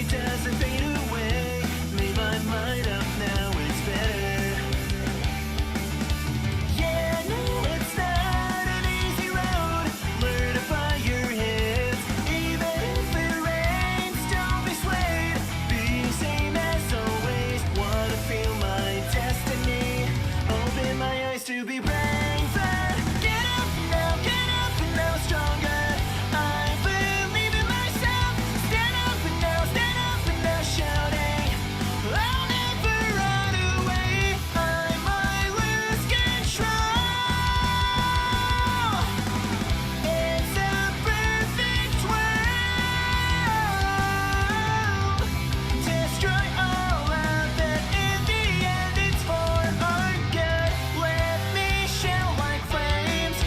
doesn't fade away. Made my mind up, now it's better. Yeah, no, it's not an easy road. Learn to find your hits, even if it rains. Don't be swayed, be same as always. Wanna feel my destiny, open my eyes to be brave. Get up and now stronger. I believe in myself. Stand up and now shouting. I'll never run away. I might lose control. It's a perfect world. Destroy all of it. In the end, it's for our good. Let me shout like flames.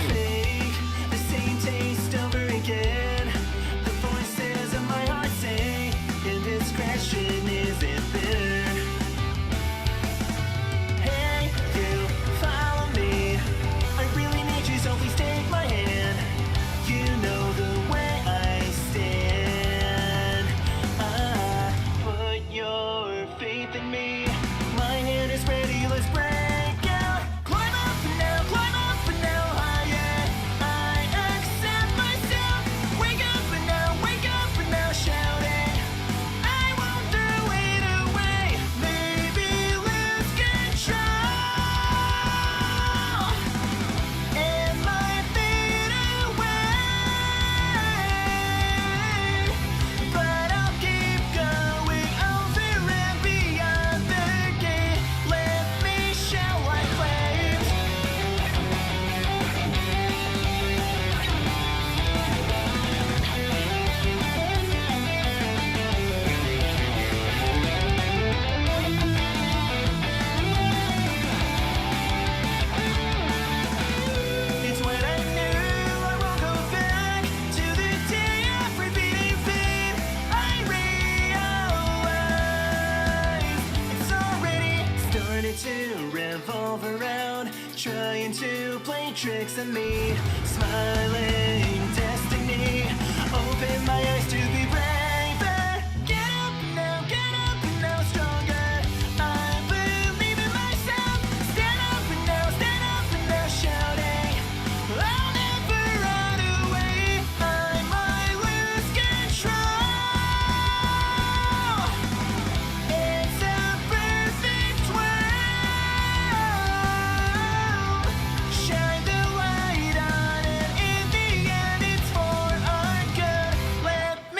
Fake the same taste over again. The voices of my heart say indiscretion isn't bitter. Hey, you, follow me. I really need you, so please take my hand. You know the way I stand. Put your faith in me. My hand is ready, let's break out. Climb up and now higher. I accept myself. Wake up and now shouting. I won't throw it away. Maybe lose control. It might fade away, but I'll keep going over and beyond the gate. Let me shout like flames. It's what I knew, I won't go back to the day of repeating pain. I realize it's already started to revolve around, trying to play tricks on me. Smiling destiny, open my eyes to be braver. Get up and now stronger. I believe in myself. Stand up and now shouting. I'll never run away. I might lose control. It's a perfect world. Shine the light on it. In the end, it's for our good. Let me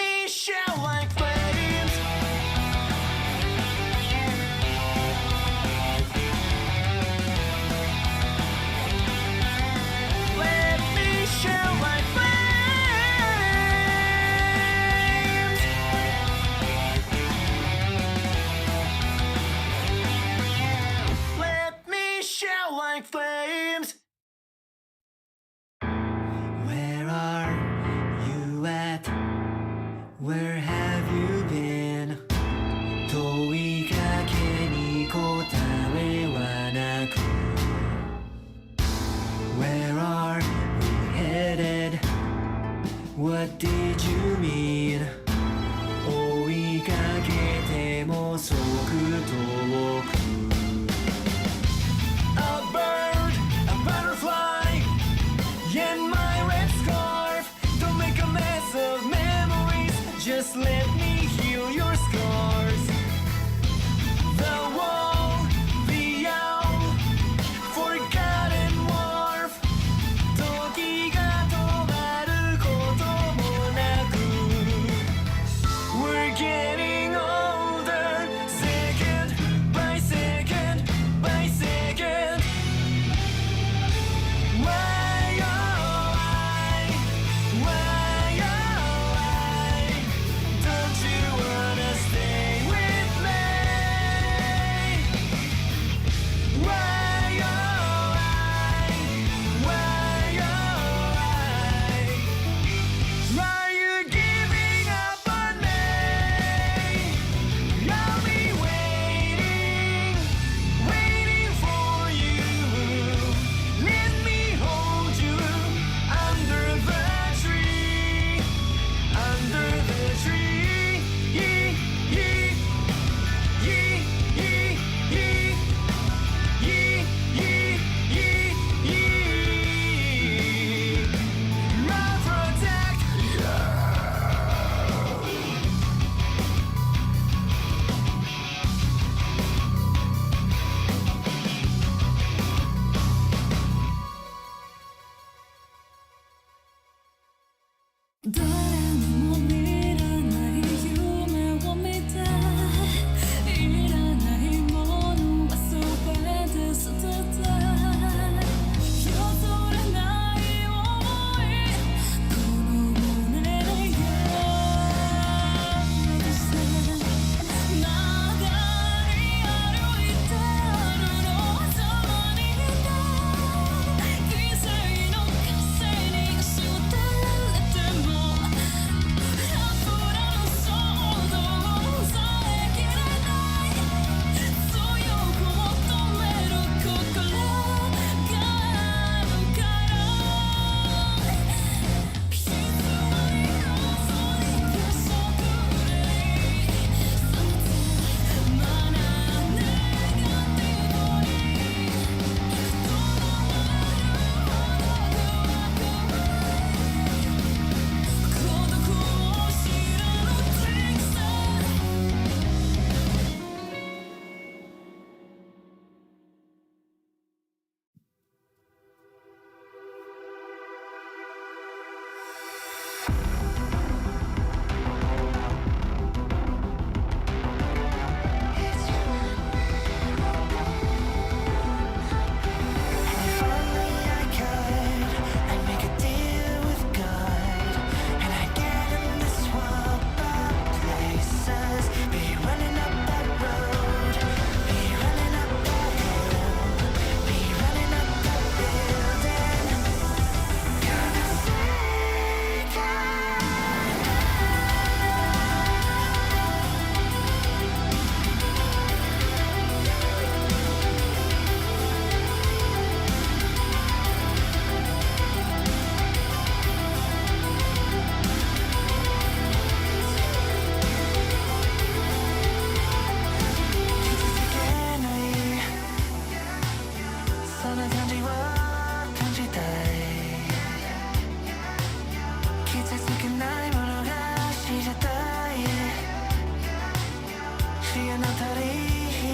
しあなたに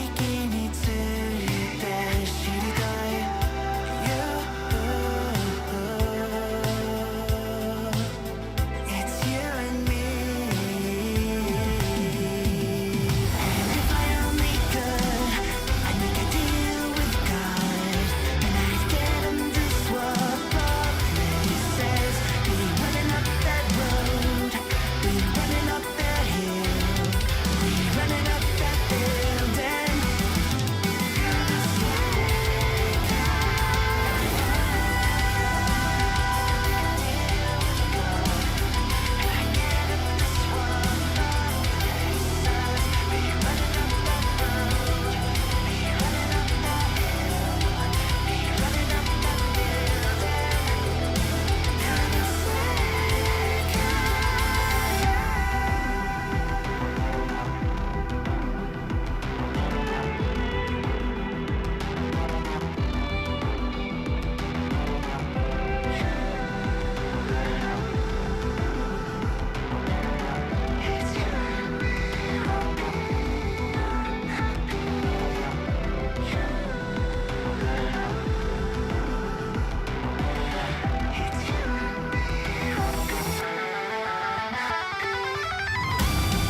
引きについて知りたい You It's you and me And if I only could I'd make a deal with God And I'd get him to swap our places Be running up that road Be running up that hill Be running up that building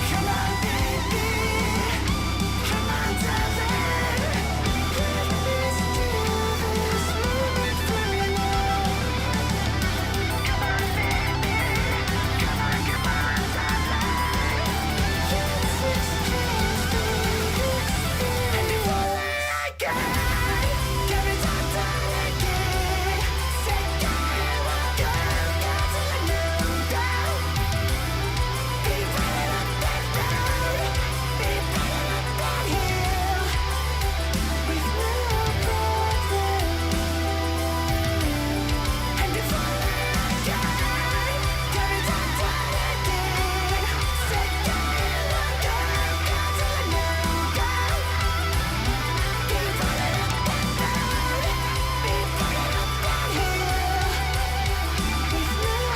Come on, baby. Come on, darling. Let me steal this moment from you now. Come on, baby. Come on, darling. Let's exchange the experience. And before I go, can we talk again? Say goodbye, walk out till I know down. Be running up that road, be running up that hill, with no problem. And before I go, can we talk again? Say goodbye, walk out till I know down. Be running up that road, be running up that hill, with no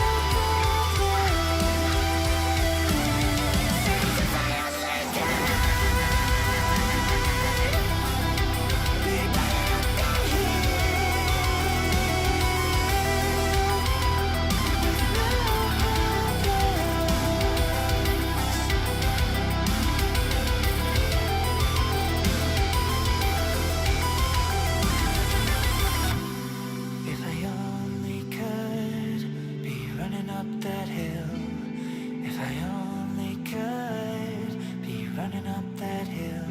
If I only could be running up that hill. If I only could be running up that hill.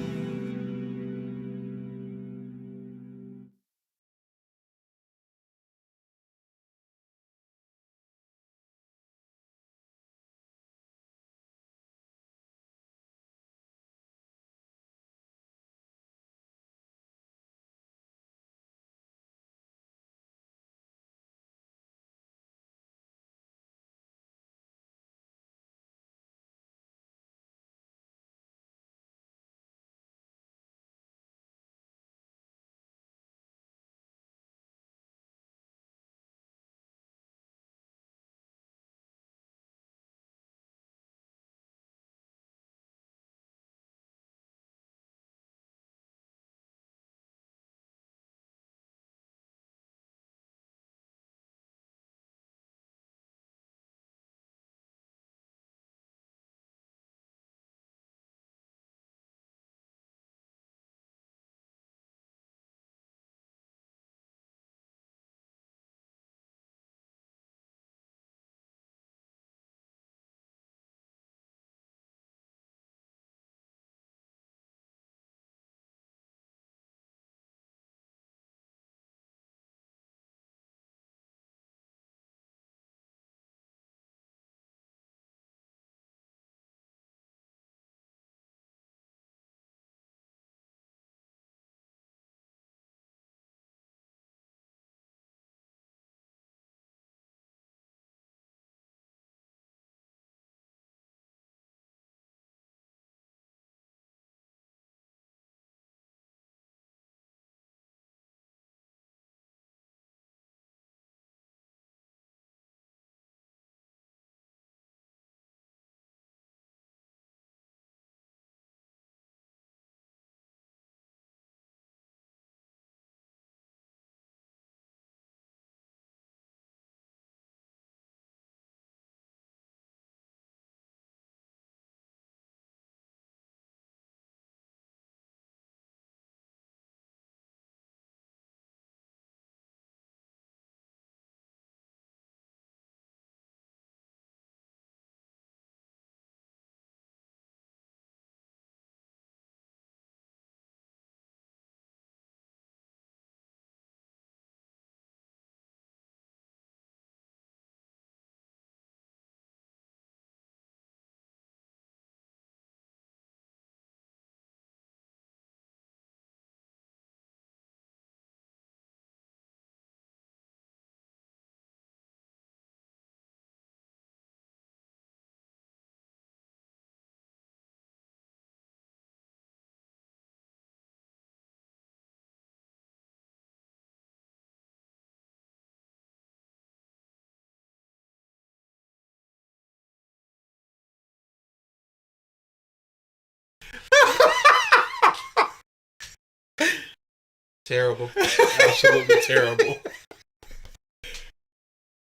Terrible. Absolutely terrible.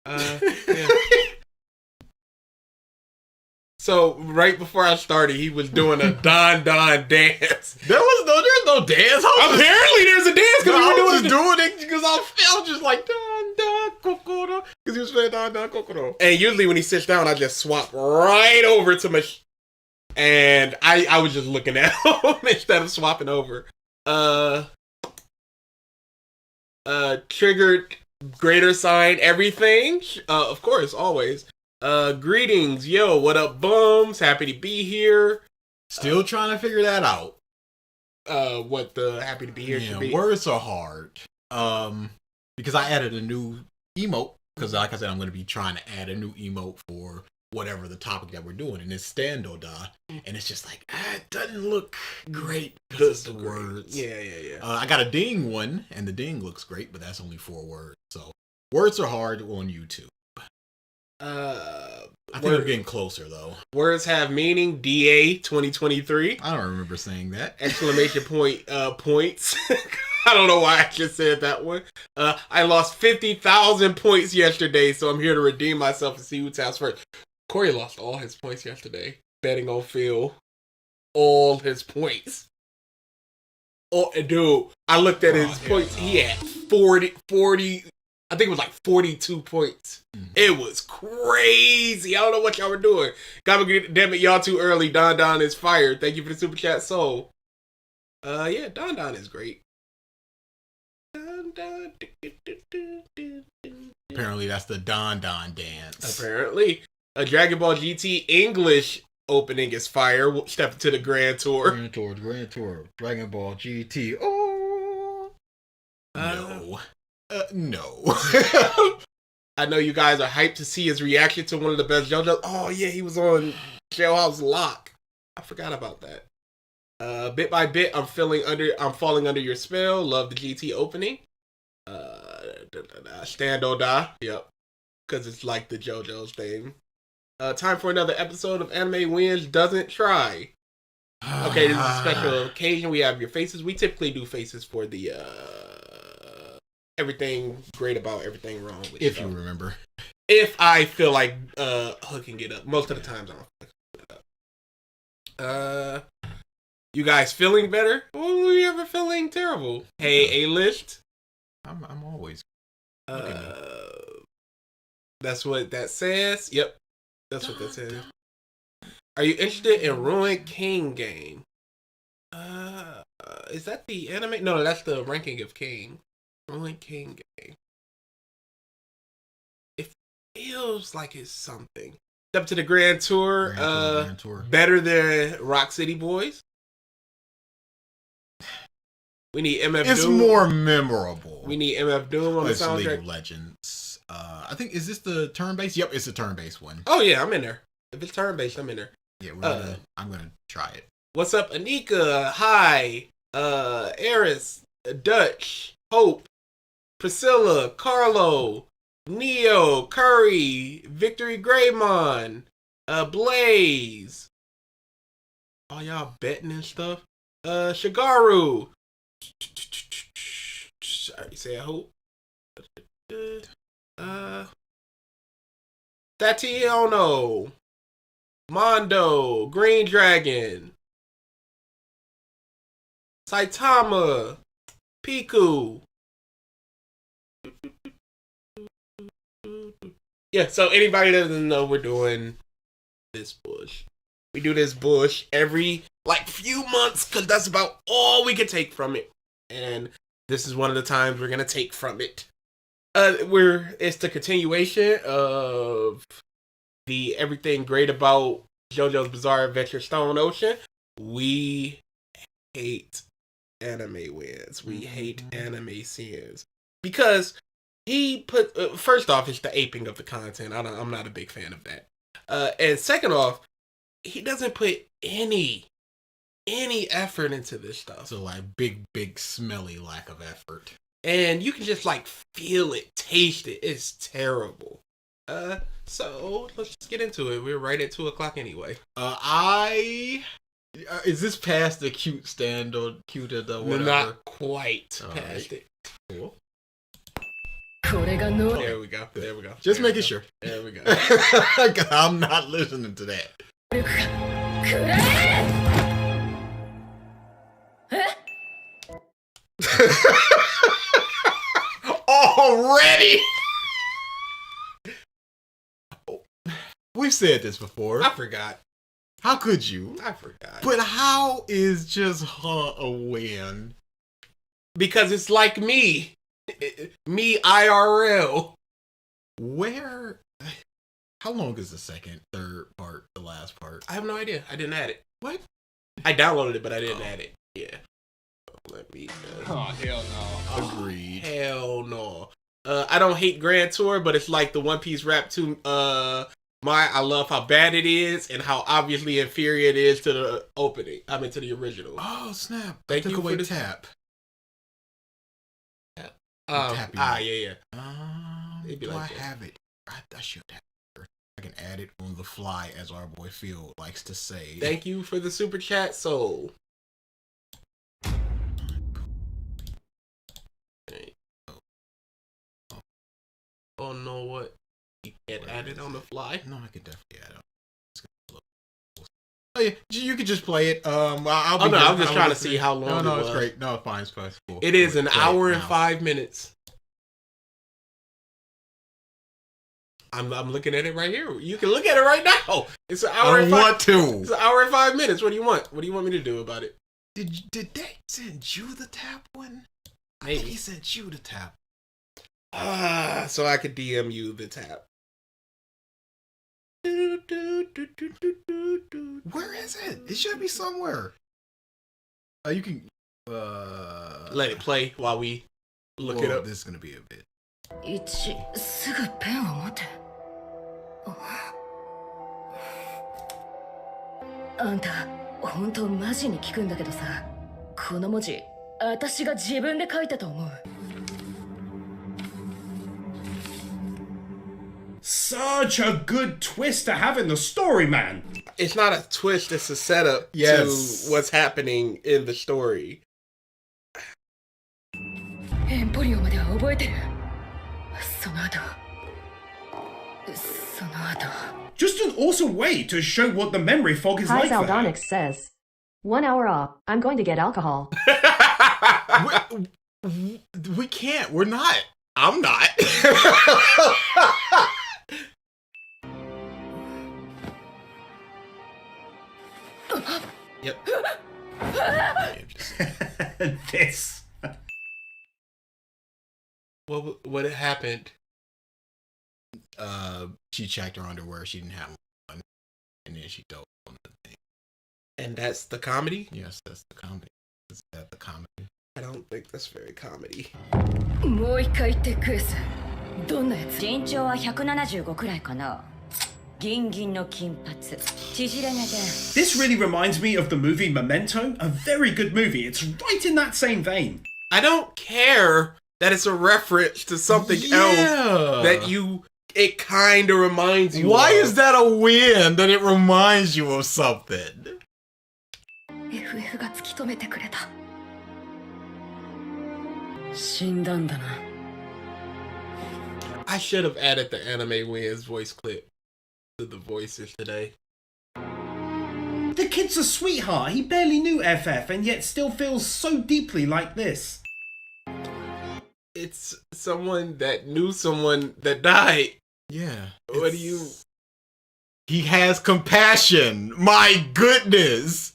Yeah. So right before I started, he was doing a Don dance. There's no dance. Apparently, there's a dance because we were just doing it because I was just like Don Kokoro because he was playing Don Kokoro. And usually when he sits down, I just swap right over to my. And I was just looking at him instead of swapping over. Triggered greater sign everything. Of course, always. Greetings, yo, what up, bums? Happy to be here. Still trying to figure that out. What the happy to be here should be. Words are hard. Because I added a new emote. Because like I said, I'm going to be trying to add a new emote for whatever the topic that we're doing. And it's Standoda. And it's just like, it doesn't look great because of the words. Yeah. I got a ding one, and the ding looks great, but that's only 4 words. So, words are hard on YouTube. I think we're getting closer, though. Words have meaning, DA 2023. I don't remember saying that. Exclamation point, points. I don't know why I just said that one. I lost 50,000 points yesterday, so I'm here to redeem myself and see who taps first. Corey lost all his points yesterday, betting on Phil. All his points. Oh, dude, I looked at his points. He had 40, I think it was like 42 points. Mm-hmm. It was crazy. I don't know what y'all were doing. Damn it, y'all too early. Don is fired. Thank you for the super chat, Soul. Yeah, Don is great. Apparently, that's the Don dance. Apparently. A Dragon Ball GT English opening is fire. We'll step into the Grand Tour. Grand Tour. Dragon Ball GT. Oh. No. I know you guys are hyped to see his reaction to one of the best JoJo's. Oh, yeah, he was on Jailhouse Lock. I forgot about that. Bit by bit, I'm falling under your spell. Love the GT opening. Standoda. Yep. Because it's like the JoJo's thing. Time for another episode of Animewins Doesn't Try. Okay, this is a special occasion. We have your faces. We typically do faces for the everything great about everything wrong with if you remember. If I feel like hooking it up. Most of the times I don't feel like hooking it up. You guys feeling better? Or were you ever feeling terrible? Hey, A-List. I'm always that's what that says. Yep. That's what that says. Are you interested in Ruined King game? Is that the anime? No, that's the ranking of King. Ruined King game. It feels like it's something. Up to the Grand Tour. Grand Tour. Better than Rock City Boys. We need MF Doom. It's more memorable. We need MF Doom on the soundtrack. League of Legends. I think, is this the turn-based? Yep, it's the turn-based one. Oh yeah, I'm in there. If it's turn-based, I'm in there. Yeah, I'm gonna try it. What's up, Anika? Hi. Eris, Dutch, Hope, Priscilla, Carlo, Neo, Curry, Victory Greymon, Blaze. All y'all betting and stuff. Shigaru. Sorry, say I hope. Tatiano, Mondo, Green Dragon, Saitama, Piku. Yeah, so anybody that doesn't know, we're doing this bush. We do this bush every few months because that's about all we can take from it. And this is one of the times we're gonna take from it. It's the continuation of the everything great about JoJo's Bizarre Adventure Stone Ocean. We hate Animewins. We hate anime scenes because he put first off, it's the aping of the content. I'm not a big fan of that. And second off, he doesn't put any effort into this stuff. So big smelly lack of effort. And you can just feel it, taste it. It's terrible. So let's just get into it. We're right at 2:00 anyway. I Is this past the cute stand or cute or the whatever? Not quite All past right. it. Cool. There we go. There we go. Just There we making go. sure. There we go. I'm not listening to that. Already? We've said this before. I forgot. How could you? I forgot. But how is just a win? Because it's like me. Me IRL. Where? How long is the second, third part, the last part? I have no idea. I didn't add it. What? I downloaded it, but I didn't add it. Yeah. Let me. Oh, hell no. Agreed. Hell no. I don't hate Grand Tour, but it's like the One Piece rap to I love how bad it is and how obviously inferior it is to the opening. I mean to the original. Oh snap! Thank I took you away for the tap. tapping. Yeah. It'd be Do like I that. have it? I should have it. I can add it on the fly, as our boy Phil likes to say. Thank you for the super chat, Soul. Oh no, what? You can't add it on the fly? No, I can definitely add it. Oh yeah, you could just play it. I'll be I'm just trying to see how long No, it it's was. great. No, it's fine. It's fine. It's cool. It is an Play it hour and now. 5 minutes. I'm looking at it right here. You can look at it right now. It's an hour I and don't 5. want to. It's an hour and 5 minutes. What do you want? What do you want me to do about it? Did they send you the tap one? I Maybe. think he sent you the tap. So I could DM you the tab. Where is it? It should be somewhere. You can Let it play while we look it up. This is gonna be a bit. すぐペンを持て。あんた、本当マジに聞くんだけどさ、この文字、私が自分で書いたと思う。Such a good twist to have in the story, man. It's not a twist, it's a setup Yes. to what's happening in the story. エンポリオまでは覚えてる。その後。 Just an awesome way to show what the memory fog is Hi, like. there. Saldonix says. 1 hour off. I'm going to get alcohol. We can't. We're not. I'm not. Yep. This. What happened? She checked her underwear. She didn't have one, and then she dove on the thing. And that's the comedy? Yes, that's the comedy. Is that the comedy? I don't think that's very comedy. もう一回言ってクエス。どんなやつ？身長は175くらいかな。銀銀の金髪、縮れ目で。 This really reminds me of the movie Memento, a very good movie. It's right in that same vein. I don't care that it's a reference to something else that it kind of reminds you Why of. is that a win that it reminds you of something? FF が突き止めてくれた。死んだんだな。 I should have added the Animewins voice clip to the voices today. The kid's a sweetheart. He barely knew FF and yet still feels so deeply like this. It's someone that knew someone that died. Yeah. What do you... He has compassion. My goodness.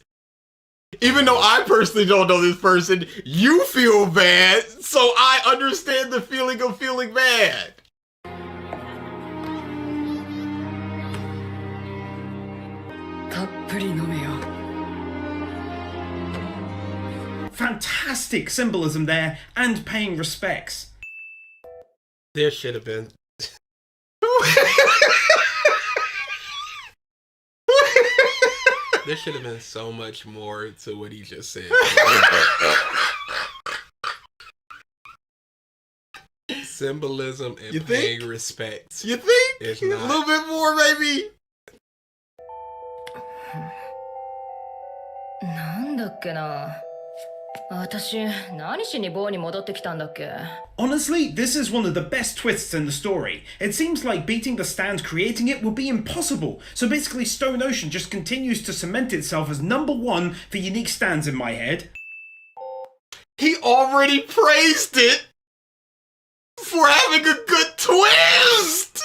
Even though I personally don't know this person, you feel bad, so I understand the feeling of feeling bad. Fantastic symbolism there and paying respects. There should have been... There should have been so much more to what he just said. Symbolism and You think? paying respect. You think? It's A not. little bit more, maybe? だっけな。私、何しに棒に戻ってきたんだっけ。 Honestly, this is one of the best twists in the story. It seems like beating the stand creating it would be impossible, so basically Stone Ocean just continues to cement itself as #1 for unique stands in my head. He already praised it for having a good twist.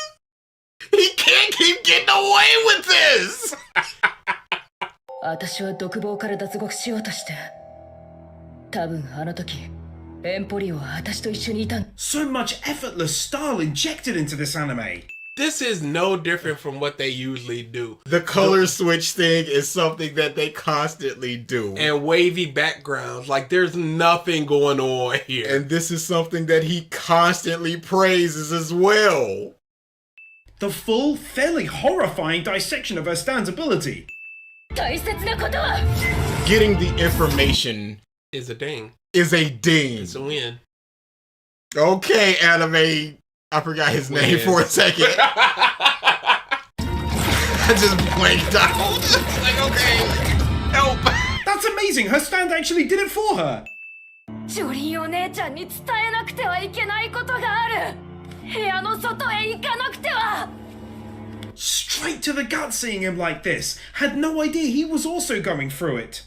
He can't keep getting away with this. 私は独房から脱獄しようとして。多分あの時、エンポリオは私と一緒にいたん。 So much effortless style injected into this anime. This is no different from what they usually do. The color switch thing is something that they constantly do. And wavy backgrounds. Like, there's nothing going on here. And this is something that he constantly praises as well. The full, fairly horrifying dissection of her stand's ability. 大切なことは Getting the information is a ding. is a ding. It's a win. Okay, anime. I forgot his name for a second. I just blanked out. Like, okay, help. That's amazing, her stand actually did it for her. ジョリーお姉ちゃんに伝えなくてはいけないことがある。部屋の外へ行かなくては。 Straight to the gut seeing him like this. Had no idea he was also going through it.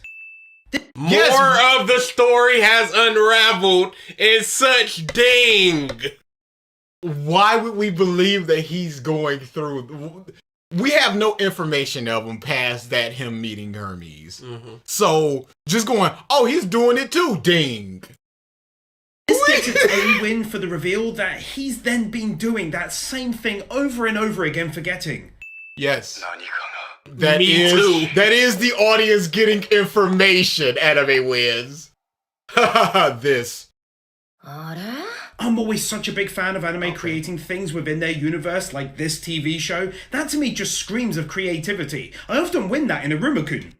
More Yes. of the story has unraveled in such ding. Why would we believe that he's going through? We have no information of him past that him meeting Hermes. So just going, oh, he's doing it too. Ding. This gets its own win for the reveal that he's then been doing that same thing over and over again, forgetting. Yes. Me too. That is the audience getting information. Anime wins. This. あれ I'm always such a big fan of anime creating things within their universe, like this TV show. That to me just screams of creativity. I often win that in a Rumakun.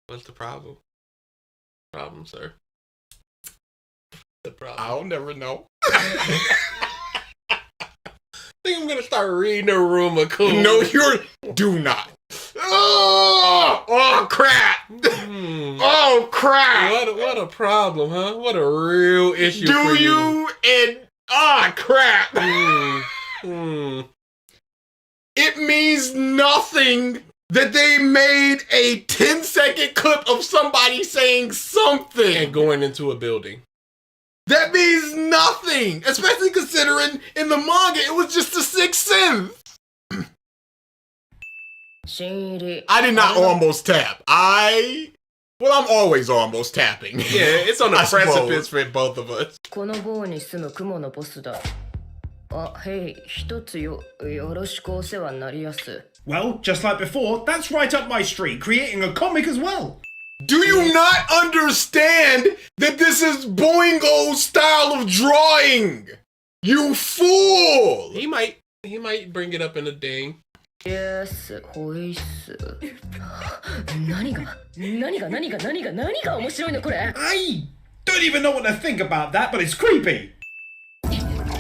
What's the problem? Problem, sir. The problem. I'll never know. I think I'm gonna start reading the room of cool. No, do not. Oh crap! Oh crap! What a problem, huh? What a real issue. Do for you and crap! It means nothing that they made a 10-second clip of somebody saying something And going into a building. That means nothing, especially considering in the manga it was just the Sixth Sense. 新入り I did not almost tap. I'm always almost tapping. Yeah, it's on the I precipice suppose. for both of us. この棒に住む雲のボスだ。あ、へい、一つよろしくお世話になりやす。 Well, just like before, that's right up my street, creating a comic as well. Do you not understand that this is Boingo's style of drawing? You fool! He might bring it up in a ding. イエス、ホイッス。何が面白いのこれ。 I don't even know what to think about that, but it's creepy.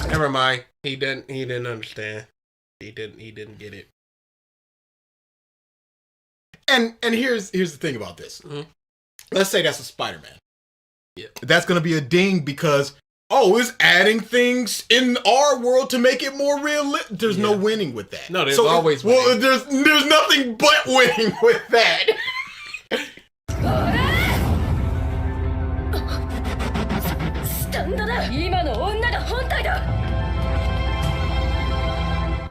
Never mind. He didn't understand. He didn't get it. And here's the thing about this. Let's say that's a Spider-Man. Yeah. That's gonna be a ding because it's adding things in our world to make it more realistic. There's no winning with that. No, there's always well. winning. There's nothing but winning with that. スタンドだ。今の女が本体だ。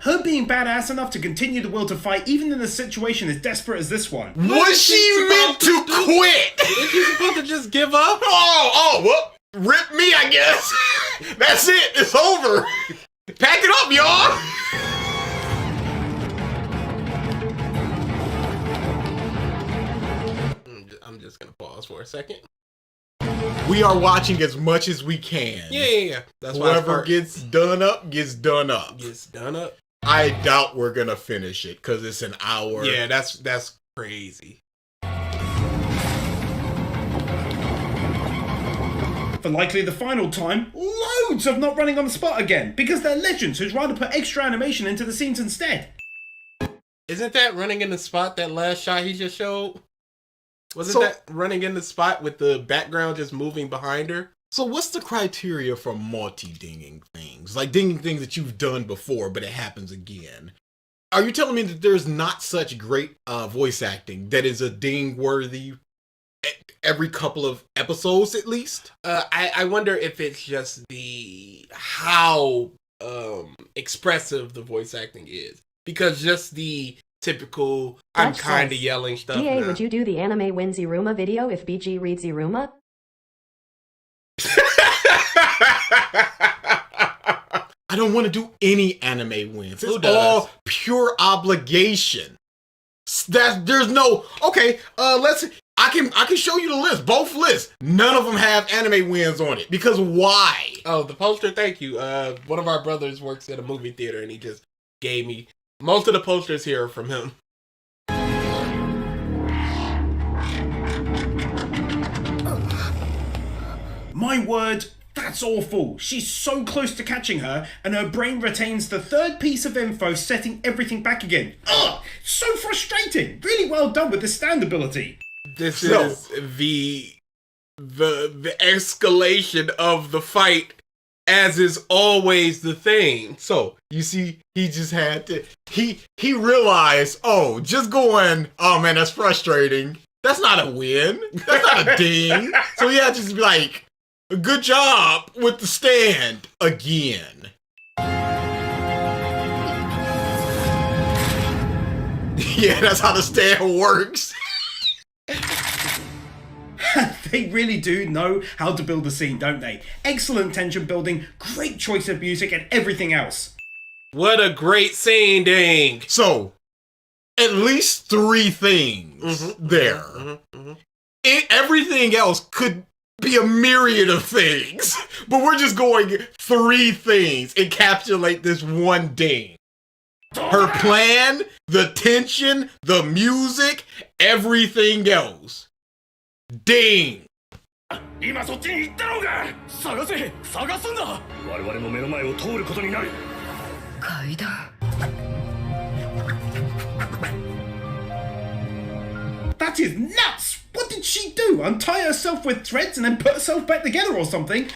Her being badass enough to continue the will to fight even in a situation as desperate as this one. Was she meant to quit? Is she supposed to just give up? Well, rip me, I guess. That's it. It's over. Pack it up, y'all. I'm just gonna pause for a second. We are watching as much as we can. Yeah. That's why Whoever gets done up gets done up. gets done up. I doubt we're gonna finish it because it's an hour. Yeah, that's crazy. For likely the final time, loads of not running on the spot again, because they're legends who'd rather put extra animation into the scenes instead. Isn't that running in the spot that last shot he just showed? Wasn't that running in the spot with the background just moving behind her? So what's the criteria for multi-dinging things? Like dinging things that you've done before, but it happens again. Are you telling me that there's not such great voice acting that is a ding-worthy every couple of episodes at least? I wonder if it's just how expressive the voice acting is. Because just the typical, I'm Dutch kind of says, yelling stuff. DA, now. would you do the Animewins Iruma video if BG reads Iruma? I don't want to do any anime wins. Who It's does? all pure obligation. There's no okay. I can show you the list. Both lists. None of them have anime wins on it because why? Oh, the poster. Thank you. One of our brothers works at a movie theater, and he just gave me most of the posters here are from him. My word, that's awful. She's so close to catching her, and her brain retains the third piece of info, setting everything back again. Ugh! So frustrating. Really well done with the stand ability. This is the escalation of the fight, as is always the thing. So you see, he just had to. He realized. Oh, just going. Oh man, that's frustrating. That's not a win. That's not a ding. So he had to just be like, good job with the stand again. Yeah, that's how the stand works. They really do know how to build a scene, don't they? Excellent tension building, great choice of music, and everything else. What a great scene, dang. So, at least 3 things there. Everything else could be a myriad of things, but we're just going 3 things encapsulate this one ding. Her plan, the tension, the music, everything else. Ding. 今そっちに行ったのか。探せ、探すんだ。我々の目の前を通ることになる。階段。 That is nuts! What did she do? Untie herself with threads and then put herself back together or something?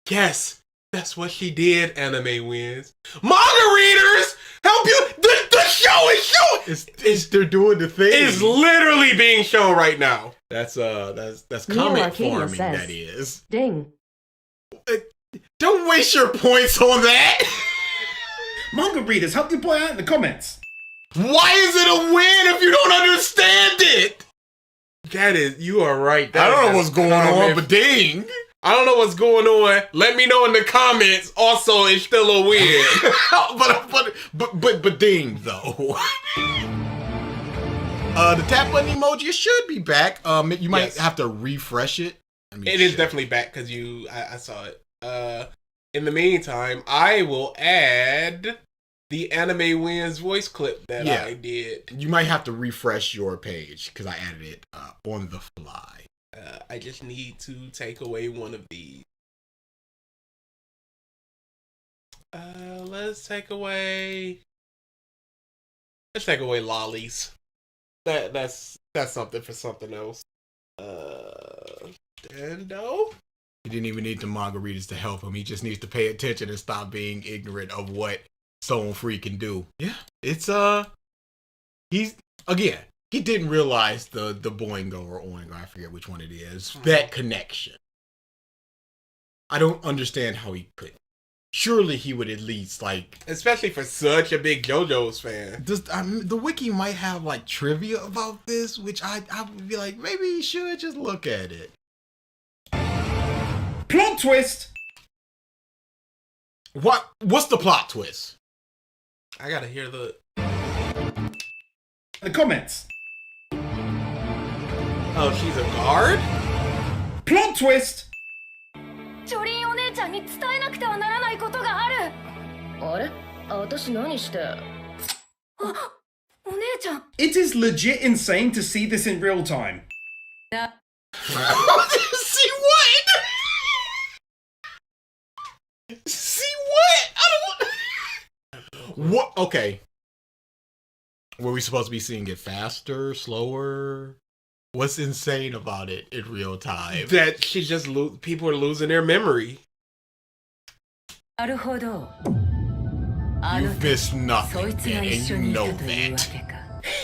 Yes, that's what she did, Anime Wins. Manga readers, help you! The show is showing! They're doing the thing. It's literally being shown right now. That's Neo comment Arcadia farming, says, that is. Ding. Don't waste your points on that! Manga readers, help your boy out in the comments. Why is it a win if you don't understand it? That is, you are right. I don't know what's going on, but ding. I don't know what's going on. Let me know in the comments. Also, it's still a win. but ding though. The tap button emoji should be back. You might have to refresh it. It is definitely back because I saw it. In the meantime, I will add the Anime Wins voice clip that I did. You might have to refresh your page because I added it on the fly. I just need to take away one of these. Let's take away lollies. That's something for something else. Dendo? He didn't even need the margaritas to help him. He just needs to pay attention and stop being ignorant of what Stone Free can do. Yeah, it's he didn't realize the Boingo or Oingo, I forget which one it is. That connection. I don't understand how he could. Surely he would at least especially for such a big JoJo's fan. The wiki might have trivia about this, which I would be like, maybe you should just look at it. Plot twist! What's the plot twist? I gotta hear the comments. Oh, she's a guard? Plot twist! ジョリーンお姉ちゃんに伝えなくてはならないことがある。あれ私何して。お姉ちゃん。 It is legit insane to see this in real time. See what? See what? I don't. What? Okay. Were we supposed to be seeing it faster, slower? What's insane about it in real time? That she just people are losing their memory. なるほど。 You've missed そ nothing, いつが and 一緒 you にいた know というわ that. けか。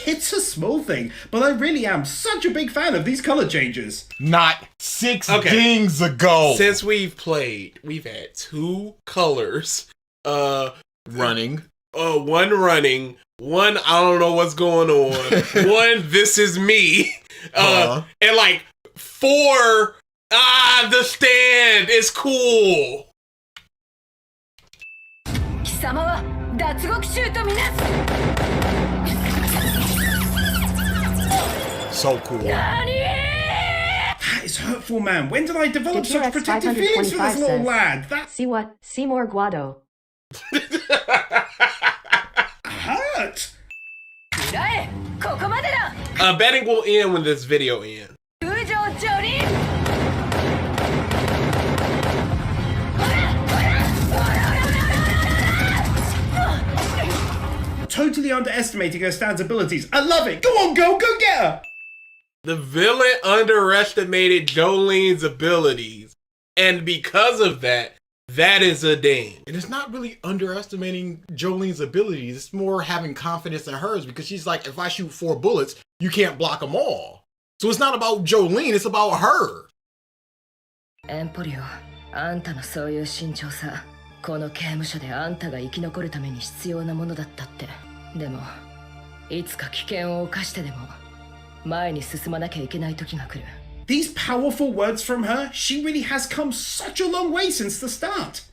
It's a small thing, but I really am such a big fan of these color changes. Not 6 Okay. dings ago. Since we've played, we've had 2 colors. Running. One running, one I don't know what's going on, one this is me, and like 4 the stand is cool. 貴様は脱獄囚とみなす。 So cool. That is hurtful, man. When did I develop Did such TRX protective feelings for this 525 little says, lad? That See what? Seymour Guado. hurt. 裏へここまでだ。 Betting will end when this video ends. 通常上輪。 Totally underestimating her stand's abilities. I love it. Go on, girl. Go get her. The villain underestimated Jolene's abilities, and because of that, that is a ding. And it's not really underestimating Jolene's abilities. It's more having confidence in hers because she's like, if I shoot 4 bullets, you can't block them all. So it's not about Jolene, it's about her. エンポリオ、あんたのそういう慎重さ、この刑務所であんたが生き残るために必要なものだったって。でも、いつか危険を冒してでも、前に進まなきゃいけない時が来る。These powerful words from her, she really has come such a long way since the start.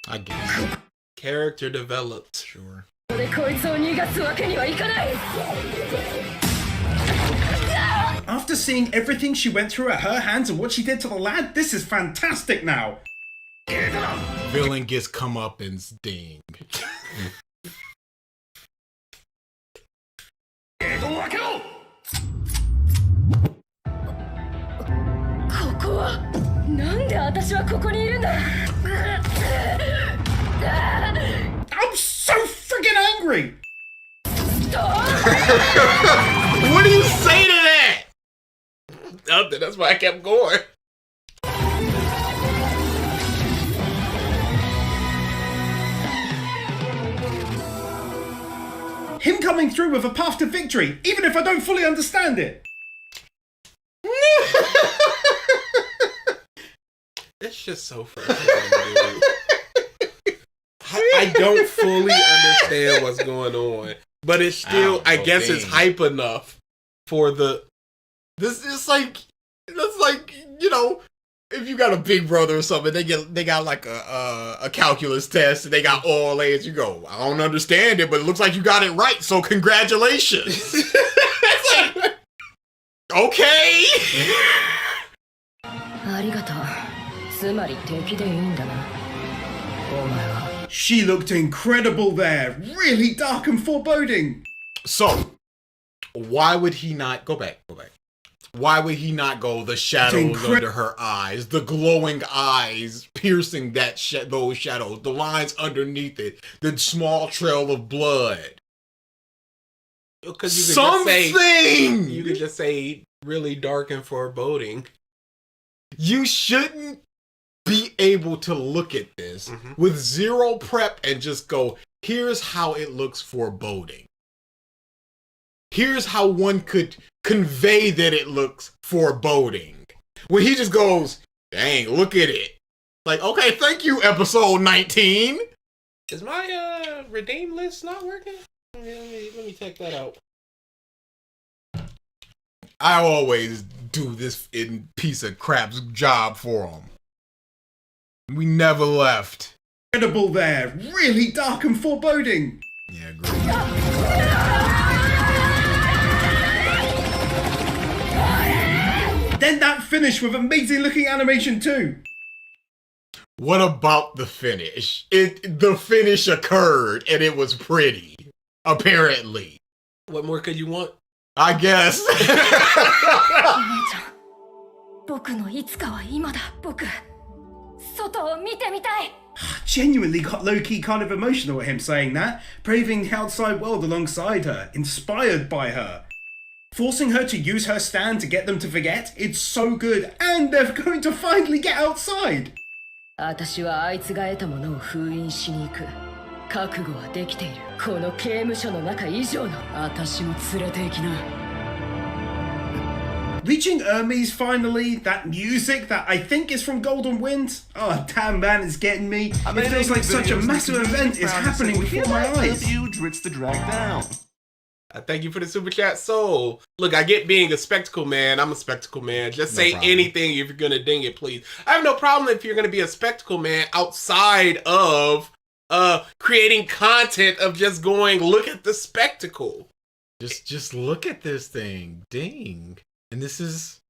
I guess. Character developed. Sure. でこいつを逃がすわけにはいかない。 After seeing everything she went through at her hands and what she did to the lad, this is fantastic now. Villain gets comeuppance ding. ここはなんで私はここにいるんだ。 I'm so friggin' angry. What do you say to that? Nothing. That's why I kept going. Him coming through with a path to victory, even if I don't fully understand it. It's just so frustrating, dude. I don't fully understand what's going on, but it's still, I guess it's hype enough for the. This is like, that's like, you know, if you got a big brother or something, they got like a calculus test and they got all A's. You go, I don't understand it, but it looks like you got it right, so congratulations. It's like, okay. ありがとう。つまり敵でいいんだな。お前は。 She looked incredible there, really dark and foreboding. So, why would he not go back? Why would he not go the shadows under her eyes, the glowing eyes piercing that those shadows, the lines underneath it, the small trail of blood? Because you could just say really dark and foreboding. You shouldn't be able to look at this with zero prep and just go, here's how it looks foreboding. Here's how one could convey that it looks foreboding. When he just goes, dang, look at it. Like, okay, thank you, episode 19. Is my redeem list not working? Let me check that out. I always do this in piece of crap's job for him. We never left. Incredible there, really dark and foreboding. Yeah, agree. Then that finish with amazing looking animation too. What about the finish? The finish occurred and it was pretty. Apparently. What more could you want? I guess. 姉ちゃん、僕のいつかは今だ。僕、外を見てみたい。 Genuinely got low-key kind of emotional at him saying that, braving the outside world alongside her, inspired by her. Forcing her to use her stand to get them to forget, it's so good, and they're going to finally get outside! 私はあいつが得たものを封印しに行く。覚悟はできている。この刑務所の中以上の。私も連れて行きな。Reaching Hermes finally, that music that I think is from Golden Wind. Oh damn man, it's getting me. It feels like such a massive event is happening before my eyes. The drag down. I thank you for the super chat, Soul. Look, I get being a spectacle man. I'm a spectacle man. Just say anything if you're gonna ding it, please. I have no problem if you're gonna be a spectacle man outside of creating content of just going, look at the spectacle. Just look at this thing. Ding. And this is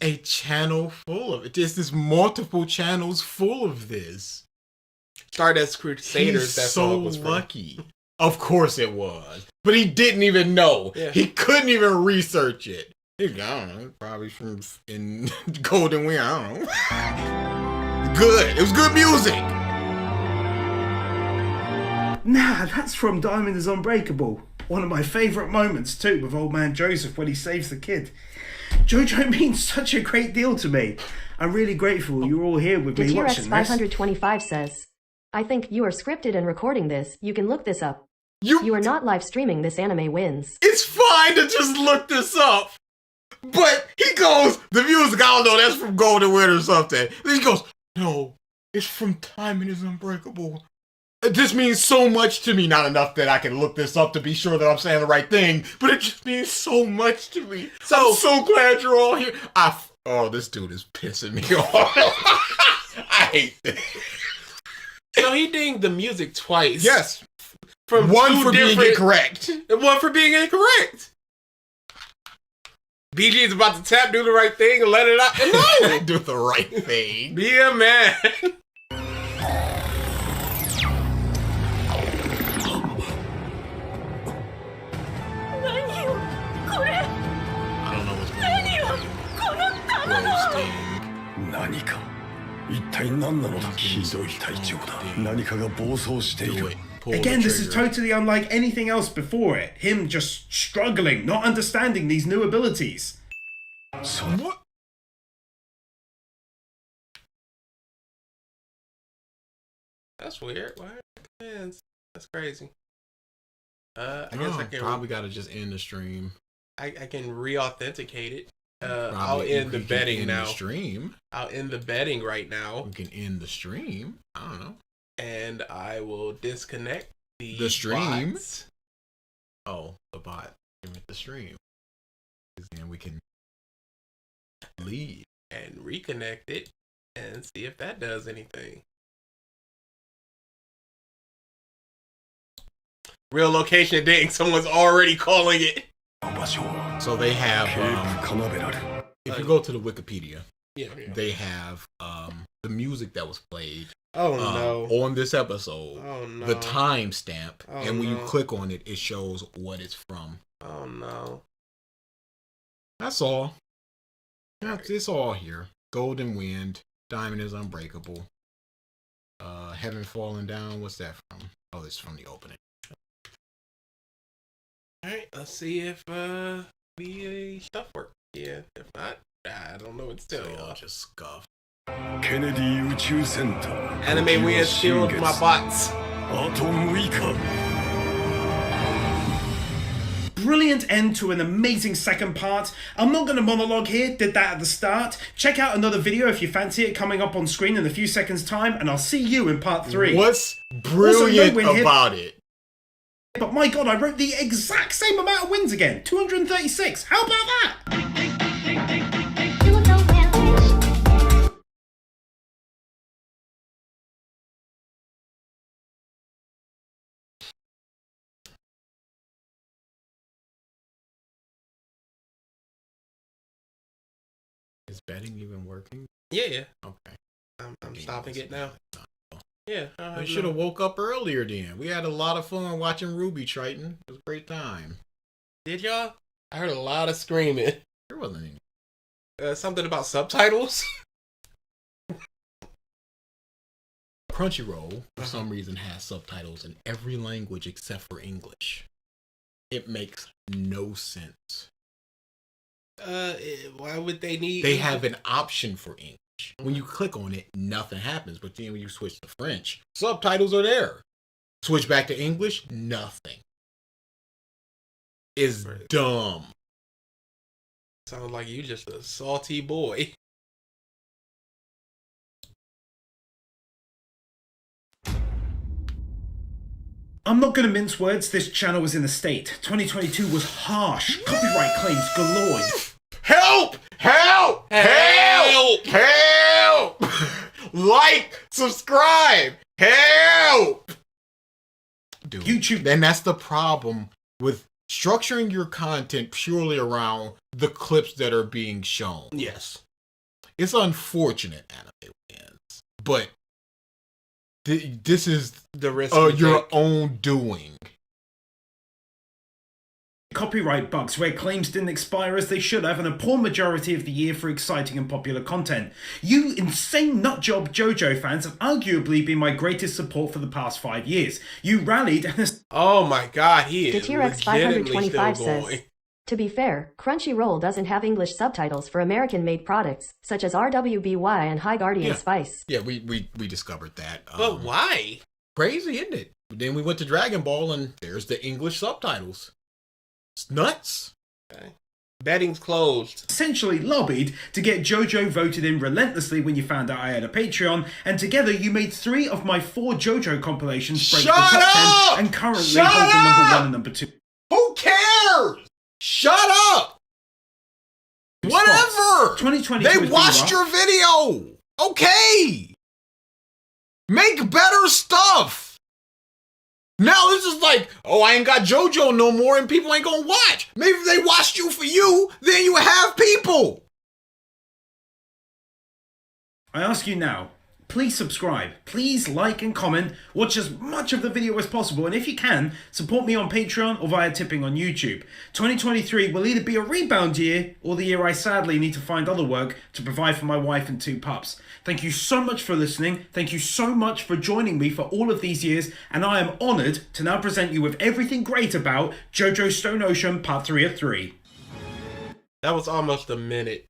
a channel full of it. There's multiple channels full of this. Stardust Crusaders. That's so all it was from. lucky. Of course it was. But he didn't even know. Yeah. He couldn't even research it. I don't know. Probably from in Golden Wind. I don't know. Good. It was good music. Nah, that's from Diamond is Unbreakable. One of my favourite moments too, with old man Joseph when he saves the kid. JoJo means such a great deal to me. I'm really grateful you're all here with me watching this. DTRX525 says, I think you are scripted and recording this. You can look this up. You are not live streaming this anime wins. It's fine to just look this up. But he goes, the music, I don't know, that's from Golden Wind or something. Then he goes, no, it's from Diamond is Unbreakable. This means so much to me. Not enough that I can look this up to be sure that I'm saying the right thing, but it just means so much to me. So I'm so glad you're all here. Oh, this dude is pissing me off. I hate this. So he dinged the music twice. Yes. From one for being incorrect. And one for being incorrect. BG is about to tap, do the right thing, and let it out. No! Do the right thing. Be a man. I don't know what's going on. Roasting. 何か一体何なのだひどい体調だ何かが暴走してい Do る it. Pull Again, the this is trigger. totally unlike anything else before it. Him just struggling, not understanding these new abilities. What? That's weird. Why? That's crazy. I guess Oh, I can probably got to just end the stream. I can re-authenticate it. I'll Probably end the we can betting end now. The stream. I'll end the betting right now, We can end the stream. I don't know. and I will disconnect The stream? bots. Oh, the bot. With the stream. 'Cause then we can leave. And reconnect it and see if that does anything. Real location ding. Someone's already calling it. 場所は So they have. ケープカナベラル If you go to the Wikipedia, Yeah. they have the music that was played Oh no. on this episode, Oh no. the timestamp, Oh, and when you no. click on it, it shows what it's from. Oh no. That's all. It's all here. Golden Wind, Diamond is Unbreakable. Heaven Falling Down. What's that from? Oh, it's from the opening. Alright, let's see if the stuff works. Yeah, if not, I don't know what to tell So y'all. just scuff. ケネディ宇宙センター Anime Wins stealed my bots. あと6日 Brilliant end to an amazing second part. I'm not going to monologue here, did that at the start. Check out another video if you fancy it coming up on screen in a few seconds time, and I'll see you in part 3. What's brilliant win here. about it? But my god, I wrote the exact same amount of wins again. 236. How about that? Is betting even working? Yeah. Okay. I'm stopping it now. Yeah. We should have woke up earlier then. We had a lot of fun watching Ruby Triton. It was a great time. Did y'all? I heard a lot of screaming. There wasn't any. Something about subtitles. Crunchyroll, for some reason, has subtitles in every language except for English. It makes no sense. Why would they need? They have an option for English. When you click on it, nothing happens. But then when you switch to French, subtitles are there. Switch back to English, nothing. It's dumb. Sounds like you just a salty boy. I'm not going to mince words, this channel was in a state. 2022 was harsh. Copyright claims galore. Help! Help! Help! Help! Like, subscribe! Help! Dude, YouTube. And that's the problem with structuring your content purely around the clips that are being shown. Yes. It's unfortunate, Animewins, but this is The risk your own doing. Copyright bugs where claims didn't expire as they should have, and a poor majority of the year for exciting and popular content. You insane nutjob JoJo fans have arguably been my greatest support for the past 5 years. You rallied and Oh my god, he is Deterex legitimately 525 still says, going. to be fair, Crunchyroll doesn't have English subtitles for American-made products, such as RWBY and High Guardian Spice. Yeah, we discovered that. But why? Crazy, isn't it? Then we went to Dragon Ball and there's the English subtitles. It's nuts. Okay. Betting's closed. essentially lobbied to get JoJo voted in relentlessly when you found out I had a Patreon, and together you made 3 of my 4 JoJo compilations break the top 10 and currently hold the number 1 and number 2. Who cares? Shut up! Whatever! 2022 They has been watched rough. your video! Okay! Make better stuff! Now this is like, oh, I ain't got JoJo no more and people ain't gonna watch. Maybe if they watched you for you, then you have people. I ask you now, please subscribe, please like and comment, watch as much of the video as possible, and if you can, support me on Patreon or via tipping on YouTube. 2023 will either be a rebound year or the year I sadly need to find other work to provide for my wife and 2 pups. Thank you so much for listening, thank you so much for joining me for all of these years, and I am honoured to now present you with everything great about JoJo's Stone Ocean Part 3 of 3. That was almost a minute.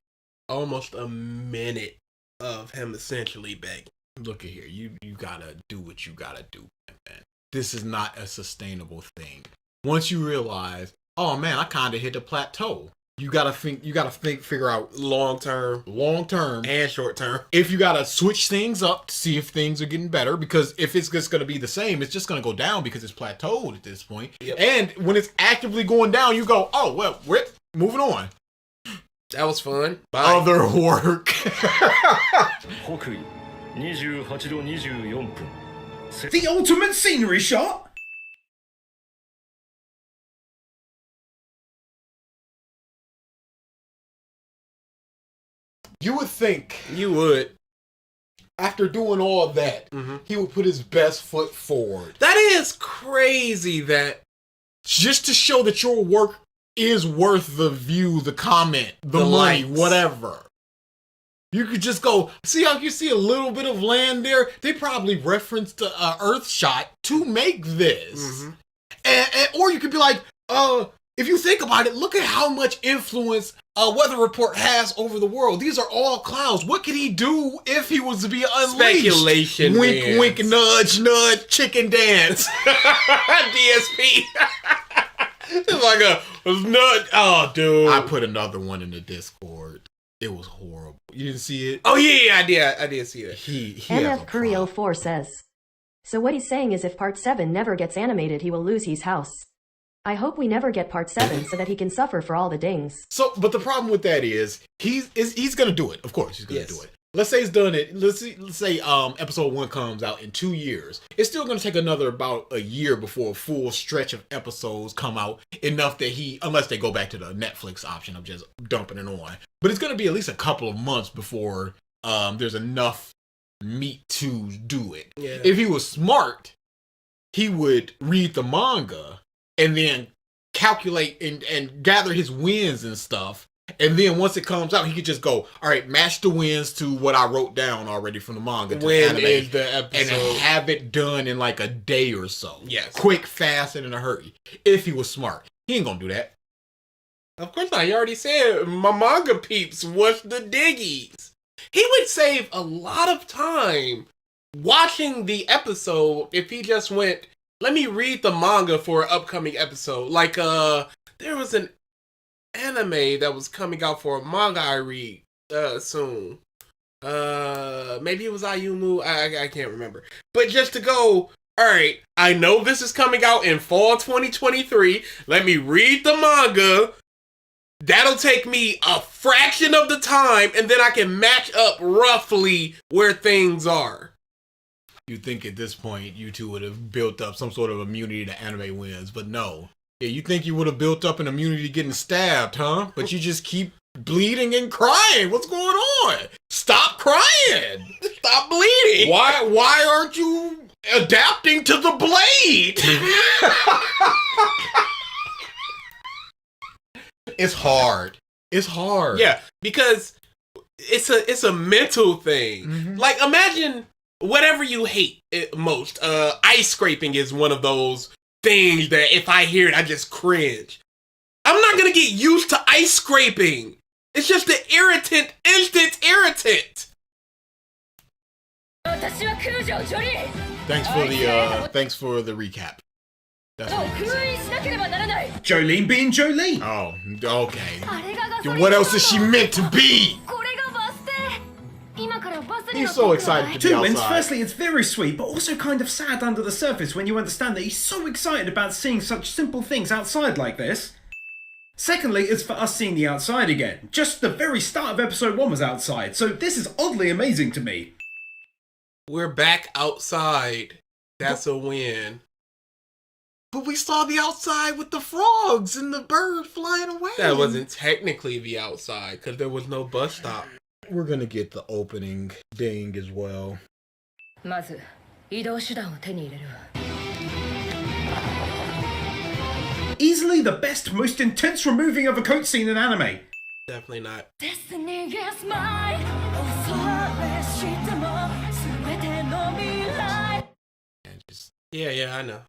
Almost a minute of him essentially begging. Look at here, you gotta do what you gotta do, man. This is not a sustainable thing. Once you realize, oh man, I kinda hit a plateau. You gotta figure out long term And short term. if you gotta switch things up to see if things are getting better, because if it's just gonna be the same, it's just gonna go down because it's plateaued at this point. Yep. And when it's actively going down, you go, oh well, we're moving on. That was fun. Bye. Other work. 北緯28度24分 The ultimate scenery shot? You would think, You would. after doing all that, he would put his best foot forward. That is crazy that Just to show that your work is worth the view, the comment, the money, likes. whatever. You could just go, see how you see a little bit of land there? They probably referenced the Earth shot to make this. Or you could be like, if you think about it, look at how much influence a weather report has over the world. These are all clouds. What could he do if he was to be unleashed? Speculation Wink, wins. wink, nudge, nudge, chicken dance. DSP. It's like a nut. Oh, dude. I put another one in the Discord. It was horrible. You didn't see it? Oh yeah, I did see that. He has a MF Curry problem. 04 says, so what he's saying is if Part 7 never gets animated, he will lose his house. I hope we never get Part 7 so that he can suffer for all the dings. So, but the problem with that is he's gonna do it. Of course, he's gonna Yes. do it. Let's say he's done it. Let's say episode 1 comes out in 2 years. It's still gonna take another about a year before a full stretch of episodes come out. Enough that unless they go back to the Netflix option of just dumping it on. But it's gonna be at least a couple of months before there's enough meat to do it. Yeah. If he was smart, he would read the manga and then calculate and gather his wins and stuff. And then once it comes out, he could just go, all right, match the wins to what I wrote down already from the manga. To When anime, is the episode? and have it done in like a day or so. Yes. Quick, fast, and in a hurry. If he was smart. He ain't gonna do that. Of course not. He already said my manga peeps was the diggies. He would save a lot of time watching the episode if he just went, let me read the manga for an upcoming episode. Like, there was an anime that was coming out for a manga I read soon. Maybe it was Ayumu. I can't remember. But just to go, alright, I know this is coming out in fall 2023. Let me read the manga. That'll take me a fraction of the time, and then I can match up roughly where things are. You think at this point you two would have built up some sort of immunity to Animewins, but no. Yeah, you think you would have built up an immunity to getting stabbed, huh? But you just keep bleeding and crying. What's going on? Stop crying. Stop bleeding. Why aren't you adapting to the blade? It's hard. It's hard. Yeah, because it's a mental thing. Mm-hmm. Like, imagine whatever you hate most. Ice scraping is one of those things that if I hear it, I just cringe. I'm not gonna get used to ice scraping. It's just an irritant, instant irritant. 私は空女ジョリー Thanks for the recap. That's what you封 said. 印しなければならない Jolene being Jolene. Oh, okay. あれがガソリン What else is she meant to be? これがバス停今からバスに He's 乗って so くる excited to be Two wins. outside. Firstly, it's very sweet, but also kind of sad under the surface when you understand that he's so excited about seeing such simple things outside like this. Secondly, it's for us seeing the outside again. Just the very start of episode 1 was outside, so this is oddly amazing to me. We're back outside. That's a win. But we saw the outside with the frogs and the bird flying away. That wasn't technically the outside because there was no bus stop. We're gonna get the opening ding as well. まず移動手段を手に入れる Easily the best, most intense removing of a coat scene in anime. Definitely not. Destiny is mine 恐れしても全ての未来 And just Yeah, I know.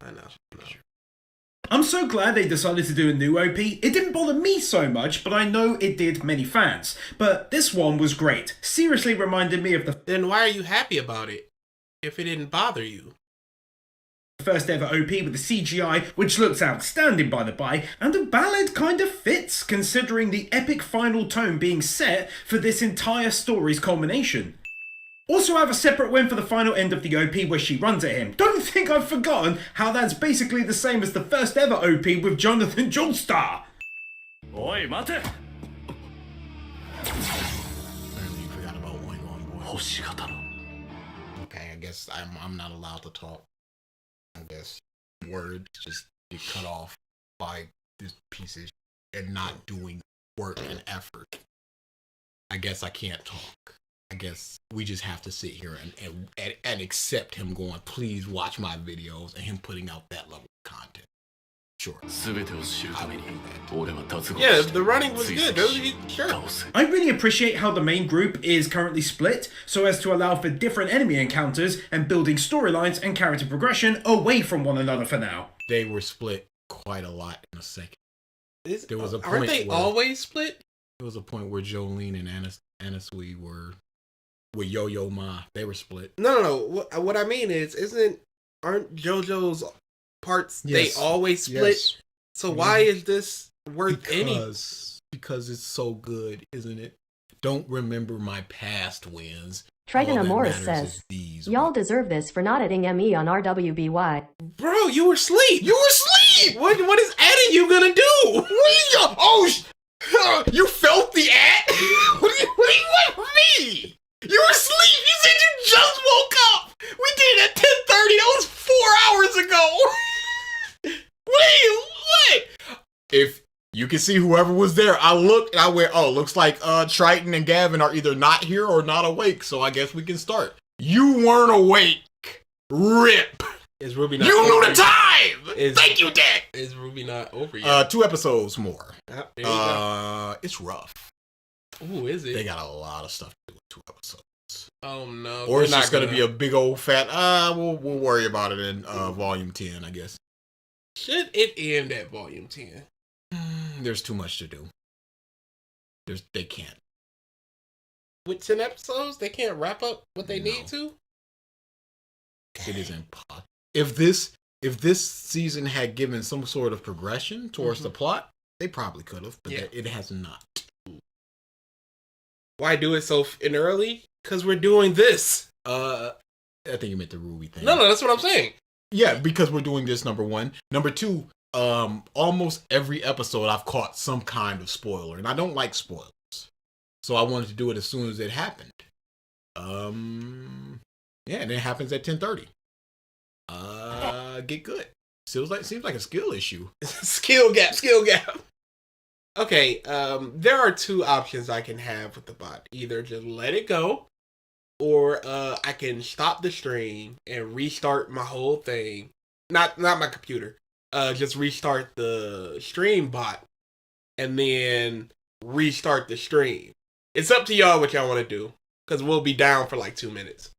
I'm so glad they decided to do a new OP. It didn't bother me so much, but I know it did many fans. But this one was great. Seriously reminded me of the Then why are you happy about it if it didn't bother you? first ever OP with the CGI, which looks outstanding by the by, and the ballad kind of fits considering the epic final tone being set for this entire story's culmination. Also have a separate win for the final end of the OP where she runs at him. Don't think I've forgotten how that's basically the same as the first ever OP with Jonathan Joestar. おい待て apparently you forgot about one boy. 星型の Okay, I guess I'm not allowed to talk. I guess words just get cut off by this piece of and not doing work and effort. I guess I can't talk. I guess we just have to sit here and accept him going, please watch my videos, and him putting out that level of content. Sure. 全てを知るために俺は脱獄 Yeah, して the running was 追 good. 跡し Sure. 倒せ I really appreciate how the main group is currently split so as to allow for different enemy encounters and building storylines and character progression away from one another for now. They were split quite a lot in a second. There was a Aren't point they where- always split? There was a point where Jolene and Anasui were with Yo-Yo Ma. They were split. No. What I mean is, aren't JoJo's parts Yes. they always split? Yes. So why is this worth any? Because it's so good, isn't it? Don't remember my past wins. Triton All that Morris matters says, is these. Y'all deserve this for not adding ME on RWBY. Bro, you were asleep. You were asleep. What is adding you gonna do? What are you? Oh, you felt the ad? What do you want from me? You were asleep. You said you just woke up. We did it at 10:30. That was 4 hours ago. Wait. If you can see whoever was there, I looked and I went, oh, looks like Triton and Gavin are either not here or not awake. So I guess we can start. You weren't awake. Rip. Is Ruby not? You over knew the yet? time. Thank you, Dad. Is Ruby not over yet? 2 episodes more. There you go. It's rough. Ooh, is it? They got a lot of stuff to do with 2 episodes. Oh no. Or it's They're just not gonna be a big old fat. We'll worry about it in volume 10, I guess. Should it end at volume 10? there's too much to do. They can't. With 10 episodes, they can't wrap up what they need to? It is impossible. If this season had given some sort of progression towards the plot, they probably could have, but it has not. Why do it so early? Because we're doing this. I think you meant the Ruby thing. No, that's what I'm saying. Yeah, because we're doing this, number one. Number two, almost every episode I've caught some kind of spoiler, and I don't like spoilers. So I wanted to do it as soon as it happened. Yeah, and it happens at 10:30. Get good. Seems like a skill issue. Skill gap. Okay, there are two options I can have with the bot. Either just let it go, or I can stop the stream and restart my whole thing. Not my computer. Just restart the stream bot, and then restart the stream. It's up to y'all what y'all want to do, because we'll be down for like 2 minutes.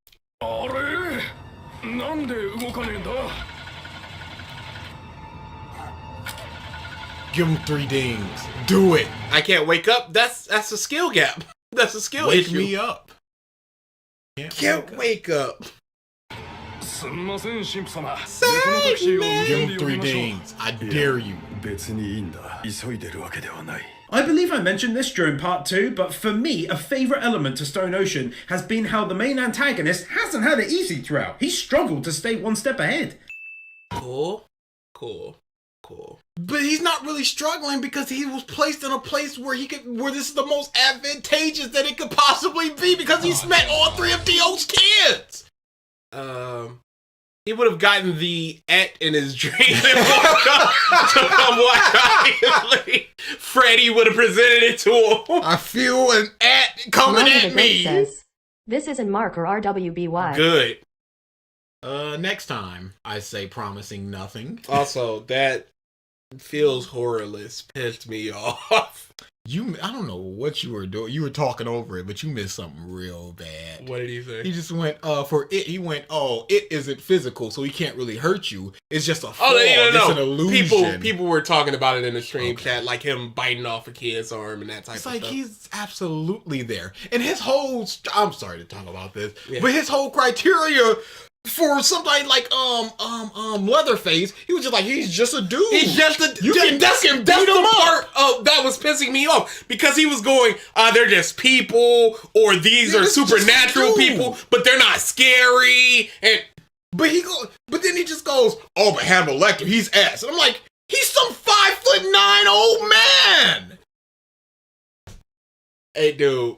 Give him 3 dings. Do it. I can't wake up. That's a skill gap. That's a skill issue. Wake me up. Can't wake up. Give him 3 dings. I dare you. I believe I mentioned this during part 2, but for me, a favourite element to Stone Ocean has been how the main antagonist hasn't had it easy throughout. He's struggled to stay one step ahead. Cool. But he's not really struggling because he was placed in a place where this is the most advantageous that it could possibly be because he's met all 3 of Dio's kids. He would have gotten the in his dream and walked up to come watch, obviously. Freddy would have presented it to him. I feel an coming at me. Says, this isn't Mark or RWBY. Good. Next time, I say promising nothing. Also, that feels horrorless pissed me off. I don't know what you were doing. You were talking over it, but you missed something real bad. What did he say? He just went, for it, he went, it isn't physical, so he can't really hurt you. It's just a form. It's an illusion. People were talking about it in the stream chat, like him biting off a kid's arm and that type of stuff. It's like he's absolutely there. And his whole, I'm sorry to talk about this, but his whole criteria for somebody like Leatherface, he was just like, he's just a dude. He's just a dude. That's the part that was pissing me off, because he was going, they're just people, or these are supernatural people, but they're not scary. But then he just goes, but Hannibal Lecter, he's ass. And I'm like, he's some 5'9" old man. Hey, dude,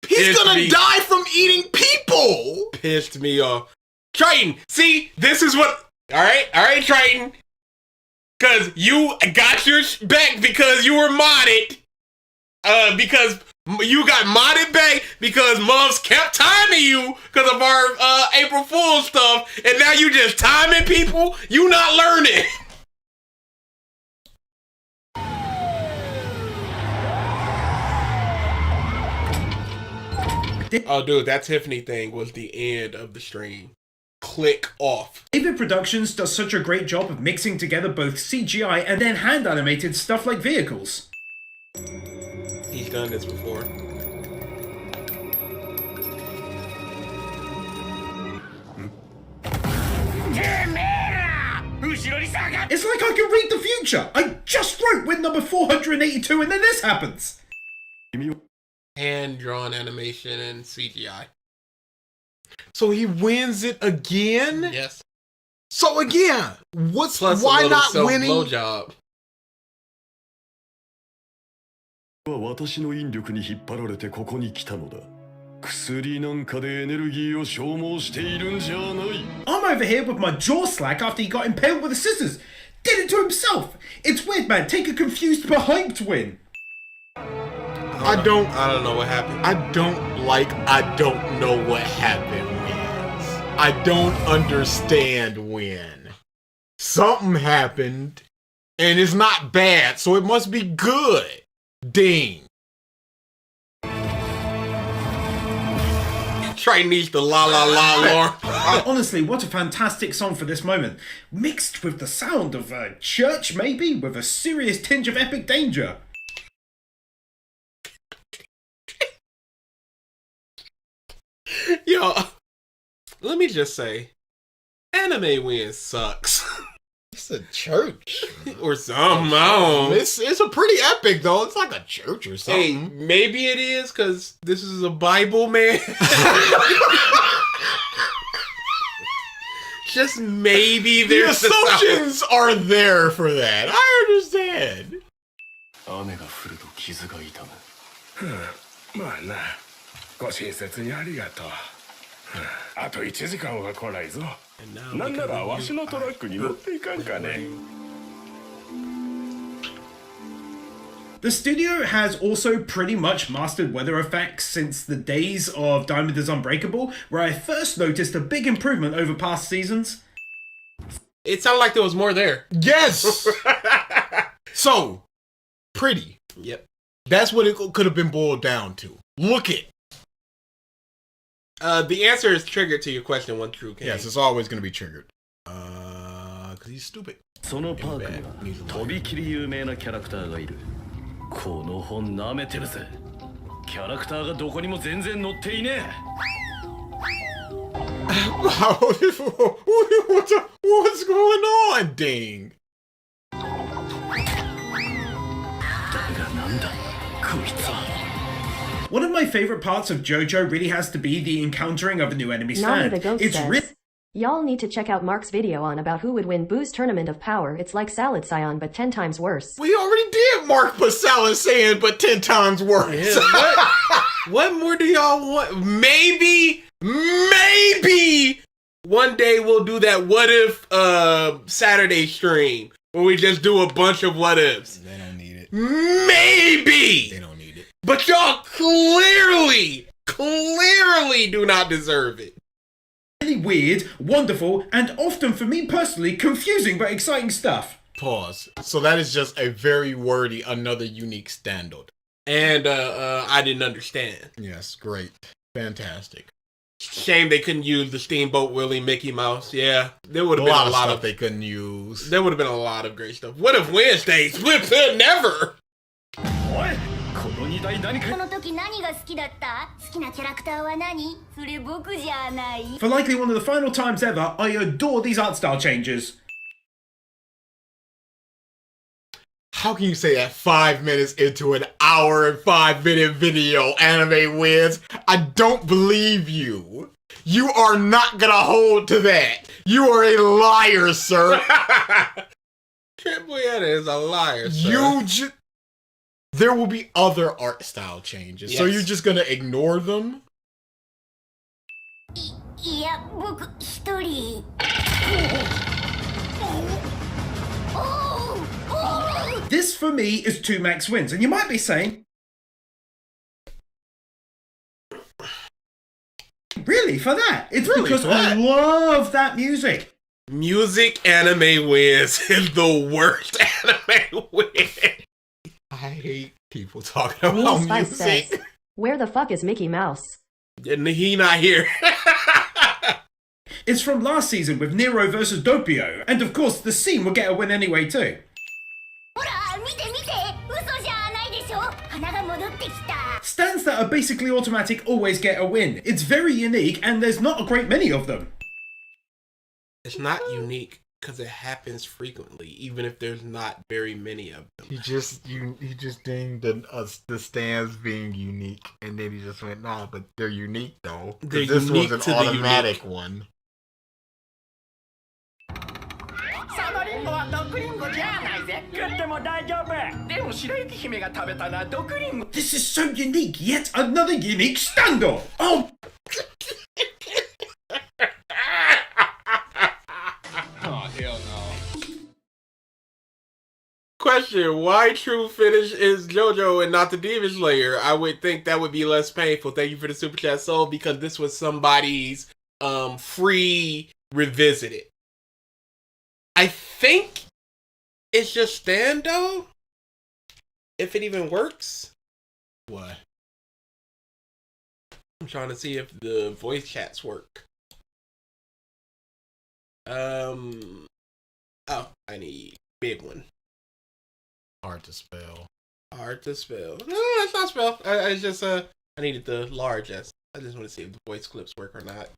he's gonna die from eating people. Pissed me off. Triton, see, this is what. All right, Triton. Because you got your back because you were modded. Because you got modded back because Muvs kept timing you because of our April Fool's stuff, and now you just timing people. You not learning. Oh, dude, that Tiffany thing was the end of the stream. Click off. David Productions does such a great job of mixing together both CGI and then hand animated stuff like vehicles. He's done this before. It's like I can read the future. I just wrote win number 482 and then this happens. Hand-drawn animation and CGI. So he wins it again? Yes. So again, Plus why a not winning? Blowjob. 私の引力に引っ張られてここに来たのだ。薬なんかでエネルギーを消耗しているんじゃない。I'm over here with my jaw slack after he got impaled with the scissors. Did it to himself. It's weird, man. Take a confused but hyped win. I don't know what happened. I don't know what happened wins. I don't understand when. Something happened, and it's not bad, so it must be good. Ding. Triton needs the la la la alarm. Honestly, what a fantastic song for this moment. Mixed with the sound of a church, maybe, with a serious tinge of epic danger. Yo, let me just say, Animewins sucks. It's a church. Or something, I don't know. It's a pretty epic, though. It's like a church or Hey, something. maybe it is, because this is a Bible, man. Just maybe The there's assumptions are there for that. I understand. 雨が降ると傷が痛む。まあな、ご親切にありがとう。あと1時間は来ないぞ。なんならわしのトラックに乗っていかんかね。The studio has also pretty much mastered weather effects since the days of Diamond is Unbreakable, where I first noticed a big improvement over past seasons. It sounded like there was more there. Yes. So, pretty. Yep. That's what it could have been boiled down to. Look it. The answer is triggered to your question, one true king. Yes, it's always going to be triggered. Because he's stupid. そのパークにはとびきり有名なキャラクターがいる。この本舐めてるぜ。キャラクターがどこにも全然載っていねえ。What's going on, Ding? 誰がなんだこいつは。One of my favorite parts of JoJo really has to be the encountering of a new enemy Nani stand. the Ghost It's says, y'all need to check out Mark's video on about who would win Boo's Tournament of Power. It's like Salad Scion, but 10 times worse. We already did Mark Pasala saying, but 10 times worse. Yeah, what more do y'all want? Maybe one day we'll do that what if Saturday stream where we just do a bunch of what ifs. They don't need it. Maybe. They don't need it. But y'all clearly do not deserve it. really weird, wonderful, and often for me personally, confusing but exciting stuff. Pause. So that is just a very wordy, another unique standard. And I didn't understand. Yes, great. Fantastic. Shame they couldn't use the Steamboat Willie Mickey Mouse. Yeah, there would A have been lot a of lot stuff of they couldn't use. There would have been a lot of great stuff. What if Wednesdays? Never. おいこの荷台何かこの時何が好きだった？好きなキャラクターは何？それ僕じゃない。 For likely one of the final times ever, I adore these art style changes. How can you say that 5 minutes into an hour and 5-minute video, Anime Wins? I don't believe you. You are not gonna hold to that. You are a liar, sir. Triple is a liar, sir. There will be other art style changes. So Yes. you're just gonna ignore them? いや、僕一人。This for me is 2 max wins, and you might be saying, really, for that? It's Really, because for I that? love that music. Music Anime Wins is the worst Anime Wins. I hate people talking about Neil Spice music. says, where the fuck is Mickey Mouse? And he not here. It's from last season with Nero versus Doppio, and of course the scene will get a win anyway too. ほら、見て見て、嘘じゃないでしょ。花が戻ってきた。 Stands that are basically automatic always get a win. It's very unique, and there's not a great many of them. It's not unique because it happens frequently, even if there's not very many of them. He just dinged the stands being unique, and then he just went, nah, but they're unique though. 'Cause They're this unique was to an the automatic one. そのリンゴは毒リンゴじゃないぜ。食っても大丈夫。でも白雪姫が食べたのは毒リンゴ。 This is so unique, yet another unique standard. Oh, Oh hell no. Question: why True Finish is JoJo and not the Demon Slayer? I would think that would be less painful. Thank you for the super chat, Soul, because this was somebody's free revisited. I think it's just Stando. If it even works. What? I'm trying to see if the voice chats work. Oh, I need big one. Hard to spell. Hard to spell. No, that's not spell. I just I needed the large S. I just want to see if the voice clips work or not.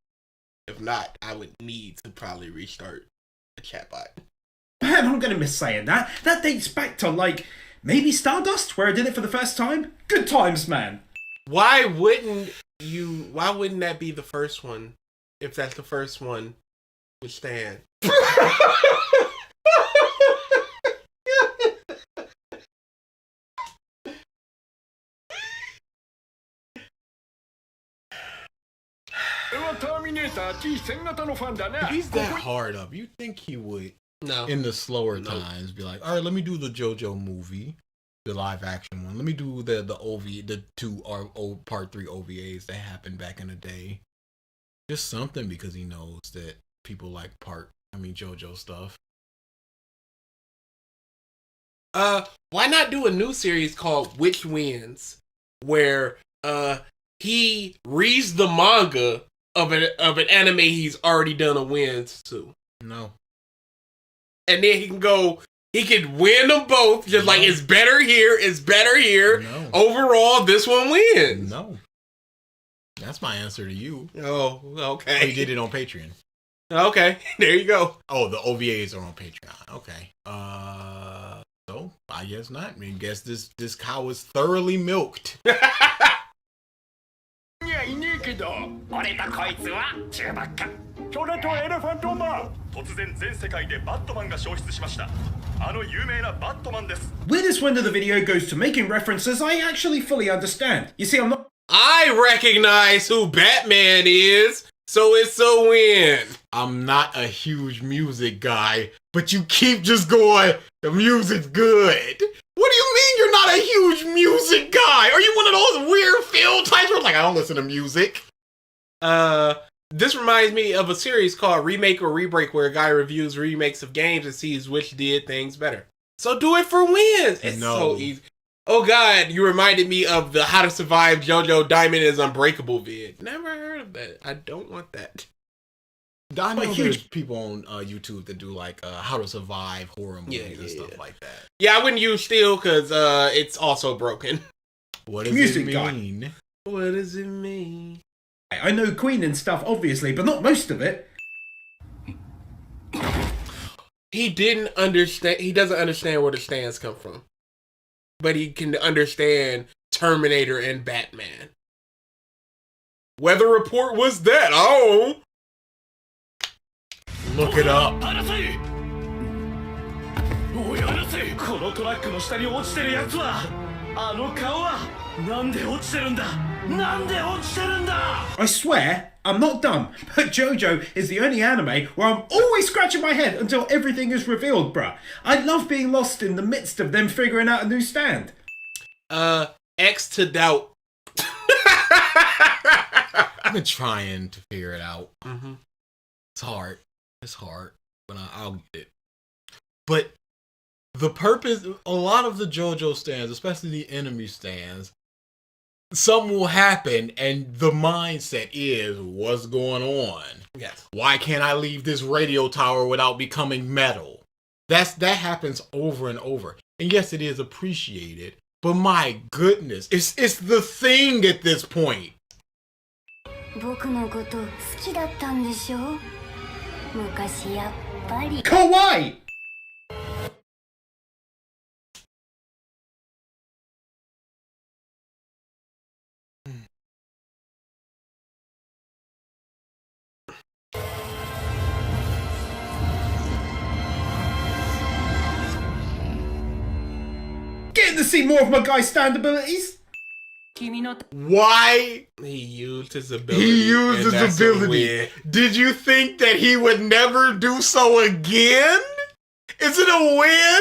If not, I would need to probably restart the chatbot. Man, I'm gonna miss saying that. That dates back to, like, maybe Stardust, where I did it for the first time. Good times, man. Why wouldn't that be the first one? If that's the first one with Stan. If he's that hard up, you think he would, in the slower times, be like, all right, let me do the JoJo movie, the live action one. Let me do the two part 3 OVAs that happened back in the day. Just something, because he knows that people like JoJo stuff. Why not do a new series called Which Wins, where he reads the manga of an anime he's already done a wins to. No. And then he can win them both, just like it's better here, it's better here. No. Overall, this one wins. No. That's my answer to you. Oh, okay. He did it on Patreon. Okay, there you go. Oh, the OVAs are on Patreon. Okay. So I guess not. I mean, guess this cow is thoroughly milked. いやいねえけど俺とこいつは中ばっかそれとエレファントマン突然全世界でバットマンが消失しましたあの有名なバットマンです Weirdest when the video goes to making references I actually fully understand. You see, I'm not... I recognize who Batman is, so it's a win. I'm not a huge music guy, but you keep just going, the music's good. What do you mean you're not a huge music guy? Are you one of those weird field types where like, I don't listen to music? This reminds me of a series called Remake or Rebreak, where a guy reviews remakes of games and sees which did things better. So do it for wins. It's so easy. Oh god, you reminded me of the How to Survive JoJo Diamond is Unbreakable vid. Never heard of that. I don't want that. I know there's people on YouTube that do like how to survive horror movies and stuff like that. Yeah, I wouldn't use Steel because it's also broken. What does it mean? Guy. What does it mean? I know Queen and stuff, obviously, but not most of it. He didn't understand. He doesn't understand where the stands come from, but he can understand Terminator and Batman. Weather report was that? Oh. Look it up. このトラックの下に落ちてるやつはあの顔はなんで落ちてるんだなんで落ちてるんだ I swear, I'm not dumb, but JoJo is the only anime where I'm always scratching my head until everything is revealed, bruh. I love being lost in the midst of them figuring out a new stand. X to doubt. I've been trying to figure it out. Mm-hmm. It's hard. It's hard, but I'll get it. But the purpose, a lot of the JoJo stands, especially the enemy stands, something will happen and the mindset is, what's going on? Yes. Why can't I leave this radio tower without becoming metal? That happens over and over. And yes, it is appreciated, but my goodness, it's the thing at this point. 僕のこと好きだったんでしょ昔やっぱり Kawaii! Getting to see more of my guy's stand abilities? Why? He used his ability. He used his ability. Did you think that he would never do so again? Is it a win?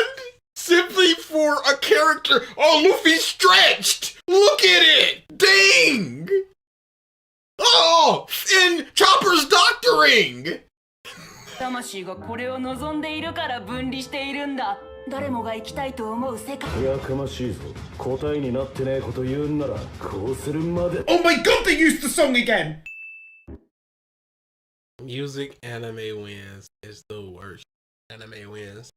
Simply for a character. Oh, Luffy stretched. Look at it. Dang. Oh, and Chopper's doctoring. 魂がこれを望んでいるから分離しているんだ。誰もが生きたいと思う世界。やかましいぞ。答えになってねえこと言うんならこうするまで。 Oh my god, they used the song again! Music anime wins is the worst. Anime wins.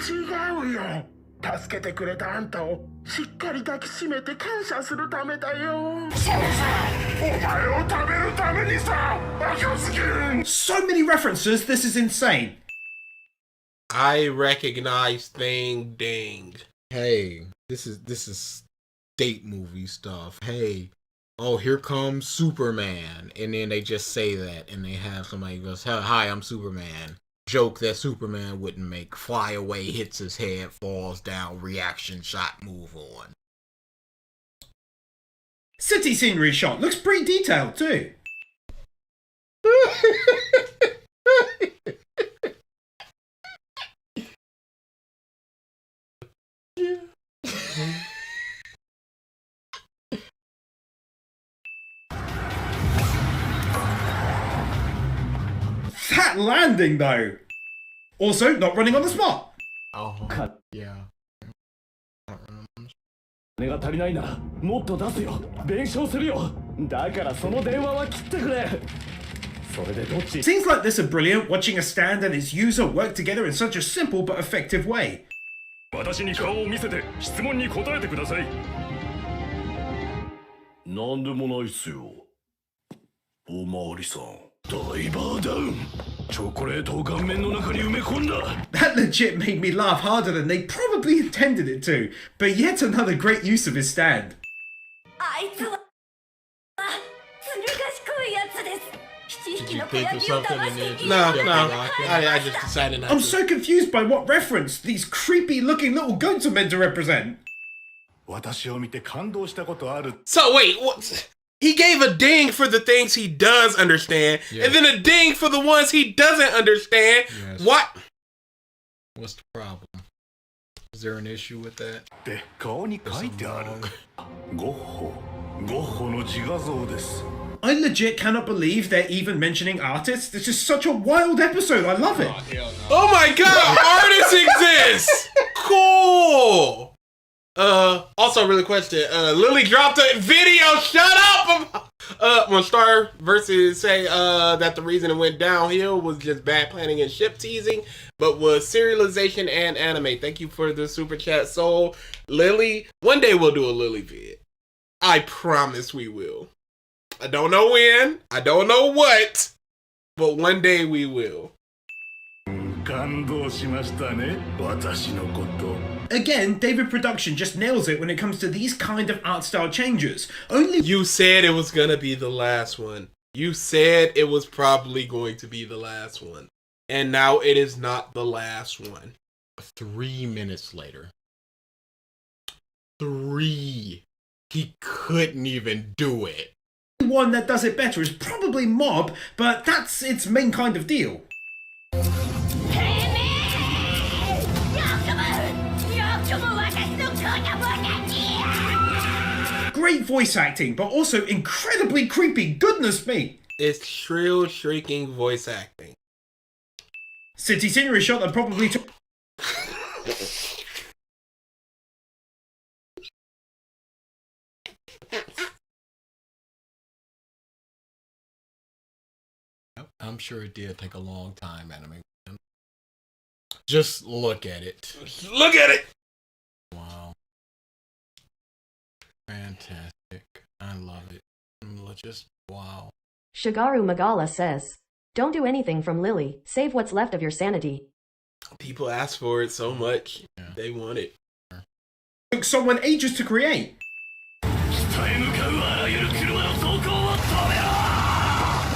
違うよ。助けてくれたあんたをしっかり抱きしめて感謝するためだよ。そうさ、お前を食べるためにさ、赤ずきん。 So many references, this is insane. I recognize Thing Ding. Hey, this is state movie stuff. Hey, oh, here comes Superman, and then they just say that, and they have somebody goes, "Hi, I'm Superman." Joke that Superman wouldn't make. Fly away, hits his head, falls down, reaction shot, move on. City scenery shot looks pretty detailed too. That landing though. Also, not running on the spot. Oh, yeah. 金が足りないならもっと出すよ。弁償するよ。だからその電話は切ってくれ。それでどっち？ Scenes like this are brilliant, watching a stand and its user work together in such a simple but effective way. 私に顔を見せて質問に答えてください。なんでもないっすよ。おまわりさん。ダイバーダウン。チョコレートを顔面の中に埋め込んだ。 That legit made me laugh harder than they probably intended it to, but yet another great use of his stand. あいつはずる賢いやつです。七匹の子 Think ヤ of ギを something 騙 and して then き No, や no. I just decided not I'm to. so confused by what reference these creepy looking little goats are meant to represent. 私を見て感動したことある。 So wait, what? He gave a ding for the things he does understand, Yeah. and then a ding for the ones he doesn't understand. Yes. What? What's the problem? Is there an issue with that? で、顔に書いてある Wrong.。ゴッホ。ゴッホの自画像です。 I legit cannot believe they're even mentioning artists. This is such a wild episode. I love it. Oh my god, artists exist! Cool! Also really question, Lily dropped a video, shut up! When Star versus say, that the reason it went downhill was just bad planning and ship teasing, but was serialization and anime. Thank you for the super chat, Soul. Lily, one day we'll do a Lily vid. I promise we will. I don't know when, I don't know what, but one day we will. 感動しましたね。私のこと。 Again, David Production just nails it when it comes to these kind of art style changes. Only You said it was gonna be the last one. You said it was probably going to be the last one. And now it is not the last one. 3 minutes later. 3. He couldn't even do it. one that does it better is probably Mob, but that's its main kind of deal. Great voice acting, but also incredibly creepy, goodness me! It's shrill, shrieking voice acting. City scenery shot that probably took... I'm sure it did take a long time, anime. Just look at it. Look at it! Wow. Fantastic. I love it. Just wow. Shigaru Magala says, "Don't do anything from Lily. Save what's left of your sanity." People ask for it so much. Yeah. They want it. took someone ages to create.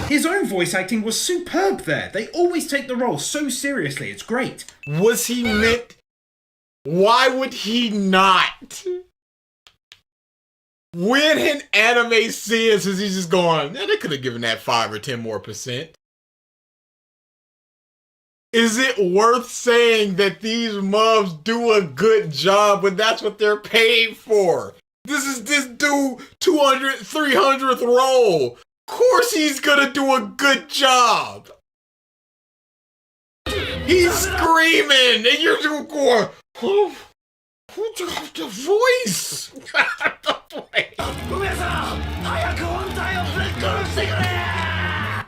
His own voice acting was superb there. They always take the role so seriously. It's great. Was he meant? Why would he not? When an anime says, is he just going, "Yeah, they could have given that 5 or 10 more %. Is it worth saying that these mobs do a good job when that's what they're paid for? This is this dude 200th, 300th role. Of course he's gonna do a good job. He's screaming and you're just going, who dropped the voice?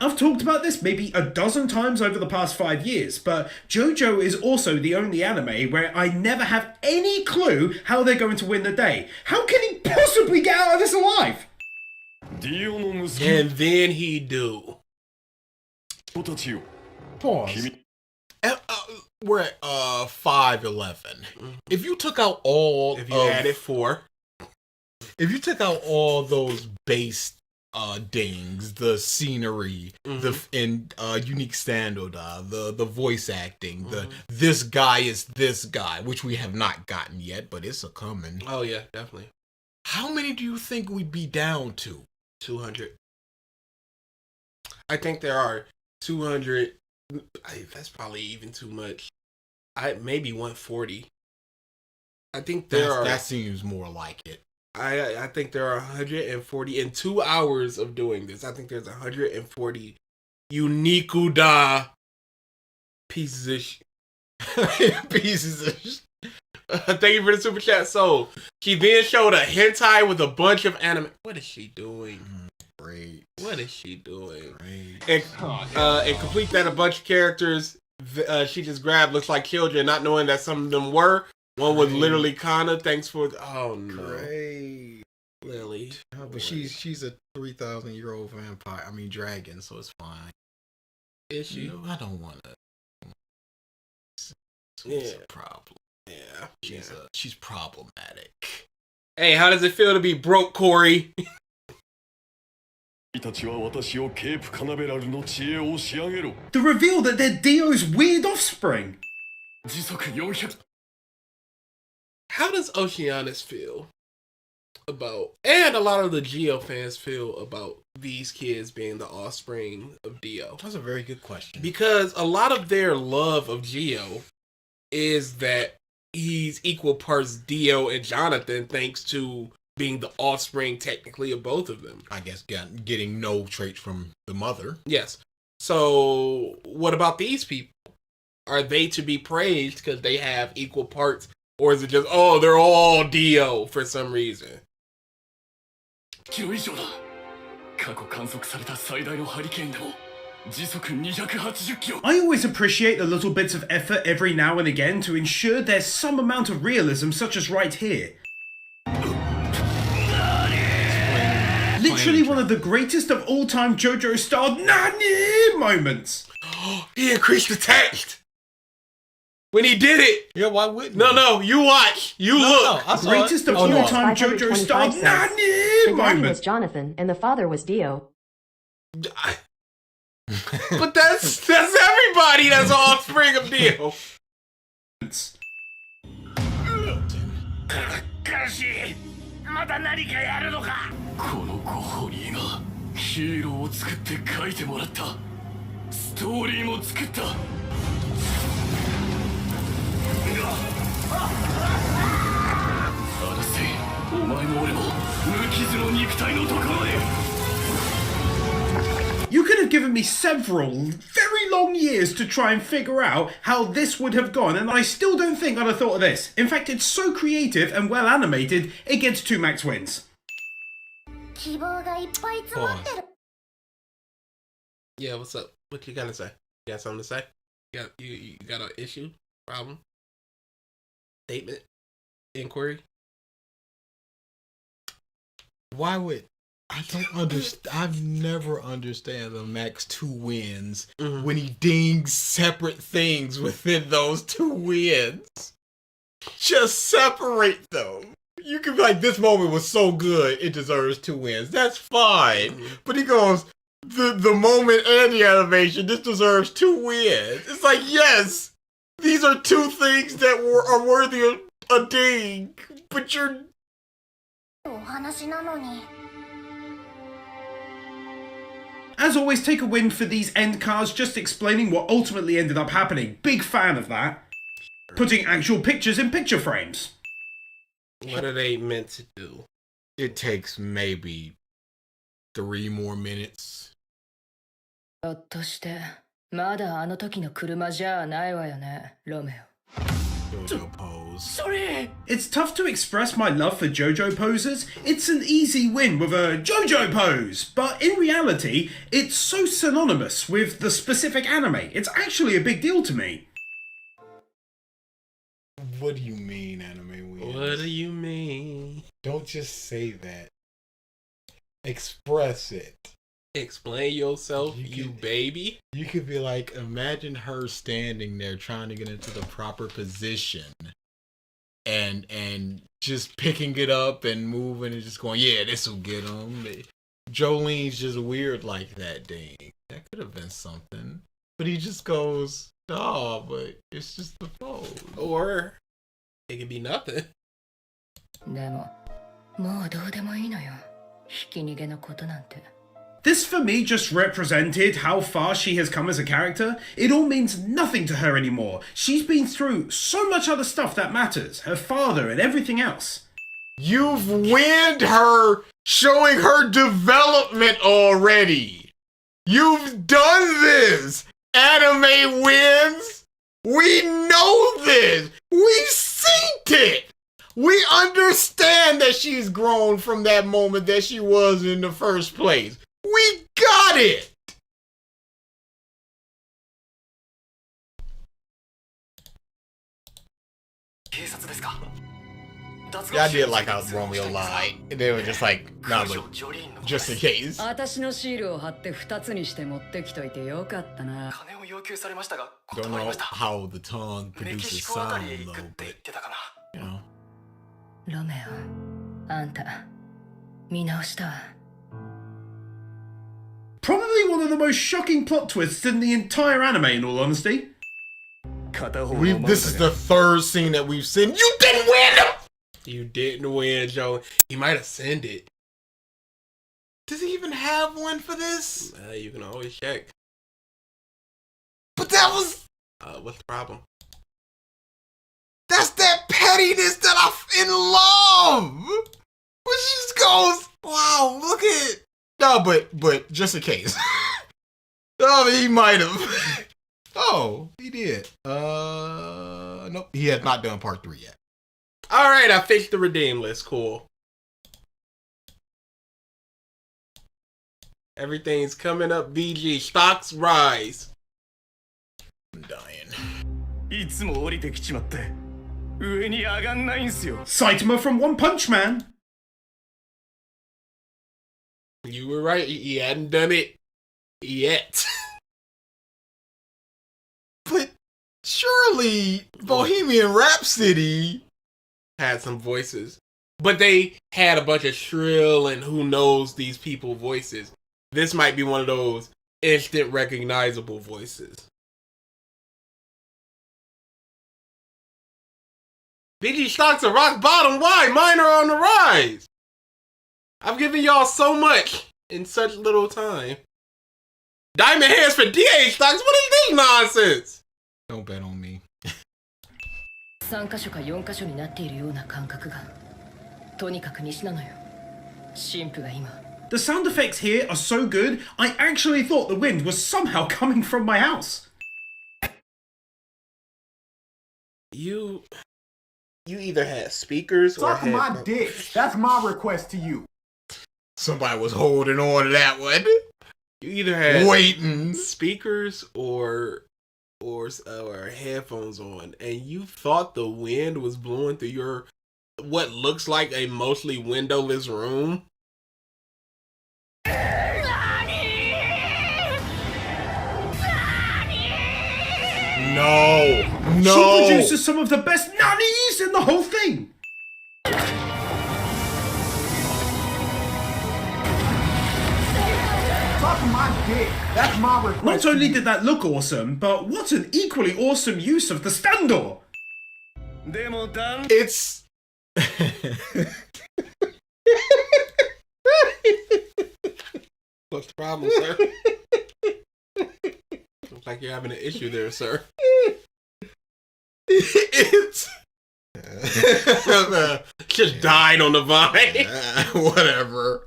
I've talked about this maybe a dozen times over the past 5 years, but JoJo is also the only anime where I never have any clue how they're going to win the day. How can he possibly get out of this alive? And then he do. Pause. We're at 5:11. If you took out all, If you added 4, if you took out all those base dings, the scenery, the unique standard, the voice acting, the this guy is this guy, which we have not gotten yet, but it's a coming. oh yeah, definitely How many do you think we'd be down to? 200. I think there are 200. That's probably even too much. Maybe 140. I think That seems more like it. I think there are 140 in 2 hours of doing this. I think there's 140 Unikuda pieces of Pieces of Thank you for the super chat. So she then showed a hentai with a bunch of anime. What is she doing? Great. What is she doing? Great. And complete that a bunch of characters she just grabbed looks like children, not knowing that some of them were. One was literally Kana. Thanks for Great. Lily. But she's a 3,000-year-old vampire. I mean dragon, so it's fine. Is she? No, I don't want to. It's a problem. Yeah. She's problematic. Hey, how does it feel to be broke, Corey? たちは私をケープカナベラルの知恵を仕上げろ。 The reveal that they're Dio's weird offspring. 時速400 How does Oceanus feel about, and a lot of the Geo fans feel about these kids being the offspring of Dio? That's a very good question. Because a lot of their love of Geo is that he's equal parts Dio and Jonathan, thanks to being the offspring technically of both of them. I guess getting no traits from the mother. Yes. So what about these people? Are they to be praised because they have equal parts? Or is it just, oh, they're all Dio for some reason? キロ以上だ。過去観測された最大のハリケーンでも時速280キロ。 I always appreciate the little bits of effort every now and again to ensure there's some amount of realism, such as right here. Literally one of the greatest of all time JoJo style NANI moments. He increased the text when he did it. Yeah, why wouldn't? No, you watch. You look. No, I saw Greatest it. of all no. time JoJo style 525 NANI The daddy was moment. Jonathan, and the father was Dio. But that's everybody that's offspring of Dio. カシまだ何かやるのか。このゴホリーがヒーローを作って書いてもらったストーリーも作ったアラセイお前も俺も無傷の肉体のところへ You could have given me several very long years to try and figure out how this would have gone, and I still don't think I'd have thought of this. In fact, it's so creative and well animated, it gets 2 max wins. 希望がいっぱい詰まってる。 Yeah, what's up? What you gotta say? You got something to say? You got an issue? Problem? Statement? Inquiry? Why would I don't understand? I've never understand the max 2 wins when he dings separate things within those 2 wins. Just separate them. You can be like, this moment was so good, it deserves 2 wins. That's fine. But he goes, the moment and the animation, this deserves 2 wins. It's like, yes, these are 2 things that are worthy of a ding, but you're お話なのに。 As always, take a win for these end cards, just explaining what ultimately ended up happening. Big fan of that. Putting actual pictures in picture frames. What are they meant to do? It takes maybe 3 more minutes. ひょっとしてまだあの時の車じゃないわよね、ロメオ。JoJo pose. それ It's tough to express my love for JoJo poses. It's an easy win with a JoJo pose, but in reality, it's so synonymous with the specific anime. It's actually a big deal to me. What do you mean, Animewins? What do you mean? Don't just say that. Express it. Explain yourself, You you can- baby. You could be like, imagine her standing there trying to get into the proper position and just picking it up and moving and just going, yeah, this will get him. Jolene's just weird like that, dang. That could have been something. But he just goes, oh, but it's just the pose. Or it could be nothing. でももうどうでもいいのよひき逃げのことなんて This for me just represented how far she has come as a character. It all means nothing to her anymore. She's been through so much other stuff that matters, her father and everything else. You've winned her, showing her development already. You've done this. Anime wins. We know this. We've seen it. We understand that she's grown from that moment that she was in the first place. We got it. Yeah, I did like how Romeo lied. And they were just like, nah, but just in case. 私のシールを貼って2つにして持ってきといてよかったな 金を要求されましたが Don't 断り know ました how the tongue メキ produces シコあた sound りへ行く though, って言 but ってたかな you know. ロメオあんた見直したわ Probably one of the most shocking plot twists in the entire anime, in all honesty. 片方の This is the third scene that we've seen. You didn't win! You didn't win, Joe. He might have sent it. Does he even have one for this? You can always check. But that was... What's the problem? That's that pettiness that I'm in love! But she just goes, wow, look at... No, but just in case. Oh, he might have. Oh, he did. Nope. He has not done part 3 yet. All right, I fixed the redeem list. Cool. Everything's coming up. BG stocks rise. I'm dying. いつも降りてきちまって上に上がんないんすよ Saitama from One Punch Man. You were right. He hadn't done it yet. But surely Bohemian Rhapsody Had some voices, but they had a bunch of shrill and who knows these people voices. This might be one of those instant recognizable voices. BG stocks are rock bottom. Why? Mine are on the rise. I've given y'all so much in such little time. Diamond hands for DH stocks. What is this nonsense? Don't bet on me. 3箇所か4箇所になっているような感覚がとにかく西なのよ神父が今 The sound effects here are so good, I actually thought the wind was somehow coming from my house. You either had speakers or Suck my dick. That's my request to you. Somebody was holding on to that one. You either had Waiting. speakers or headphones on, and you thought the wind was blowing through your what looks like a mostly windowless room. No. She produces some of the best nannies in the whole thing. Suck my dick. That's my request. Not only to you. did that look awesome, but what an equally awesome use of the standor. でもだん It's What's the problem, sir? Looks like you're having an issue there, sir. it's Just died on the vine. whatever.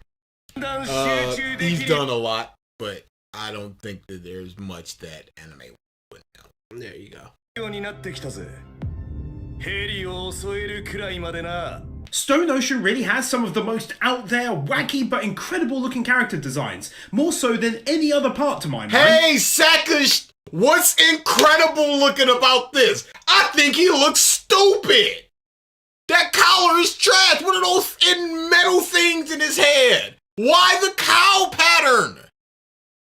だん集中で He's きる done a lot, but I don't think that there's much that anime would know. There you go. ようになってきたぜヘリを襲えるくらいまでな。 Stone Ocean really has some of the most out there, wacky, but incredible looking character designs, more so than any other part to my mind. Hey, Sakush! What's incredible looking about this? I think he looks stupid! That collar is trash! What are those metal things in his head? Why the cow pattern?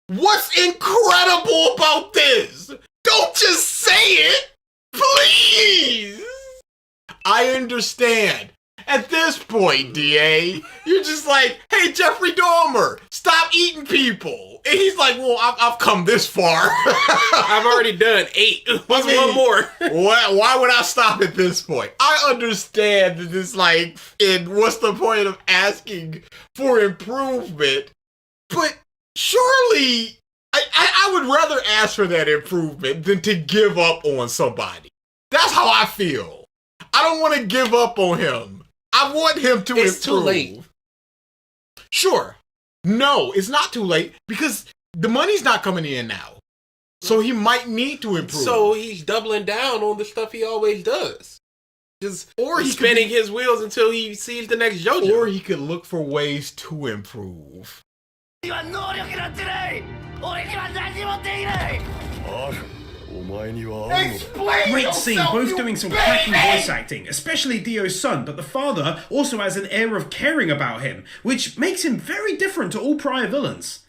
What's incredible about this? Don't just say it! Please! I understand. At this point, DA, you're just like, hey, Jeffrey Dahmer, stop eating people. And he's like, well, I've come this far. I've already done 8. What's one more? Why would I stop at this point? I understand that it's like, and what's the point of asking for improvement? But surely, I would rather ask for that improvement than to give up on somebody. That's how I feel. I don't want to give up on him. I want him to improve. It's too late. Sure. No, it's not too late because the money's not coming in now. So he might need to improve. So he's doubling down on the stuff he always does. Or he's spinning his wheels until he sees the next JoJo. Or he could look for ways to improve. Great scene, both doing some cracking voice acting, especially Dio's son, but the father also has an air of caring about him, which makes him very different to all prior villains.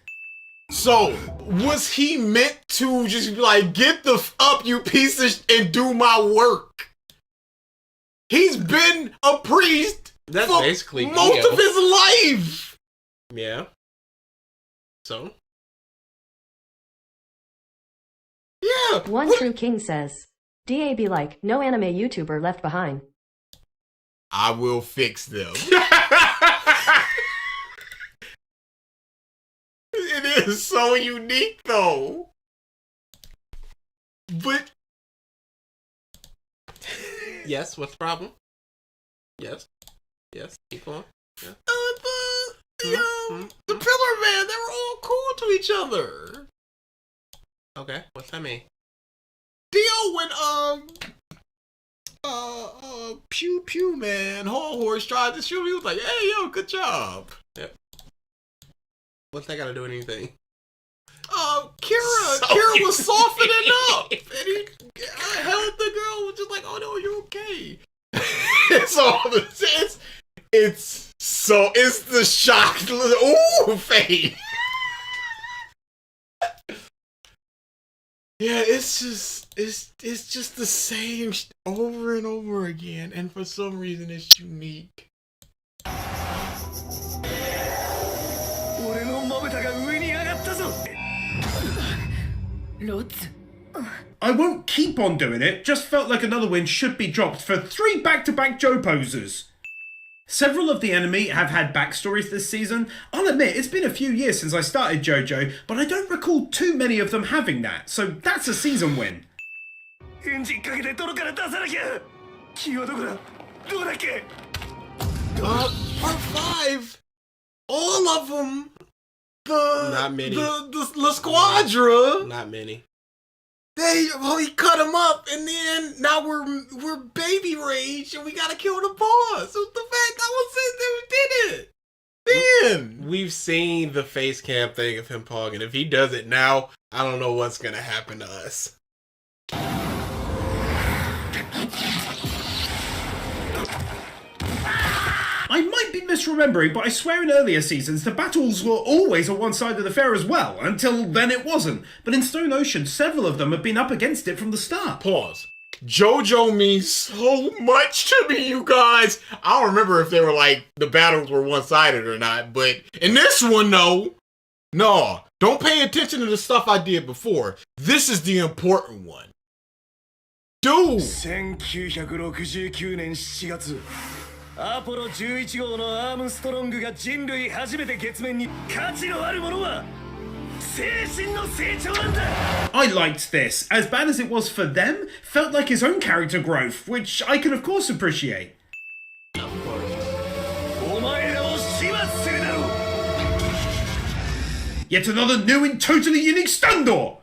So, was he meant to just be like, get the up, you piece of and do my work? He's been a priest That's for basically most Dio. of his life. Yeah. So? Yeah. One True King says, DA be like, no anime YouTuber left behind. I will fix them. It is so unique, though. But Yes, what's the problem? Yes. Yes, keep going. Yeah. the Pillar Man, they were all cool to each other. Okay, what's that mean? Dio when Pew Pew Man, Whole Horse tried to shoot me, he was like, hey yo, good job. Yep. What's that got to do with anything? Kira was softening up, and he held the girl, was just like, oh no, you're okay. It's the shocked ooh face. Yeah, it's just the same over and over again, and for some reason it's unique. I won't keep on doing it, just felt like another win should be dropped for 3 back-to-back Joe posers. Several of the enemy have had backstories this season. I'll admit, it's been a few years since I started JoJo, but I don't recall too many of them having that, so that's a season win. Part 5, all of them, Not many. the La Squadra, Not many. he cut him up, and then now we're baby rage, and we gotta kill the boss. So the fact that was it, they did it. Then We've seen the face cam thing of him pogging. If he does it now, I don't know what's gonna happen to us. I might be misremembering, but I swear in earlier seasons the battles were always on one side of the fair as well, until then it wasn't. But in Stone Ocean, several of them have been up against it from the start. pause. JoJo means so much to me, you guys. I don't remember if they were like the battles were one-sided or not, but in this one, no, don't pay attention to the stuff I did before. This is the important one. Dude. 1969年7月アポロ11号のアームストロングが人類初めて月面に価値のあるものは精神の成長なんだ I liked this. As bad as it was for them, felt like his own character growth, which I can of course appreciate. お前らを始末するだろう Yet another new and totally unique Stundor!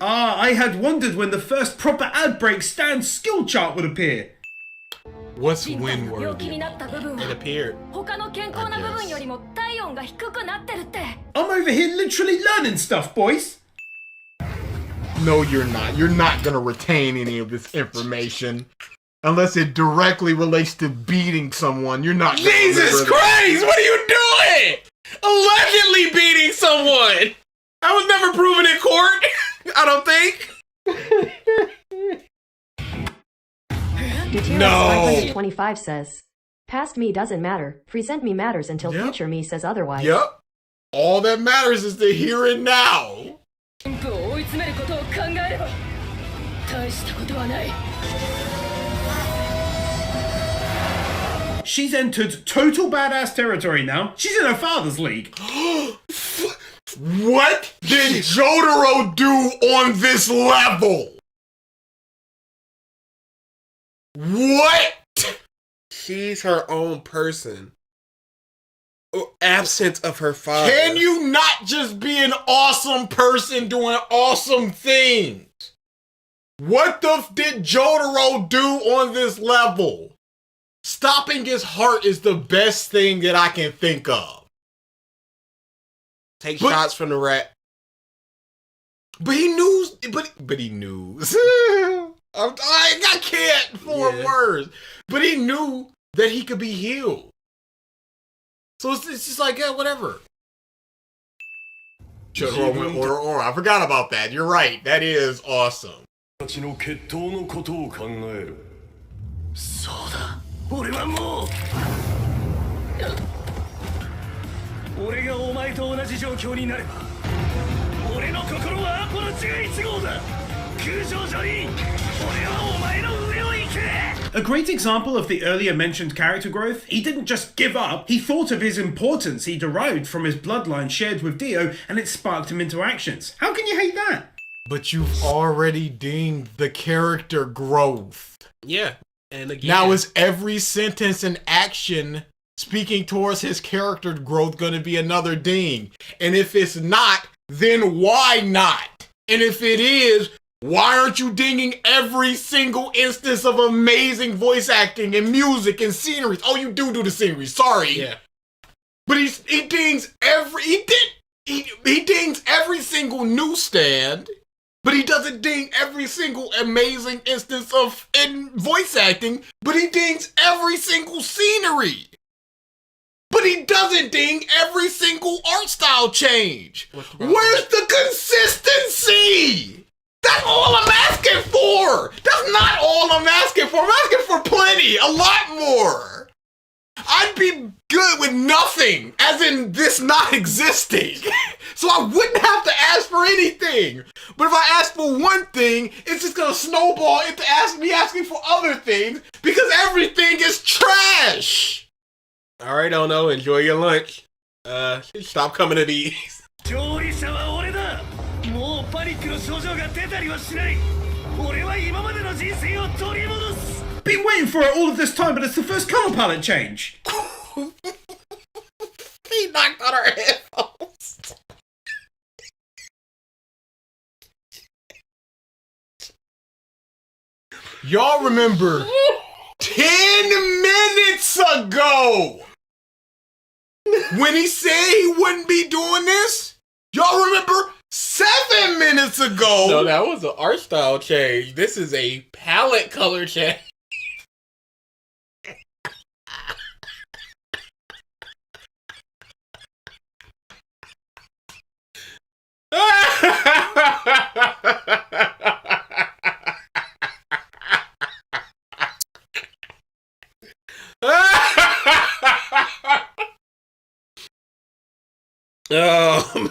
I had wondered when the first proper ad break stand skill chart would appear. What's win worthy? 病気になった部分 It は appeared. 他の健康な部分よりも体温が低くなってるって I'm over here literally learning stuff, boys. No, you're not. You're not gonna retain any of this information. Unless it directly relates to beating someone. You're not gonna Jesus remember Christ! What are you doing? Allegedly beating someone. I was never proven in court. I don't think. Gutierrez No. 525 says, "Past me doesn't matter. Present me matters until Yep. future me says otherwise." Yep. All that matters is the here and now. 妊婦を追い詰めることを考えれば大したことはない She's entered total badass territory now. She's in her father's league. What did Jotaro do on this level? What? She's her own person. Absent of her father. Can you not just be an awesome person doing awesome things? What the f did Jotaro do on this level? Stopping his heart is the best thing that I can think of. Take But- shots from the rat. But he knew. But he knew. I can't form Yeah. words. But he knew that he could be healed. So it's just like, yeah, whatever. Or I forgot about that. You're right. That is awesome. たちの決闘のことを考えろ。そうだ俺はもう俺がお前と同じ状況になれば俺の心はアポロ11号だ空上ジョリー俺はお前の上を行く A great example of the earlier mentioned character growth, he didn't just give up, he thought of his importance he derived from his bloodline shared with Dio, and it sparked him into actions. How can you hate that? But you've already dinged the character growth. Yeah. And again. Now is every sentence and action speaking towards his character growth going to be another ding? And if it's not, then why not? And if it is, why aren't you dinging every single instance of amazing voice acting and music and scenery? Oh, you do the scenery. Sorry. Yeah. But he dings he dings every single newsstand, but he doesn't ding every single amazing instance of in voice acting, but he dings every single scenery. But he doesn't ding every single art style change. Where's the consistency? That's all I'm asking for. That's not all I'm asking for. I'm asking for plenty, a lot more. I'd be good with nothing, as in this not existing. So I wouldn't have to ask for anything. But if I ask for one thing, it's just gonna snowball into me asking for other things because everything is trash. All right, Ono, enjoy your lunch. Stop coming to these. 勝利者は俺だもうパニックの症状が出たりはしない俺は今までの人生を取り戻す Been waiting for it all of this time, but it's the first color palette change. He knocked on our headphones. Y'all remember 10 minutes ago when he said he wouldn't be doing this? Y'all remember 7 minutes ago? No, that was an art style change. This is a palette color change. Oh man.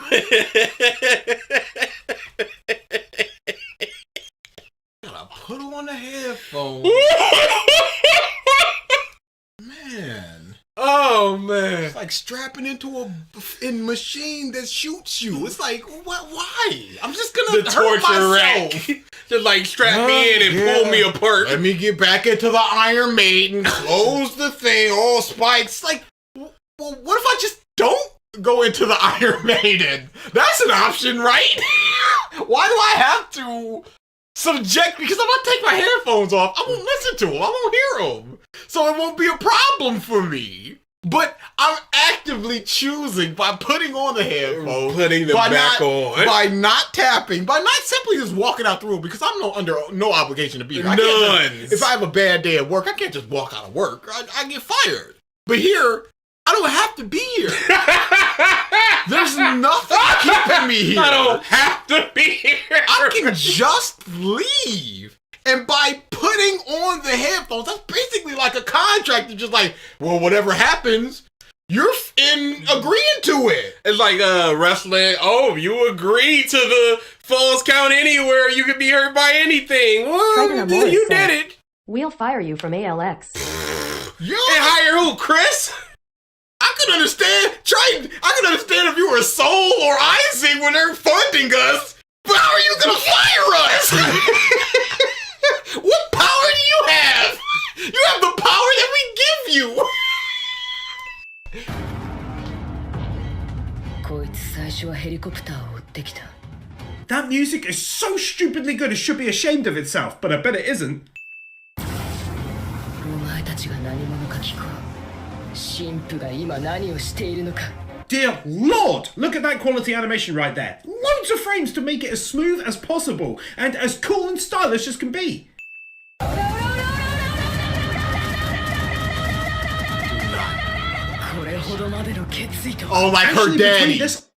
Gotta put on the headphones. Man. Oh man. It's like strapping into a machine that shoots you. It's like, what? Why? I'm just gonna The hurt torture myself. rack. Just like strap me in and pull me apart. Let me get back into the Iron Maiden, close the thing, all spikes. Like, well, what if I just don't go into the Iron Maiden? That's an option, right? Why do I have to subject? Because if I take my headphones off, I won't listen to them. I won't hear them. So it won't be a problem for me. But I'm actively choosing by putting on the headphones, putting them back on, by not tapping, by not simply just walking out the room, because I'm under no obligation to be here. None. If I have a bad day at work, I can't just walk out of work. I get fired. But here, I don't have to be here. There's nothing keeping me here. I don't have to be here. I can just leave. And by putting on the headphones, that's basically like a contract. You're just like, well, whatever happens, you're in agreeing to it. It's like wrestling. Oh, you agree to the falls count anywhere. You could be hurt by anything. Well, you did it. We'll fire you from ALX. And hire who, Chris? I could understand. I could understand if you were Soul or Isaac when they're funding us. But how are you gonna fire us? What power do you have? You have the power that we give you. That music is so stupidly good it should be ashamed of itself, but I bet it isn't. Dear Lord, look at that quality animation right there. Loads of frames to make it as smooth as possible and as cool and stylish as can be. Oh, like Actually, her daddy. between this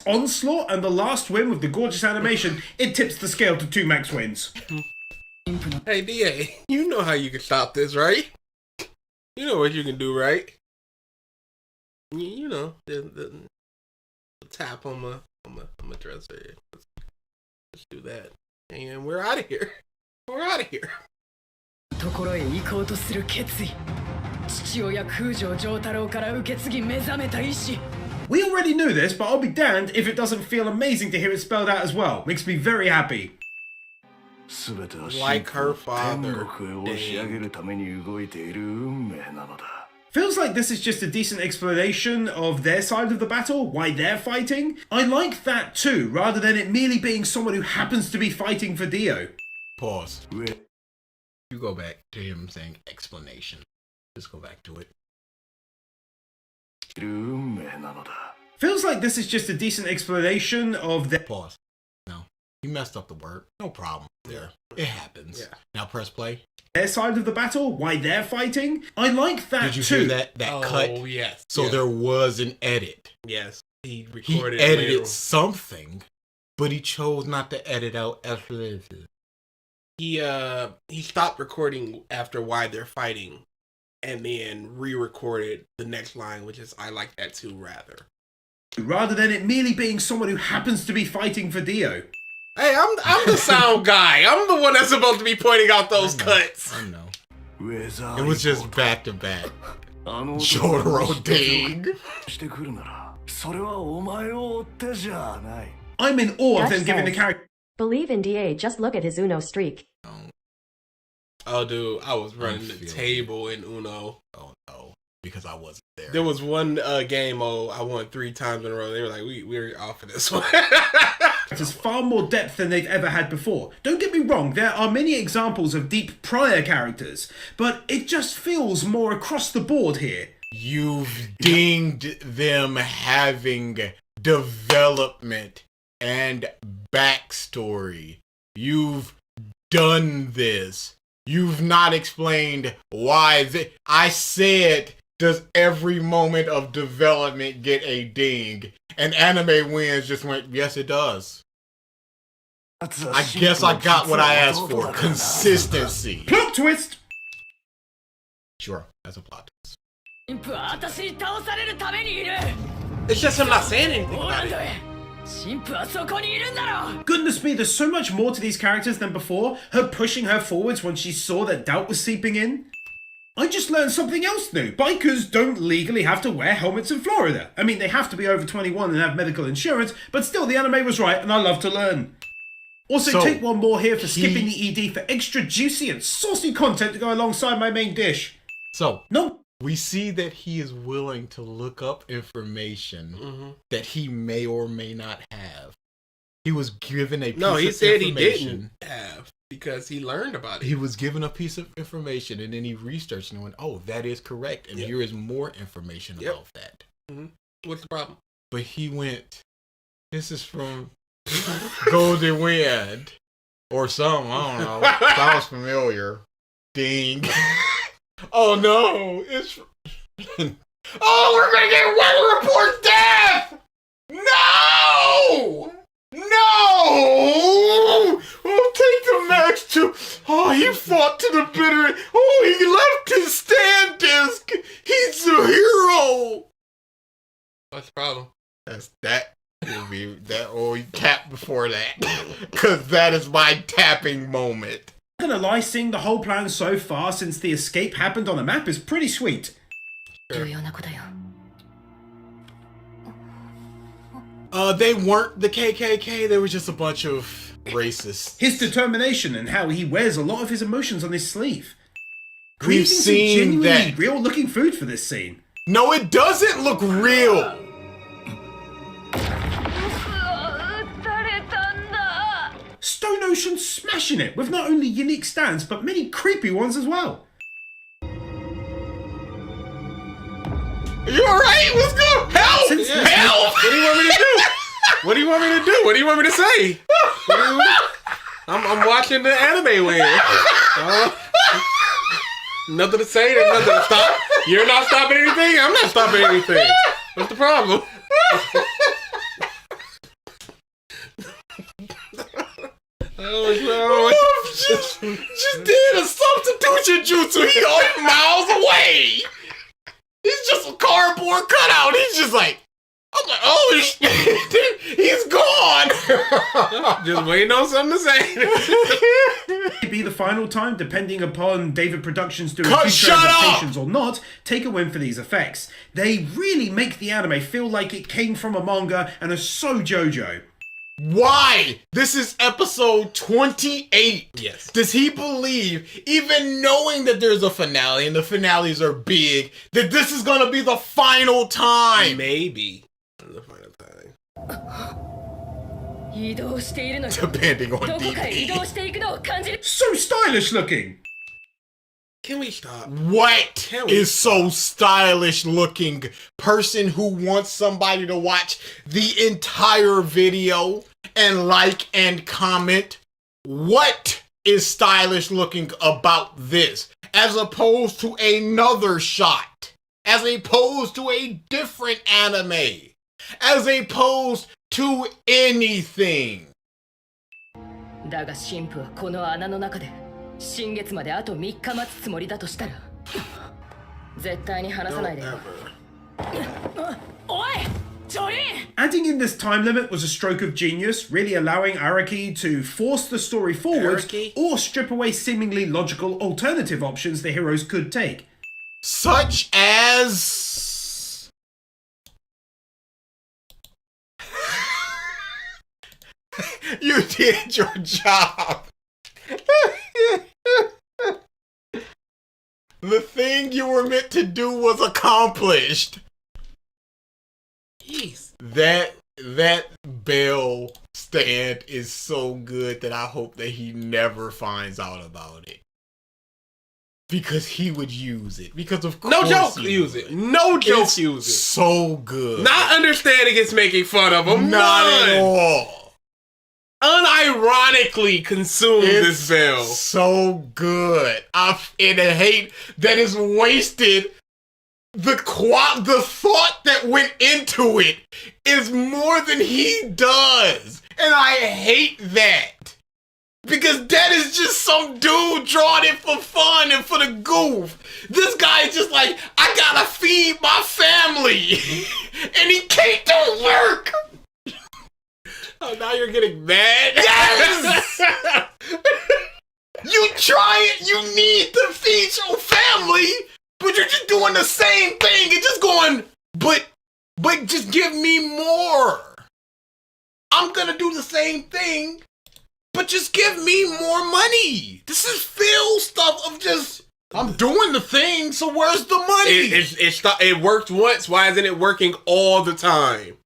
onslaught and the last win with the gorgeous animation, it tips the scale to 2 max wins. Hey, DA, you know how you can stop this, right? You know what you can do, right? You know, the tap on my dresser. Let's do that. And we're out of here. We're out of here. We already knew this, but I'll be damned if it doesn't feel amazing to hear it spelled out as well. Makes me very happy. Like her father. Feels like this is just a decent explanation of their side of the battle, why they're fighting. I like that too, rather than it merely being someone who happens to be fighting for Dio. Pause. You go back to him saying explanation. Just go back to it. Feels like this is just a decent explanation of their... Pause. No. You messed up the word. No problem there. It happens. Yeah. Now press play. Their side of the battle, why they're fighting. I like that too. Did you hear that cut? Oh, yes. So yes. there was an edit. Yes. He edited later. Something, but he chose not to edit out explanation. He stopped recording after why they're fighting, and then re-recorded the next line, which is I like that too, rather than it merely being someone who happens to be fighting for Dio. Hey, I'm the sound guy. I'm the one that's supposed to be pointing out those cuts. I know. It was just back to back. Jotaro ding. I'm in awe of them giving the character. Believe in DA, just look at his Uno streak. Oh, dude, I was running the table in Uno. Oh, no. Because I wasn't there. There was one game mode I won 3 times in a row. They were like, we're off of this one. There's far more depth than they've ever had before. Don't get me wrong, there are many examples of deep prior characters, but it just feels more across the board here. You've dinged them having development and backstory. You've done this. You've not explained why. I said, does every moment of development get a ding? And Animewins just went, yes, it does. I guess I got what I asked for. Consistency. Plot twist! Sure, that's a plot twist. It's just him not saying anything about it. Goodness me, there's so much more to these characters than before. Her pushing her forwards when she saw that doubt was seeping in. I just learned something else new. Bikers don't legally have to wear helmets in Florida. I mean, they have to be over 21 and have medical insurance, but still the anime was right and I love to learn. Also, So, take one more here for skipping the ED for extra juicy and saucy content to go alongside my main dish. So, no. We see that he is willing to look up information that he may or may not have. He was given a piece No, he of said he information. didn't have because he learned about it. He was given a piece of information and then he researched and went, "Oh, that is correct." And here is more information about that. What's the problem? But he went, "This is from Golden Wind or something. I don't know. Sounds familiar." Ding. Oh no! It's oh, we're gonna get Weather Report death! No! No! Oh, take the match to. Oh, he fought to the bitter end. Oh, he left his stand disc. He's a hero. What's the problem? That's that. Will be that. Oh, you tap before that, because that is my tapping moment. Not gonna lie, seeing the whole plan so far since the escape happened on the map is pretty sweet. They weren't the KKK. They were just a bunch of racists. His determination and how he wears a lot of his emotions on his sleeve. We've Creating some seen genuinely that. real looking food for this scene. No, it doesn't look real. Stone Ocean smashing it with not only unique stands but many creepy ones as well. You alright? What's good? Help! Since this- Help! What do you want me to do? What do you want me to do? What do you want me to say? I'm watching the Animewins. Nothing to say. There's nothing to stop. You're not stopping anything. I'm not stopping anything. What's the problem? Just did a substitution jutsu. He only miles away. He's just a cardboard cutout. He's just like, I'm like, oh shit, he's gone. Just waiting on something to say. Be the final time, depending upon David Productions doing future Shut adaptations or not, take a win for these effects. They really make the anime feel like it came from a manga and are so JoJo. Why? This is episode 28. Yes. Does he believe, even knowing that there's a finale and the finales are big, that this is gonna be the final time? Maybe the final time. Depending on DP. So stylish looking! Can we stop? What is so stylish looking? Person who wants somebody to watch the entire video and like and comment. What is stylish looking about this? As opposed to another shot. As opposed to a different anime. As opposed to anything. だが神父はこの穴の中で新月まであと3日待つつもりだとしたら絶対に離さないでよ。おい！ジョリー！ Adding in this time limit was a stroke of genius, really allowing Araki to force the story forward or strip away seemingly logical alternative options the heroes could take. Such as... You did your job. The thing you were meant to do was accomplished. Jeez. That bell stand is so good that I hope that he never finds out about it. Because he would use it. Because of course No joke, he use would. it. No joke, It's use it. so good. Not understanding it's making fun of him. Not None. at all. Unironically consume this bell. So good. I hate that it's wasted. The thought that went into it is more than he does. And I hate that. Because that is just some dude drawing it for fun and for the goof. This guy is just like, I gotta feed my family. And he can't do work. Oh, now you're getting mad? Yes! You try it, you need to feed your family, but you're just doing the same thing and just going, but just give me more. I'm gonna do the same thing, but just give me more money. This is Phil stuff of just, I'm doing the thing, so where's the money? It worked once, why isn't it working all the time?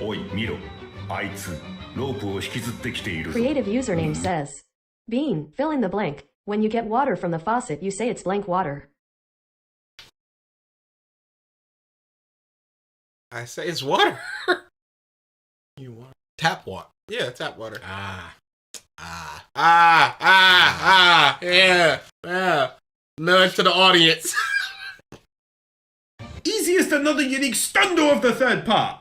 おい見ろ、あいつロープを引きずってきているぞ。 Creative username says, Bean, fill in the blank. When you get water from the faucet, you say it's blank water. I say it's water. You want tap water? Yeah, tap water. Yeah. Nudge to the audience. Easiest another unique stundo of the third part.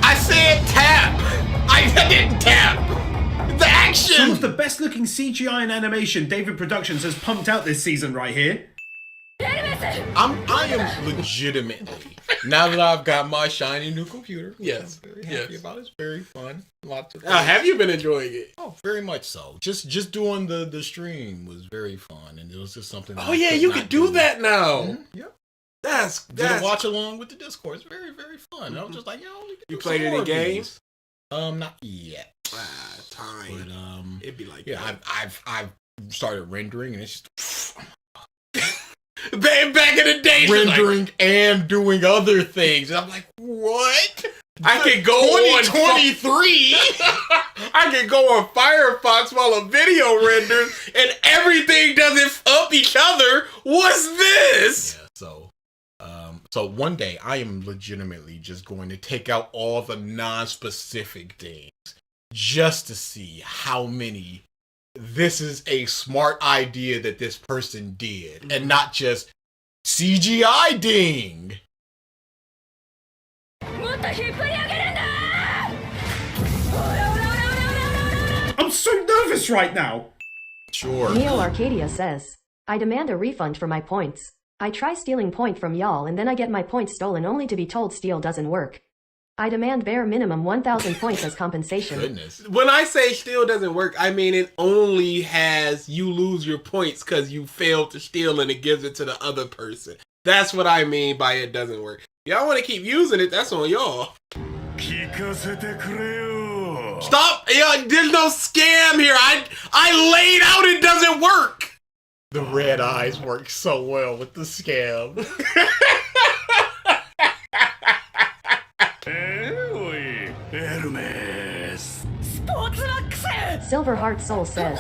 I said tap. I didn't tap. The action. Some of the best looking CGI and animation David Productions has pumped out this season right here. I am legitimately, now that I've got my shiny new computer, Yes, I'm very happy about it. It's very fun. Lots of have you been enjoying it? Oh, very much so. Just doing the stream was very fun, and it was just something. Oh yeah, you can do that now. Mm-hmm. Yep. That's Did a watch along with the Discord. It's very, very fun. I was just like, you played any games? Not yet. Time. But it'd be like I've started rendering, and it's just back in the day, rendering and doing other things. And I'm like, what? I can go on 2023. I can go on Firefox while a video renders, and everything doesn't up each other. What's this? Yeah, so one day I am legitimately just going to take out all the non-specific things just to see how many this is a smart idea that this person did, and not just CGI ding. I'm so nervous right now. Sure. Neo Arcadia says, I demand a refund for my points. I try stealing point from y'all and then I get my points stolen only to be told steal doesn't work. I demand bare minimum 1,000 points as compensation. Goodness. When I say steal doesn't work, I mean it only has you lose your points because you failed to steal and it gives it to the other person. That's what I mean by it doesn't work. Y'all want to keep using it, that's on y'all. Stop! Yo, there's no scam here. I laid out it doesn't work. The red eyes work so well with the scam. Silverheart Soul says,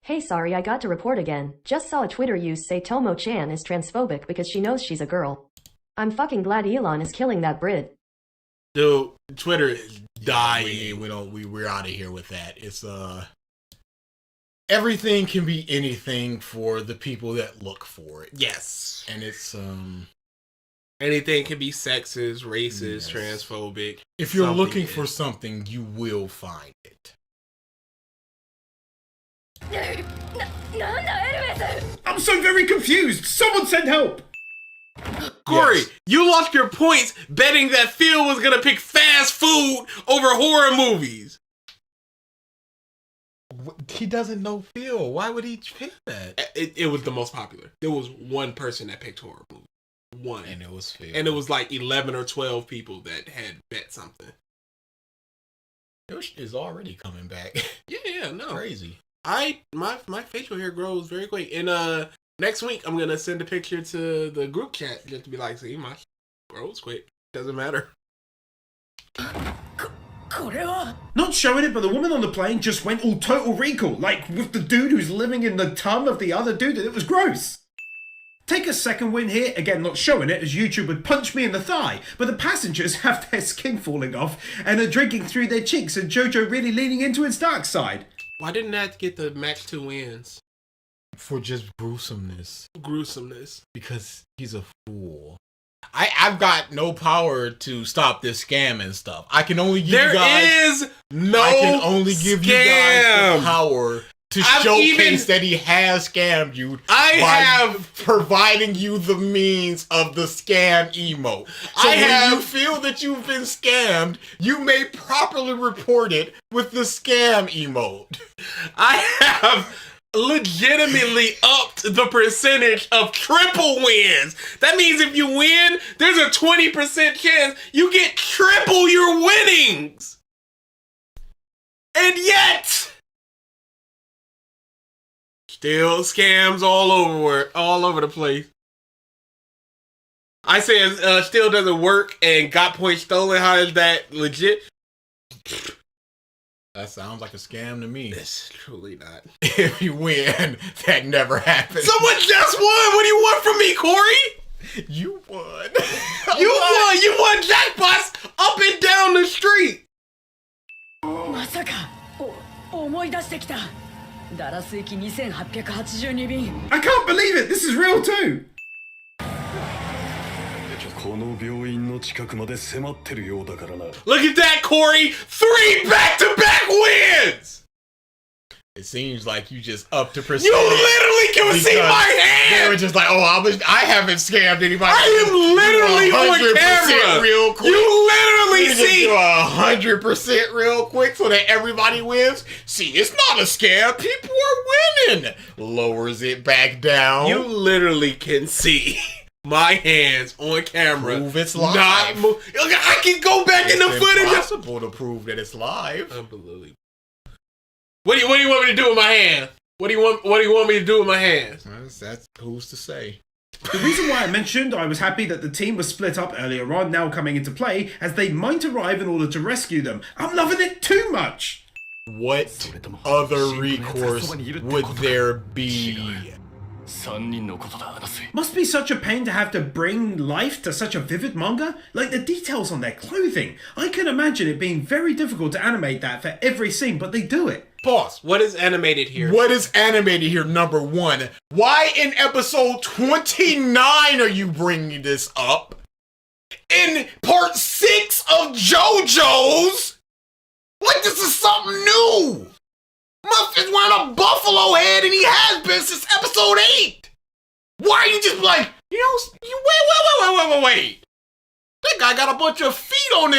Hey, sorry, I got to report again. Just saw a Twitter use say Tomo-chan is transphobic because she knows she's a girl. I'm fucking glad Elon is killing that Brit. Dude, Twitter is dying. We're out of here with that. It's everything can be anything for the people that look for it. Yes. And it's anything can be sexist, racist, transphobic. If you're looking for something, you will find it. I'm so very confused. Someone send help. Corey, you lost your points betting that Phil was gonna pick fast food over horror movies. He doesn't know Phil. Why would he pick that? It was the most popular. There was one person that picked horror movie. One. And it was Phil. And it was like 11 or 12 people that had bet something. Phil is already coming back. Yeah, no. Crazy. My facial hair grows very quick. And next week I'm gonna send a picture to the group chat just to be like, see, my grows quick. Doesn't matter. Not showing it, but the woman on the plane just went all Total Recall, like with the dude who's living in the tongue of the other dude, and it was gross. Take a second win here, again not showing it as YouTube would punch me in the thigh, but the passengers have their skin falling off and are drinking through their cheeks and JoJo really leaning into its dark side. Why didn't that get the max 2 wins? For just gruesomeness. Because he's a fool. I've got no power to stop this scam and stuff. I can only give you guys you guys the power to showcase that he has scammed you by providing you the means of the scam emote. So when you feel that you've been scammed, you may properly report it with the scam emote. I have legitimately upped the percentage of triple wins. That means if you win, there's a 20% chance you get triple your winnings. And yet, Still scams all over the place. I say it still doesn't work and got points stolen. How is that legit? That sounds like a scam to me. It's truly not. If you win, that never happens. Someone just won. What do you want from me, Corey? You won. You won jackpots up and down the street. まさか思い出してきたダラス行き2882便 I can't believe it! This is real too! この病院の近くまで迫ってるようだからな。 Look at that, Corey! 3 back-to-back wins! It seems like you just upped the percentage. You literally can see my hand! They were just like, I haven't scammed anybody. I am literally on camera! Real quick. You literally see! 100% real quick so that everybody wins. See, it's not a scam. People are winning. Lowers it back down. You literally can see my hands on camera. Prove it's live. I can go back in the footage. It's impossible to prove that it's live. Unbelievable. What do you want me to do with my hand? What do you want me to do with my hands? That's who's to say. The reason why I mentioned I was happy that the team was split up earlier on now coming into play, as they might arrive in order to rescue them. I'm loving it too much! What other recourse would there be? Must be such a pain to have to bring life to such a vivid manga. Like the details on their clothing. I can imagine it being very difficult to animate that for every scene, but they do it. Pause. What is animated here? What is animated here, number one? Why in episode 29 are you bringing this up? In part 6 of JoJo's? Like this is something new! Muff is wearing a buffalo head and he has been since episode 8! Why are you just like, wait. That guy got a bunch of feet on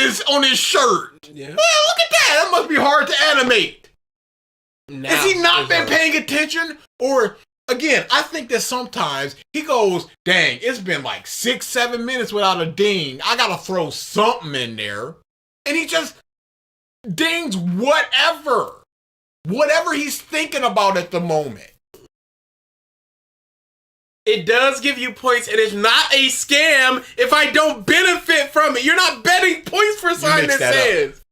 his shirt. Yeah. Man, look at that! That must be hard to animate. Now, Has he not been paying attention? Or, again, I think that sometimes he goes, dang, it's been like 6-7 minutes without a ding. I gotta throw something in there. And he just dings whatever. Whatever he's thinking about at the moment. It does give you points, and it's not a scam if I don't benefit from it. You're not betting points for something that says.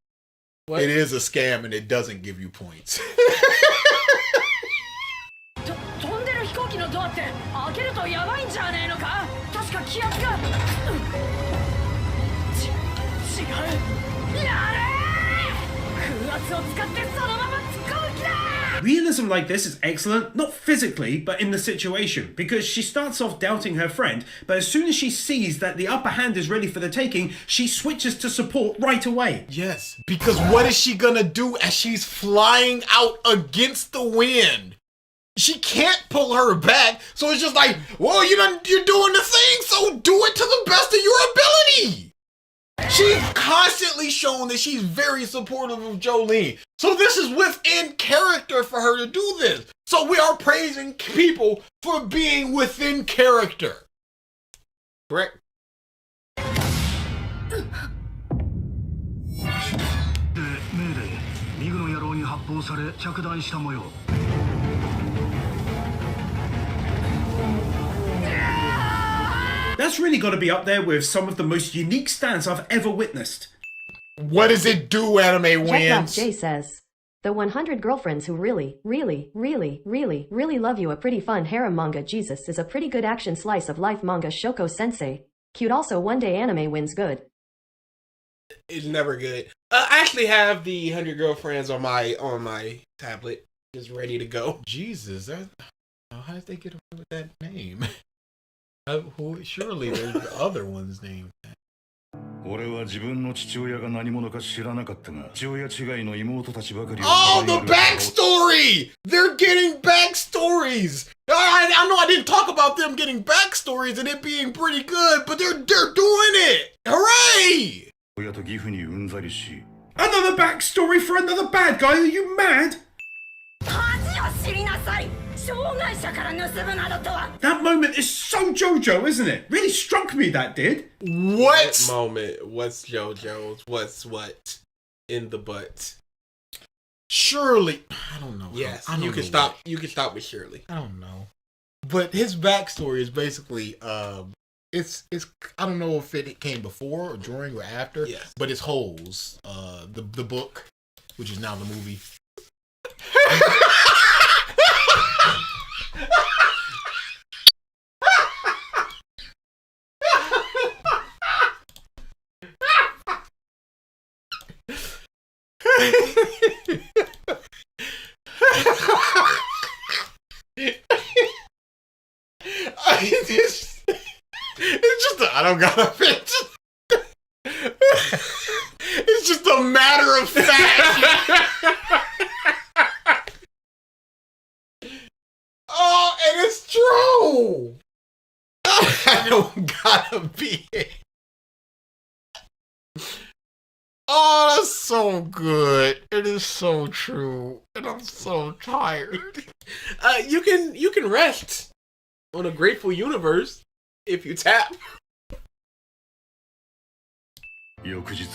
What? It is a scam, and it doesn't give you points. 飛んでる飛行機のドアって開けるとやばいんじゃねえのか確か気圧が違うやれ風圧を使ってそのまま突っ込む気だ Realism like this is excellent, not physically, but in the situation, because she starts off doubting her friend, but as soon as she sees that the upper hand is ready for the taking, she switches to support right away. Yes, because what is she gonna do as she's flying out against the wind? She can't pull her back, so it's just like, well, you're doing the thing, so do it to the best of your ability. She's constantly shown that she's very supportive of Jolene. So this is within character for her to do this. So we are praising people for being within character. Correct? That's really got to be up there with some of the most unique stands I've ever witnessed. What does it do, Animewins? Check Jay says. The 100 girlfriends who really love you. A pretty fun harem manga. Jesus is a pretty good action slice of life manga. Shoko sensei. Cute. Also one day Animewins good. It's never good. I actually have the 100 girlfriends on my tablet, just ready to go. Jesus, how did they get away with that name? Surely there's other ones named that. 俺は自分の父親が何者か知らなかったが、父親違いの妹たちばかりを Oh, the backstory! They're getting backstories! I know I didn't talk about them getting backstories and it being pretty good, but they're doing it! Hooray! 親と義父にうんざりし Another backstory for another bad guy? Are you mad? 恥を知りなさい That moment is so JoJo, isn't it? Really struck me, that did. What? That moment? What's JoJo's? What's what? In the butt. Surely, I don't know. Yes, I don't you can know stop. what- You can stop with Shirley. I don't know. But his backstory is basically, it's I don't know if it came before or during or after. Yes. But it's Holes, the book, which is now the movie. I don't got a pitch. It's just a matter of fact. Oh, and it's true. I don't gotta be it. Oh, that's so good. It is so true. And I'm so tired. You can rest on a grateful universe if you tap. 翌日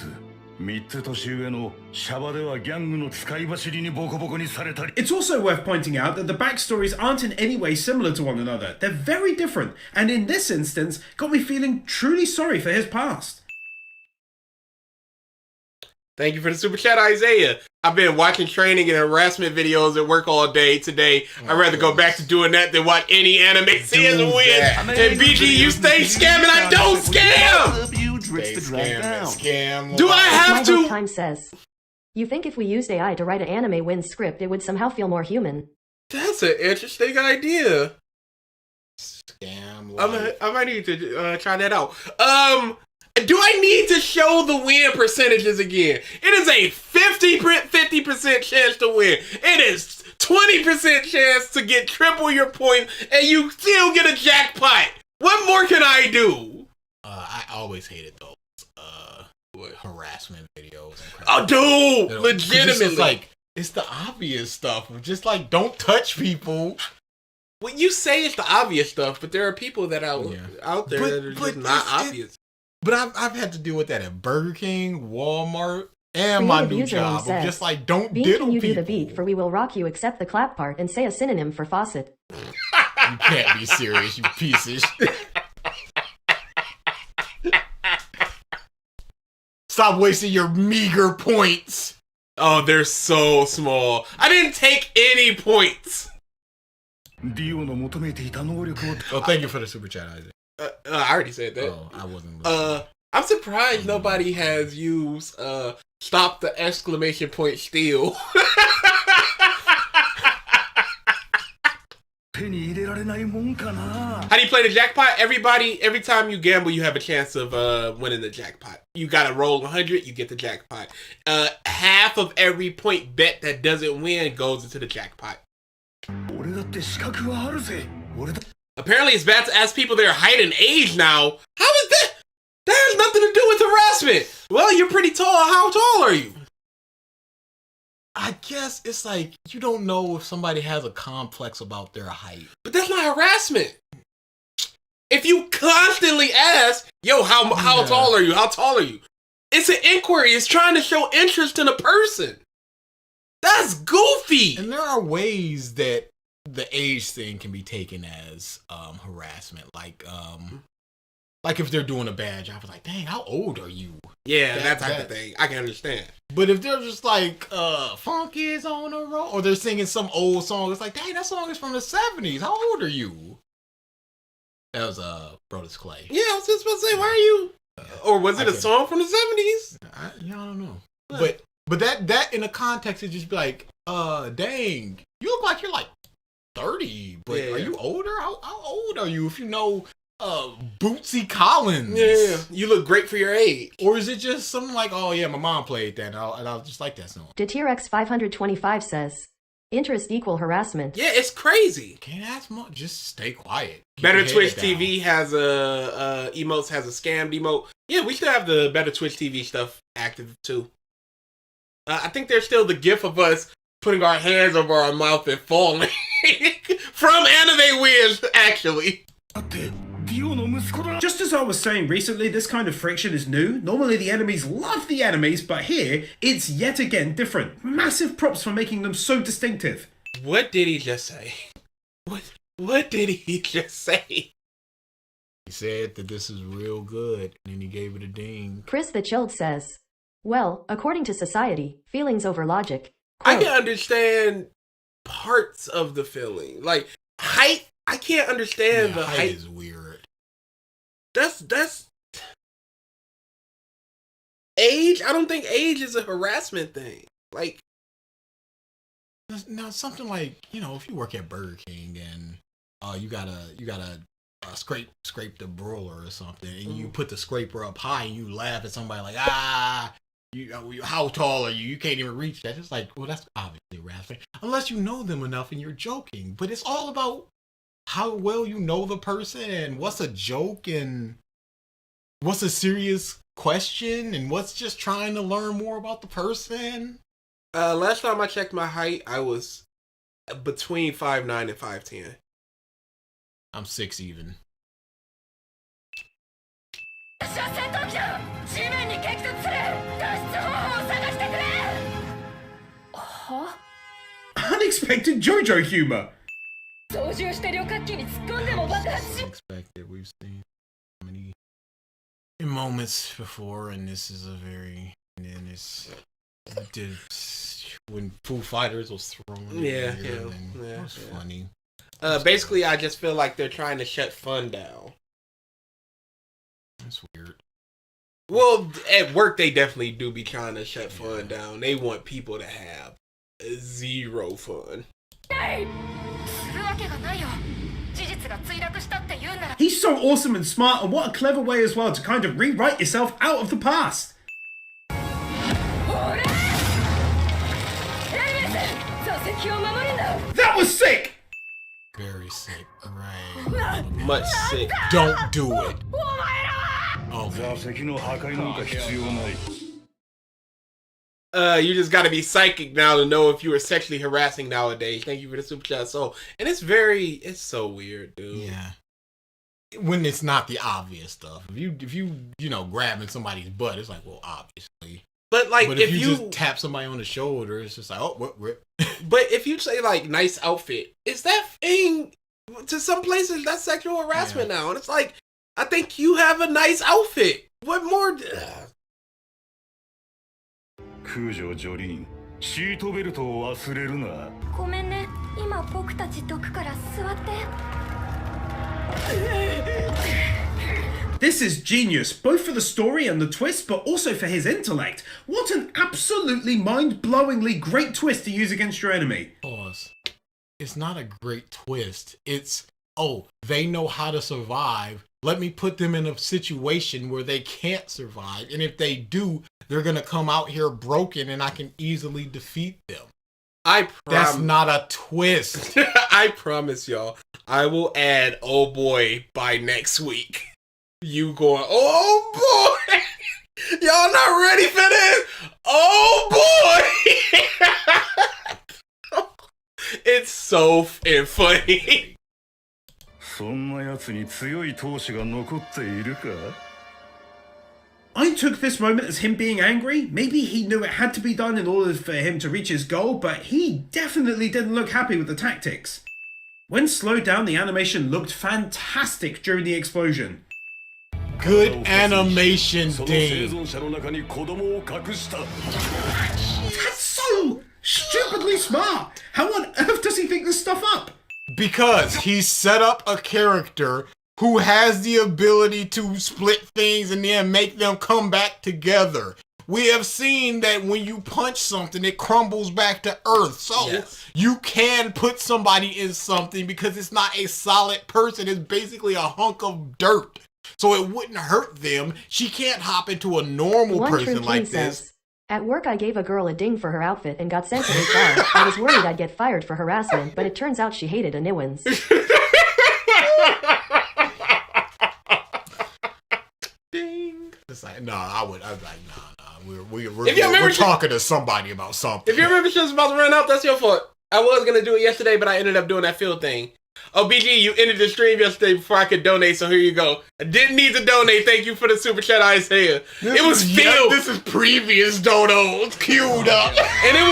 3つ年上のシャバではギャングの使い走りにボコボコにされたり It's also worth pointing out that the backstories aren't in any way similar to one another. They're very different, and in this instance, got me feeling truly sorry for his past. Thank you for the super chat, Isaiah. I've been watching training and harassment videos at work all day today. I'd rather go back to doing that than watch any anime season win. that. And BG, you stay scamming, I don't scam! Scam. Do I have My Book to? Time says, you think if we used AI to write an Animewins script, it would somehow feel more human? That's an interesting idea. Scam. I might need to try that out. Do I need to show the win percentages again? It is a 50% chance to win. It is 20% chance to get triple your points, and you still get a jackpot. What more can I do? I always hated those harassment videos. And crap. Oh, dude, You know, 'cause legitimately. It's like it's the obvious stuff. Just like don't touch people. Well, you say it's the obvious stuff, but there are people that are out there that are just not obvious. But I've had to deal with that at Burger King, Walmart, and my Creative new username job. I'm says, just like, don't Bean, diddle can you people. do the beat for We Will Rock You except the clap part and say a synonym for faucet? You can't be serious, you piece of shit. Stop wasting your meager points. Oh, they're so small. I didn't take any points. ディオの求めていた能力を Oh, thank you for the super chat, Isaac. I already said that. Oh, I wasn't listening. I'm surprised nobody has used stop the exclamation point steal. 手に入れられないもんかな How do you play the jackpot? Every time you gamble, you have a chance of winning the jackpot. You gotta roll 100, you get the jackpot. Half of every point bet that doesn't win goes into the jackpot. 俺だって資格はあるぜ俺だ Apparently, it's bad to ask people their height and age now. How is that? That has nothing to do with harassment. Well, you're pretty tall. How tall are you? I guess it's like you don't know if somebody has a complex about their height. But that's not harassment. If you constantly ask, yo, how tall are you? How tall are you? It's an inquiry. It's trying to show interest in a person. That's goofy. And there are ways that the age thing can be taken as harassment. Like if they're doing a bad job, it's like, dang, how old are you? Yeah, that type of thing. I can understand. But if they're just like, funk is on the road, or they're singing some old song, it's like, dang, that song is from the 70s. How old are you? That was Brodus Clay. Yeah, I was just about to say, why are you? Or was it a song from the 70s? I don't know. But that in a context, it just be like, dang, you look like you're like 30, but are you older? How old are you if you know Bootsy Collins? Yeah, you look great for your age. Or is it just something like, oh yeah, my mom played that and I'll just like that song? Deterx 525 says, interest equal harassment. Yeah, it's crazy. Can't ask much. Just stay quiet. Keep Better your head Twitch down. TV has emotes has a scammed emote. Yeah, we still have the Better Twitch TV stuff active too. I think there's still the gif of us putting our hands over our mouth and falling from Animewins, actually. ってデ Just as I was saying recently, this kind of friction is new. Normally the enemies love the enemies, but here, it's yet again different. Massive props for making them so distinctive. What did he just say? What did he just say? He said that this is real good, and then he gave it a ding. Chris the Chilled says, well, according to society, feelings over logic. I can understand parts of the feeling. Like, height, I can't understand the height. Height is weird. That's age. I don't think age is a harassment thing. Like, now something like, you know, if you work at Burger King and you gotta scrape the broiler or something, and you put the scraper up high and you laugh at somebody like, how tall are you? You can't even reach that. It's like, well, that's obviously harassment. Unless you know them enough and you're joking. But it's all about how well you know the person and what's a joke and what's a serious question and what's just trying to learn more about the person. Last time I checked my height, I was between 5'9" and 5'10". I'm 6 even. Unexpected JoJo humor. Unexpected. We've seen so many moments before, and this is a very. And then it's when Foo Fighters was thrown. Yeah, that was funny. Basically, I just feel like they're trying to shut fun down. That's weird. Well, at work, they definitely do be trying to shut fun down. They want people to have zero fun. He's so awesome and smart, and what a clever way as well to kind of rewrite yourself out of the past. That was sick! Very sick. Right. Much sick. Don't do it. You just gotta be psychic now to know if you were sexually harassing nowadays. Thank you for the super chat. So, and it's so weird, dude. Yeah. When it's not the obvious stuff. If you grabbing somebody's butt, it's like, well, obviously. But like, if you just tap somebody on the shoulder, it's just like, oh, what rip. But if you say like nice outfit, is that thing to some places that's sexual harassment now? And it's like, I think you have a nice outfit. What more? 空女ジョリーン、シートベルトを忘れるな。ごめんね、今僕たちどくから座って。This is genius, both for the story and the twist, but also for his intellect. What an absolutely mind-blowingly great twist to use against your enemy. Pause. It's not a great twist. It's, oh, they know how to survive. Let me put them in a situation where they can't survive. And if they do, they're going to come out here broken and I can easily defeat them. That's not a twist. I promise y'all, I will add oh boy by next week. You going, oh boy, y'all not ready for this? Oh boy. It's so funny. そんな奴に強い闘志が残っているか? I took this moment as him being angry. Maybe he knew it had to be done in order for him to reach his goal, but he definitely didn't look happy with the tactics. When slowed down, the animation looked fantastic during the explosion. Good animation, Ding. That's so stupidly smart. How on earth does he think this stuff up? Because he set up a character who has the ability to split things and then make them come back together. We have seen that when you punch something, it crumbles back to earth. So you can put somebody in something because it's not a solid person. It's basically a hunk of dirt. So it wouldn't hurt them. She can't hop into a normal person like this. At work, I gave a girl a ding for her outfit and got sent to HR. I was worried I'd get fired for harassment, but it turns out she hated Animewins. Ding. It's like, I was like, nah. We're talking to somebody about something. If your membership's about to run out, that's your fault. I was gonna do it yesterday, but I ended up doing that field thing. Oh, BG, you ended the stream yesterday before I could donate, so here you go. I didn't need to donate. Thank you for the super chat, Isaiah. It was Phil. This is previous donos queued up. And it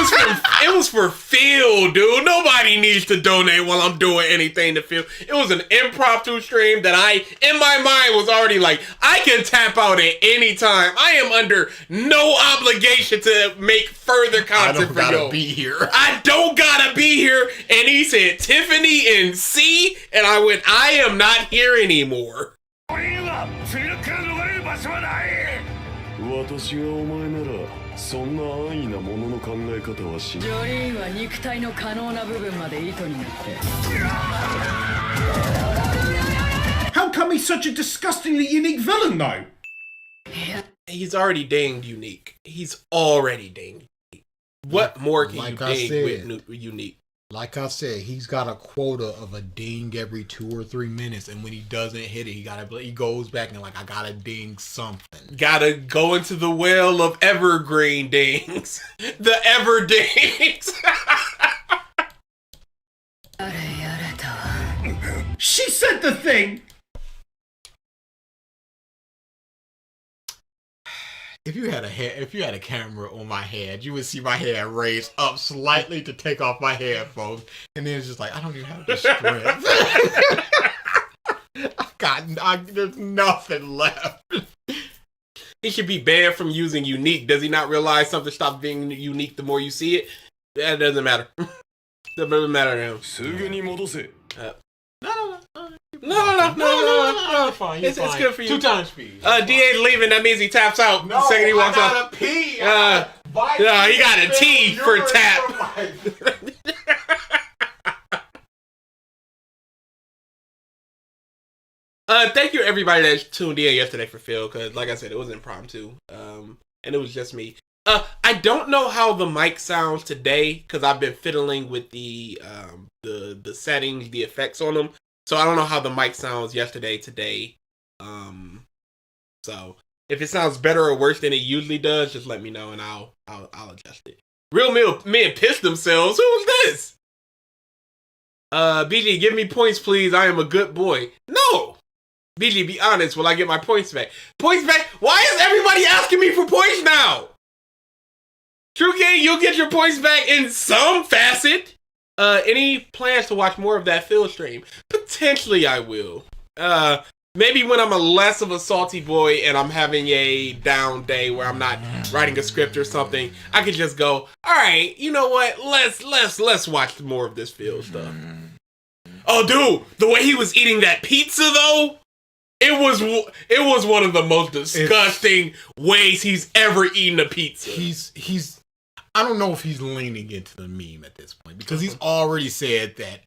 was for Phil, dude. Nobody needs to donate while I'm doing anything to Phil. It was an impromptu stream that I, in my mind, was already like, I can tap out at any time. I am under no obligation to make further content I don't for gotta y'all. be here. I don't gotta be here. And he said, Tiffany and C, and I went, I am not here anymore. 私がお前ならそんな安易なものの考え方はしない。ジョリーンは肉体の可能な部分まで糸になって How come he's such a disgustingly unique villain, though? He's already dinged unique. He's already dinged unique. What more can Like you I ding said. with unique? Like I said, he's got a quota of a ding every 2 or 3 minutes, and when he doesn't hit it, he goes back and like, I gotta ding something. Gotta go into the well of evergreen dings. The ever dings. She said the thing! If you had a camera on my head, you would see my head raised up slightly to take off my headphones, and then it's just like I don't even have the strength. There's nothing left. He should be banned from using unique. Does he not realize something stops being unique the more you see it? That doesn't matter. That doesn't matter to him. すぐに戻せ。 No. Fine, It's good for you. 2 times speed. DA's leaving. That means he taps out the second he walks I out. gotta pee. No, he got a T for tap. Thank you everybody that tuned in yesterday for Phil, because like I said, it was impromptu. And it was just me. I don't know how the mic sounds today because I've been fiddling with the settings, the effects on them. So I don't know how the mic sounds today. So if it sounds better or worse than it usually does, just let me know and I'll adjust it. Real men pissed themselves. Who was this? BG, give me points, please. I am a good boy. No. BG, be honest. Will I get my points back? Points back? Why is everybody asking me for points now? True Game, you'll get your points back in some facet. Any plans to watch more of that Phil stream? Potentially I will. Maybe when I'm less of a salty boy and I'm having a down day where I'm not writing a script or something, I could just go, all right, you know what? Let's watch more of this Phil stuff. Oh, dude, the way he was eating that pizza though, it was one of the most disgusting ways he's ever eaten a pizza. I don't know if he's leaning into the meme at this point because he's already said that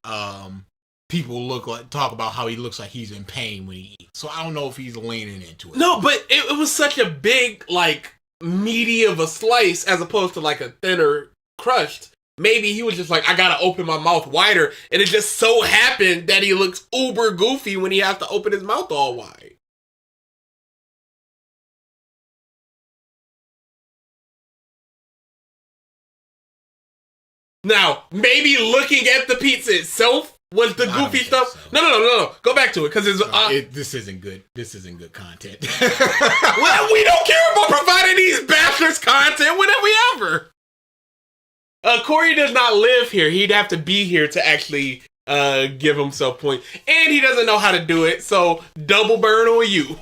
people talk about how he looks like he's in pain when he eats. So I don't know if he's leaning into it. No, but it was such a big, like, meaty of a slice as opposed to like a thinner crushed. Maybe he was just like, I gotta open my mouth wider, and it just so happened that he looks uber goofy when he has to open his mouth all wide. Now, maybe looking at the pizza itself was the goofy stuff. So. No. Go back to it because this isn't good. This isn't good content. Well, we don't care about providing these bastards content. When have we ever? Corey does not live here. He'd have to be here to actually give himself points, and he doesn't know how to do it. So double burn on you.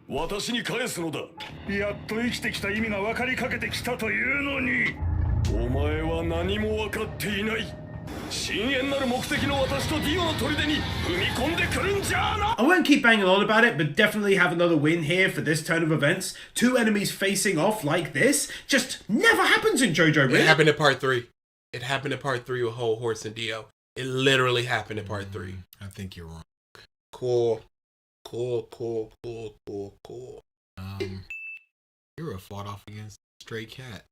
私に返すのだ。やっと生きてきた意味が分かりかけてきたというのに。お前は何も分かっていない。深淵なる目的の私とディオの砦に踏み込んでくるんじゃな。 I won't keep banging on about it, but definitely have another win here for this turn of events. 2 enemies facing off like this just never happens in JoJo, really. It happened in part 3. It happened in part 3 with Whole Horse and Dio. It literally happened in part 3. I think you're wrong. Cool. Hero fought off against Stray Cat.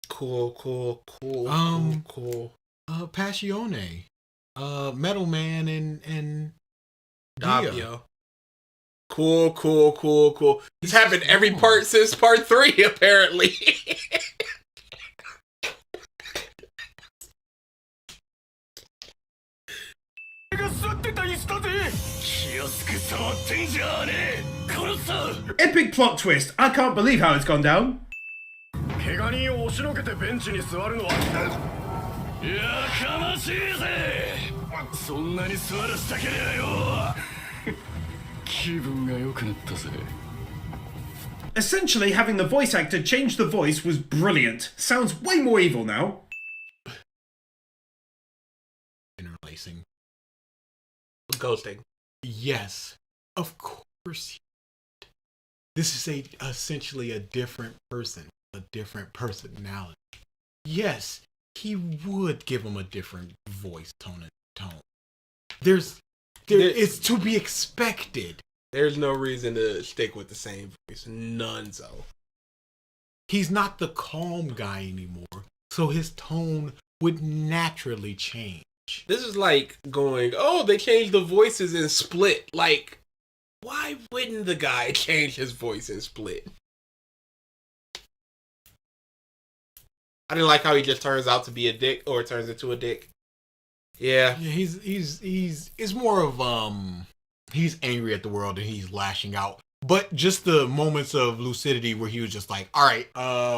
Cool. Passione. Metal Man and Davio. Cool. This happened every part since part 3, apparently. したぜ。気安く触ってんじゃねえ。殺すぞ。 Epic plot twist. I can't believe how it's gone down. 怪我人を押しのけてベンチに座るのはやかましいぜ。そんなに座らしたけりゃよ。気分が良くなったぜ。 Essentially, having the voice actor change the voice was brilliant. Sounds way more evil now. Interlacing. Ghosting. Yes, of course. This is essentially a different person, a different personality. Yes, he would give him a different voice tone and tone. It's to be expected. There's no reason to stick with the same voice. None so. He's not the calm guy anymore, so his tone would naturally change. This is like going, oh, they changed the voices in Split. Like, why wouldn't the guy change his voice in Split? I didn't like how he just turns out to be a dick or turns into a dick. Yeah. Yeah, it's more of he's angry at the world and he's lashing out. But just the moments of lucidity where he was just like, all right,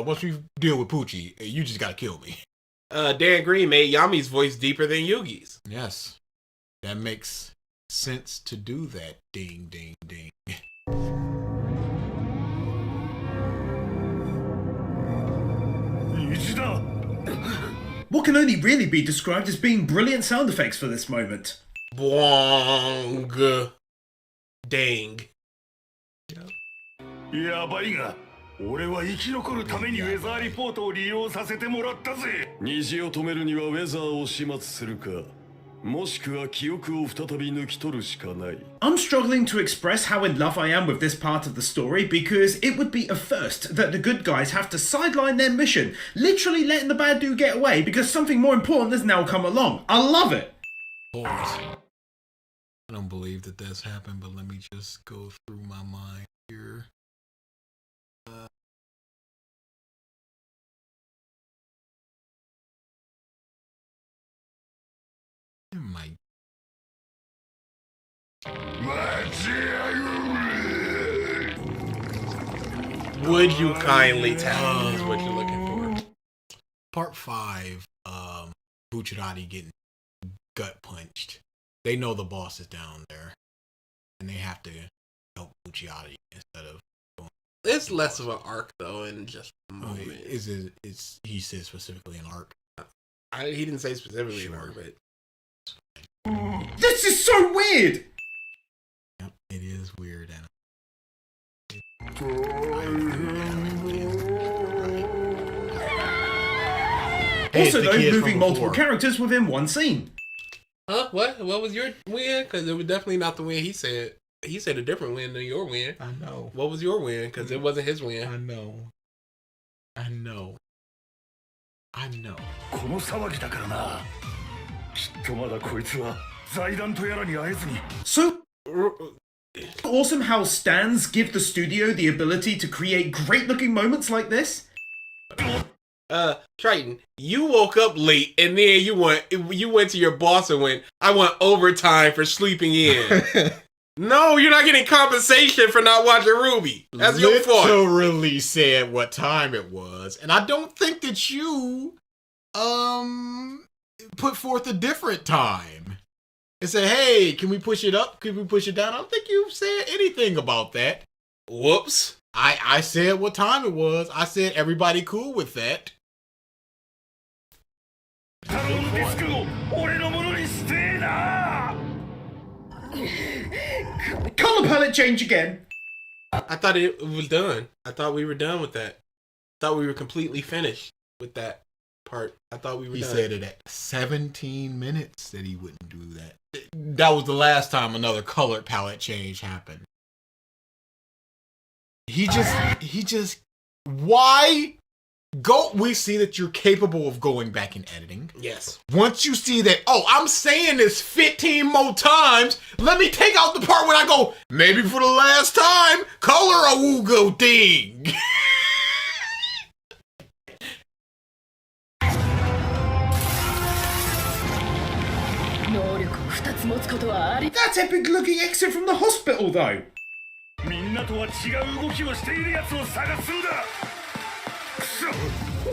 once we deal with Poochie, you just gotta kill me. Dan Green made Yami's voice deeper than Yugi's. Yes. That makes sense to do that. Ding, ding, ding. What can only really be described as being brilliant sound effects for this moment. Bwong. Dang. やばいが、俺は生き残るためにウェザーリポートを利用させてもらったぜ。虹を止めるにはウェザーを始末するか、もしくは記憶を再び抜き取るしかない。 I'm struggling to express how in love I am with this part of the story because it would be a first that the good guys have to sideline their mission, literally letting the bad dude get away because something more important has now come along. I love it! I don't believe that that's happened, but let me just go through my mind here. It might. Would you kindly tell me what you're looking for? Part 5, Bucciarati getting gut punched. They know the boss is down there, and they have to help Bucciarati instead of going. It's less of an arc though, and just a moment. He said specifically an arc. He didn't say specifically an arc, but This is so weird! Yep, it is weird, and Also, though, moving multiple characters within one scene. Huh? What? What was your win? Because it was definitely not the win he said. He said a different win than your win. I know. What was your win? Because it wasn't his win. I know. この騒ぎだからな。きっとまだこいつは財団とやらに会えずに。 So awesome how stands give the studio the ability to create great looking moments like this. Triton, you woke up late and then you went to your boss and went, I want overtime for sleeping in. No, you're not getting compensation for not watching Ruby. That's your fault. Literally said what time it was, and I don't think that you put forth a different time and said, hey, can we push it up? Can we push it down? I don't think you said anything about that. Whoops. I said what time it was. I said everybody cool with that. Color palette change again. I thought it was done. I thought we were done with that. I thought we were completely finished with that part. I thought we were He done. said it at 17 minutes that he wouldn't do that. That was the last time another color palette change happened. Why? We see that you're capable of going back and editing. Yes. Once you see that, oh, I'm saying this 15 more times, let me take out the part where I go, maybe for the last time, color a Woogo thing. That epic looking exit from the hospital though. みんなとは違う動きをしている奴を探すんだくそ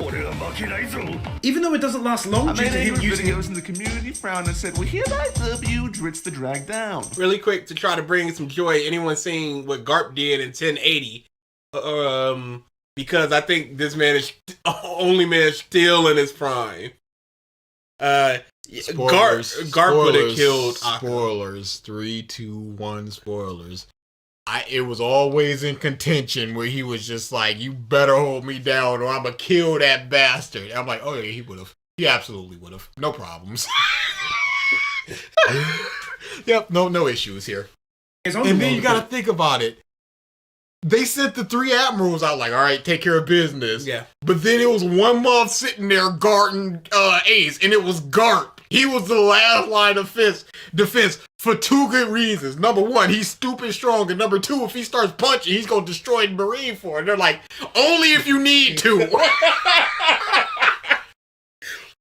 俺は負けないぞ Even though it doesn't last long I due made to him angry using videos in the community, frowned and said, well, hereby dub you, Dritz the drag down. Really quick to try to bring some joy. Anyone seeing what Garp did in 1080? Because I think this man is only man still in his prime. Garp would have killed Akuma. Spoilers. 3, 2, 1. Spoilers. It was always in contention where he was just like, "You better hold me down, or I'ma kill that bastard." I'm like, "Oh yeah, he would have. He absolutely would have. No problems." Yep, no issues here. And then you gotta think about it. They sent the 3 admirals out like, all right, take care of business. Yeah. But then it was 1 month sitting there guarding Ace, and it was Garp. He was the last line of defense for 2 good reasons. Number 1, he's stupid strong, and number 2, if he starts punching, he's gonna destroy the Marine for it. They're like, only if you need to.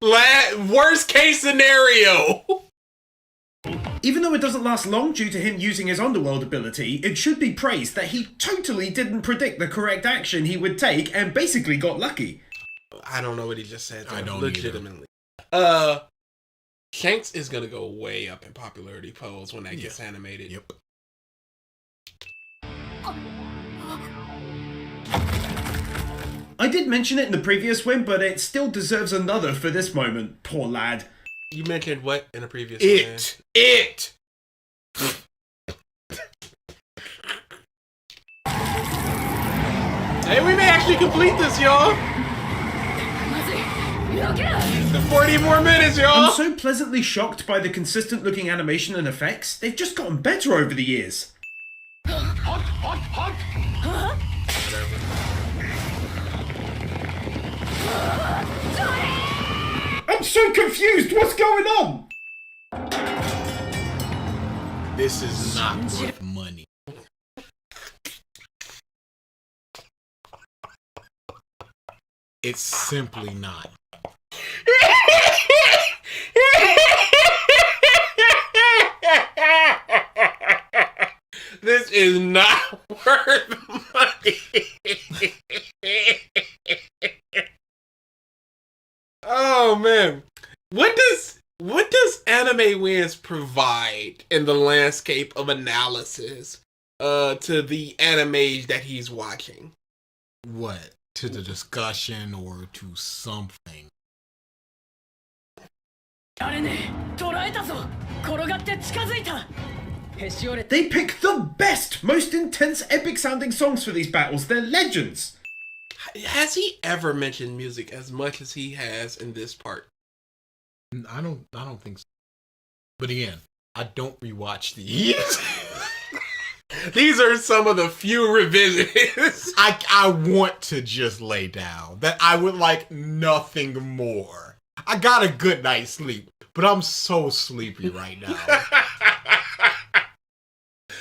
Worst case scenario. Even though it doesn't last long due to him using his underworld ability, it should be praised that he totally didn't predict the correct action he would take and basically got lucky. I don't know what he just said. I don't legitimately. Shanks is gonna go way up in popularity polls when that gets animated. Yep. I did mention it in the previous win, but it still deserves another for this moment. Poor lad. You mentioned what in a previous It. Hey, we may actually complete this, y'all. 40 more minutes, y'all. I'm so pleasantly shocked by the consistent looking animation and effects. They've just gotten better over the years. I'm so confused. What's going on? This is not worth money. It's simply not. This is not worth money. Oh man, what does Animewins provide in the landscape of analysis to the animes that he's watching? What? To the discussion or to something? They pick the best, most intense, epic sounding songs for these battles. They're legends. Has he ever mentioned music as much as he has in this part? I don't think so. But again, I don't rewatch these. These are some of the few revisits. I want to just lay down. That I would like nothing more. I got a good night's sleep, but I'm so sleepy right now.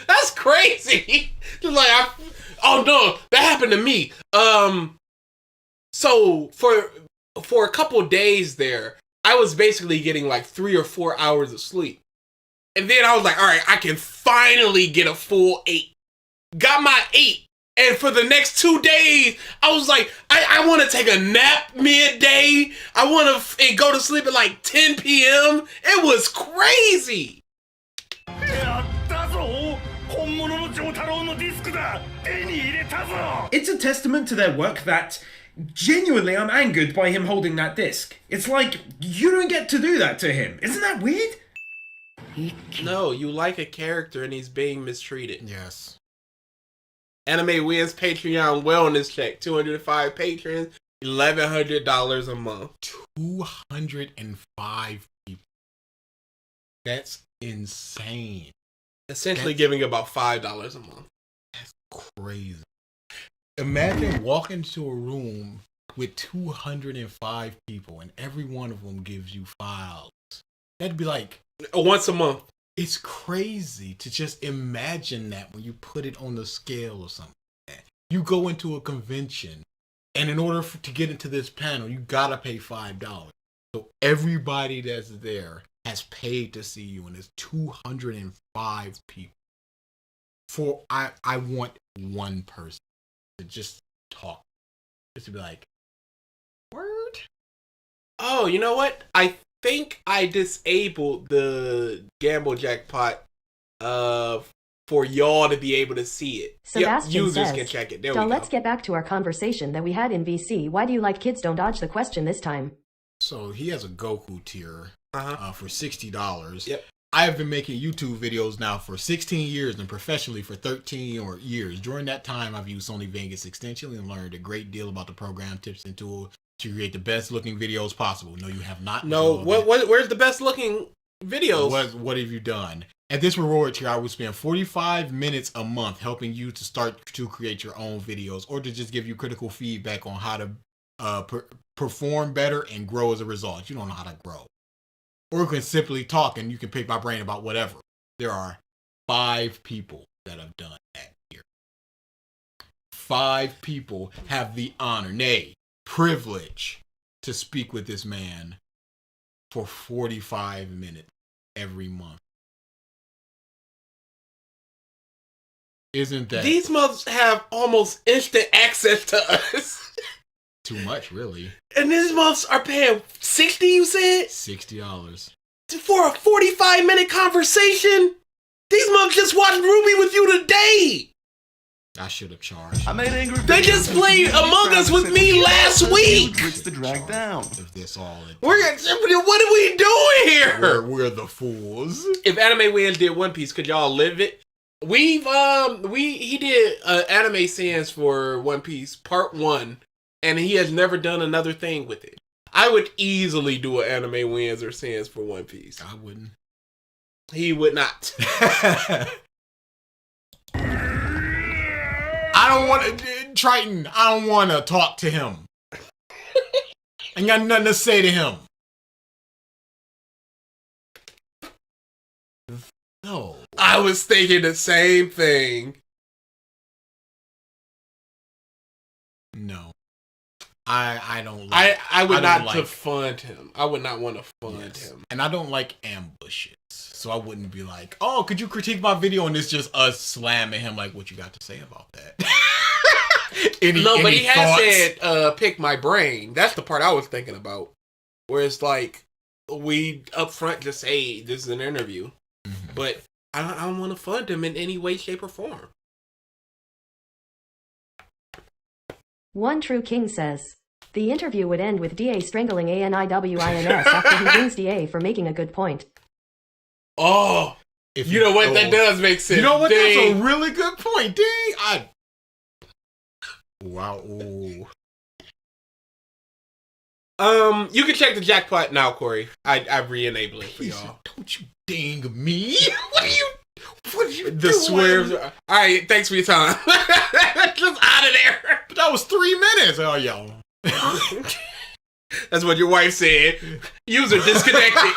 That's crazy. Like, oh no, that happened to me. So for a couple days there, I was basically getting like 3 or 4 hours of sleep. And then I was like, all right, I can finally get a full 8. Got my 8. And for the next 2 days, I was like, I want to take a nap midday. I want to go to sleep at like 10 p.m. It was crazy. It's a testament to their work that genuinely I'm angered by him holding that disc. It's like, you don't get to do that to him. Isn't that weird? No, you like a character and he's being mistreated. Yes. Animewins Patreon wellness check. 205 patrons, $1,100 a month. 205 people. That's insane. Essentially giving about $5 a month. That's crazy. Imagine walking into a room with 205 people and every one of them gives you $5. That'd be like once a month. It's crazy to just imagine that when you put it on the scale or something like that. You go into a convention, and in order to get into this panel, you gotta pay $5. So everybody that's there has paid to see you, and it's 205 people. I want one person to just talk, just to be like, word. Oh, you know what? I think I disabled the gamble jackpot for y'all to be able to see it. Sebastian users says, can check it. There so we go. let's get back to our conversation that we had in VC. Why do you like kids? Don't dodge the question this time. So he has a Goku tier for $60. Yep. I have been making YouTube videos now for 16 years and professionally for 13 years. During that time, I've used Sony Vegas extensively and learned a great deal about the program, tips, and tools to create the best looking videos possible. No, you have not. No, where's the best looking videos? What have you done? At this reward tier, I would spend 45 minutes a month helping you to start to create your own videos, or to just give you critical feedback on how to perform better and grow as a result. You don't know how to grow. Or you can simply talk and you can pick my brain about whatever. There are 5 people that have done that here. 5 people have the honor, nay, privilege, to speak with this man for 45 minutes every month. Isn't that... These mothers have almost instant access to us. Too much, really. And these mothers are paying $60, you said? $60. For a 45-minute conversation? These mothers just watched Ruby with you today. I should have charged. I made angry. They just played Among Us with me last week. Tricks to drag down. If this all What are we doing here? We're the fools. If Animewins did One Piece, could y'all live it? He did anime sans for One Piece Part 1, and he has never done another thing with it. I would easily do an Animewins or sans for One Piece. I wouldn't. He would not. I don't want to, Triton, I don't want to talk to him. I got nothing to say to him. No. I was thinking the same thing. No. I don't like... I would not like, to fund him. I would not want to fund him. And I don't like ambushes. So I wouldn't be like, oh, could you critique my video? And it's just us slamming him like, what you got to say about that? But he has said, pick my brain. That's the part I was thinking about. Where it's like, we up front just say, this is an interview. Mm-hmm. But I don't want to fund him in any way, shape, or form. One True King says, the interview would end with DA strangling ANIWINS after he wings DA for making a good point. Oh, you know what? That does make sense. You know what? Dang. That's a really good point. Dang. Wow. Ooh. You can check the jackpot now, Corey. I re-enable it for y'all. Don't you ding me. What are you the doing? swerves. All right, thanks for your time. Just out of there. But that was 3 minutes. Oh, yo. That's what your wife said. User disconnected.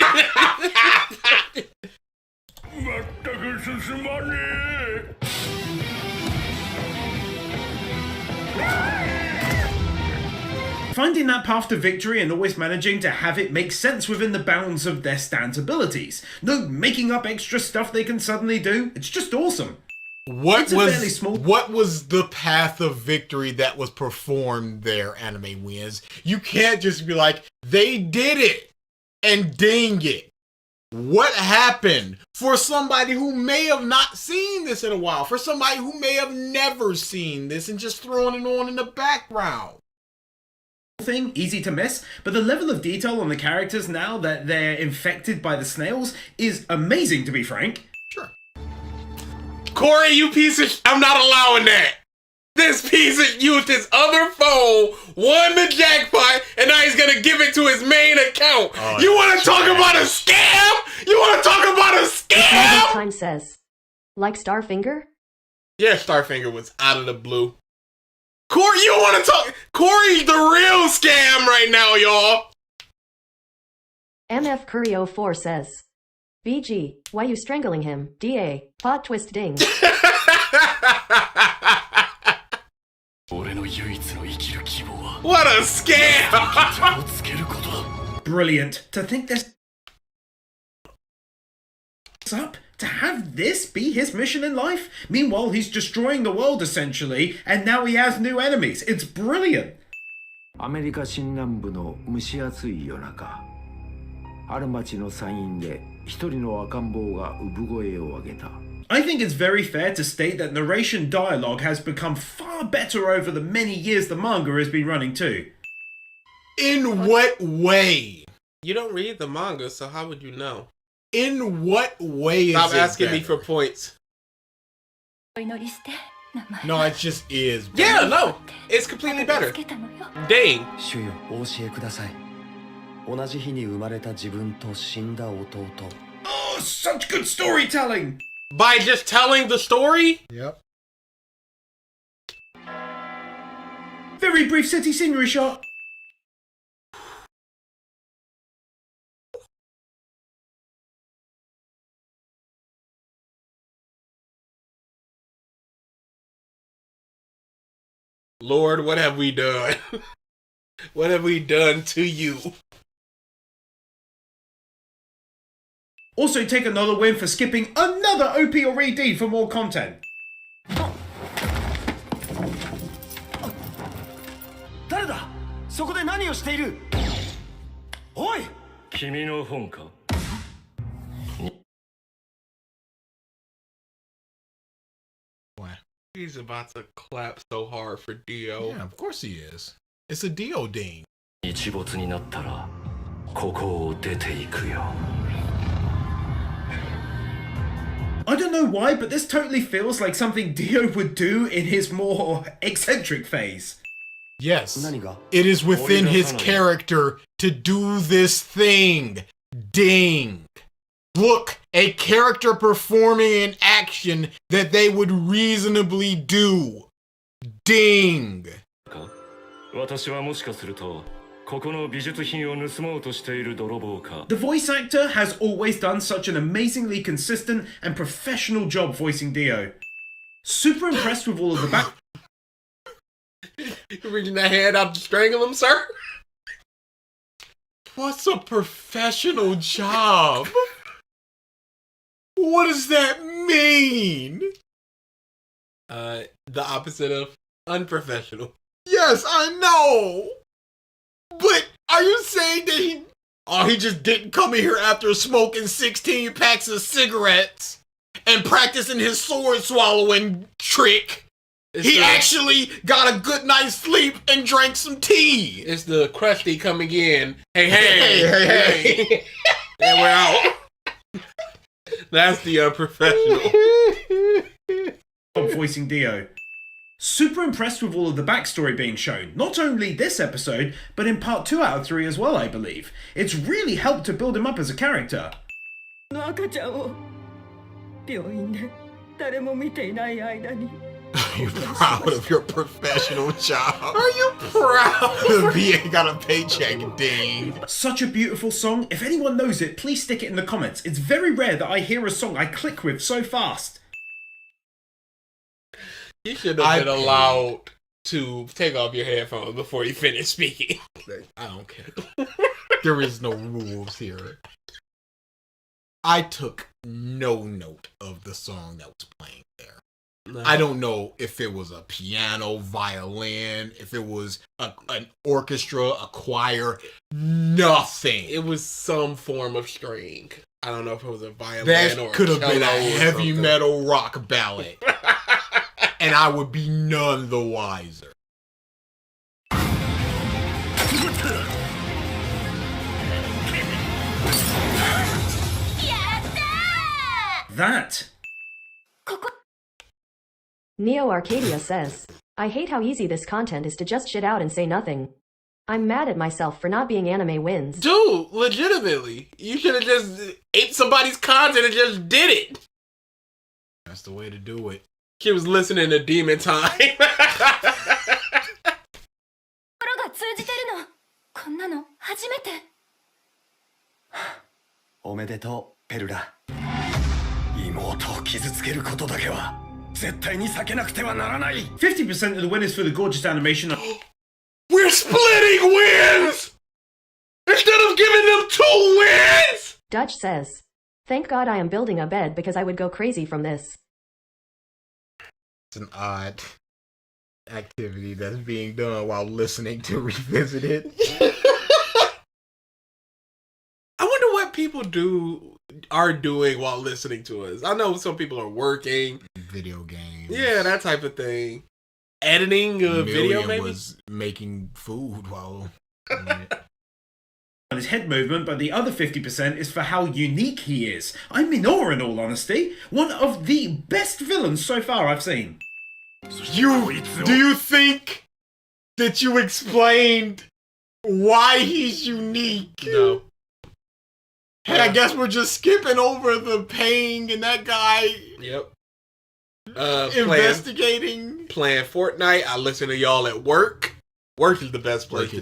Finding that path to victory and always managing to have it make sense within the bounds of their stand's abilities. No making up extra stuff they can suddenly do. It's just awesome. What was the path of victory that was performed there, Animewins? You can't just be like, they did it and ding it. What happened for somebody who may have not seen this in a while, for somebody who may have never seen this and just throwing it on in the background? Thing easy to miss, but the level of detail on the characters now that they're infected by the snails is amazing, to be frank. Sure. Corey, you piece of I'm not allowing that. This piece of used his other phone, won the jackpot, and now he's gonna give it to his main account. Oh, you want to talk about a scam? You want to talk about a scam? Time says, like Starfinger? Yeah, Starfinger was out of the blue. Corey, you want to talk? Corey's the real scam right now, y'all. MF Curio 4 says, BG, why you strangling him? DA, plot twist ding. What a scam! Brilliant. To think this up to have this be his mission in life? Meanwhile, he's destroying the world essentially, and now he has new enemies. It's brilliant. アメリカ新南部の蒸し暑い夜中、ある町の山陰で一人の赤ん坊が産声を上げた。 I think it's very fair to state that narration dialogue has become far better over the many years the manga has been running too. In what way? You don't read the manga, so how would you know? In what way Stop is it asking me better? for points. No, it just is better. Yeah, no. It's completely better. Dang. 主よ、お教えください。同じ日に生まれた自分と死んだ弟。 Oh, such good storytelling! By just telling the story? Yep. Very brief city scenery shot. Lord, what have we done? What have we done to you? Also take another win for skipping another OP or ED for more content. 誰だ？そこで何をしている？おい！君の本か？ He's about to clap so hard for Dio. Yeah, of course he is. It's a Dio ding. 日没になったらここを出ていくよ。 I don't know why, but this totally feels like something Dio would do in his more eccentric phase. Yes, it is within his character to do this thing. Ding. Look, a character performing an action that they would reasonably do. Ding. 私はもしかするとここの美術品を盗もうとしている泥棒か。 The voice actor has always done such an amazingly consistent and professional job voicing Dio. Super impressed with all of the back... You're reaching that hand out to strangle him, sir? What's a professional job? What does that mean? The opposite of unprofessional. Yes, I know. But are you saying that he just didn't come in here after smoking 16 packs of cigarettes and practicing his sword swallowing trick? He actually got a good night's sleep and drank some tea. It's the crusty coming in. Hey. And we're out. That's the unprofessional. voicing Dio. Super impressed with all of the backstory being shown, not only this episode, but in part 2 out of 3 as well, I believe. It's really helped to build him up as a character. 赤ちゃんを病院で誰も見ていない間に Are you proud of your professional job? Are you proud? The VA got a paycheck, ding. Such a beautiful song. If anyone knows it, please stick it in the comments. It's very rare that I hear a song I click with so fast. You should have been allowed to take off your headphones before you finish speaking. I don't care. There is no rules here. I took no note of the song that was playing there. No. I don't know if it was a piano, violin, if it was an orchestra, a choir, nothing. It was some form of string. I don't know if it was a violin that or could have been a heavy something. metal rock ballad. And I would be none the wiser. That. Neo Arcadia says, I hate how easy this content is to just shit out and say nothing. I'm mad at myself for not being Animewins. Dude, legitimately. You should have just ate somebody's content and just did it. That's the way to do it. She was listening to Demon Time. 心が通じてるの。こんなの初めて。おめでとう、ペルラ。妹を傷つけることだけは絶対に避けなくてはならない。 50% of the winners for the gorgeous animation are... We're splitting wins! Instead of giving them 2 wins! Dutch says, Thank God I am building a bed because I would go crazy from this. It's an odd activity that's being done while listening to Revisited. I wonder what people are doing while listening to us. I know some people are working. Video games. Yeah, that type of thing. Editing a video, maybe? Was making food while... on his head movement, but the other 50% is for how unique he is. I'm in awe, in all honesty. One of the best villains so far I've seen. Do you think that you explained why he's unique? No. Hey, I guess we're just skipping over the pain and that guy. Yep. Investigating. Playing Fortnite. I listen to y'all at work. Work is the best place to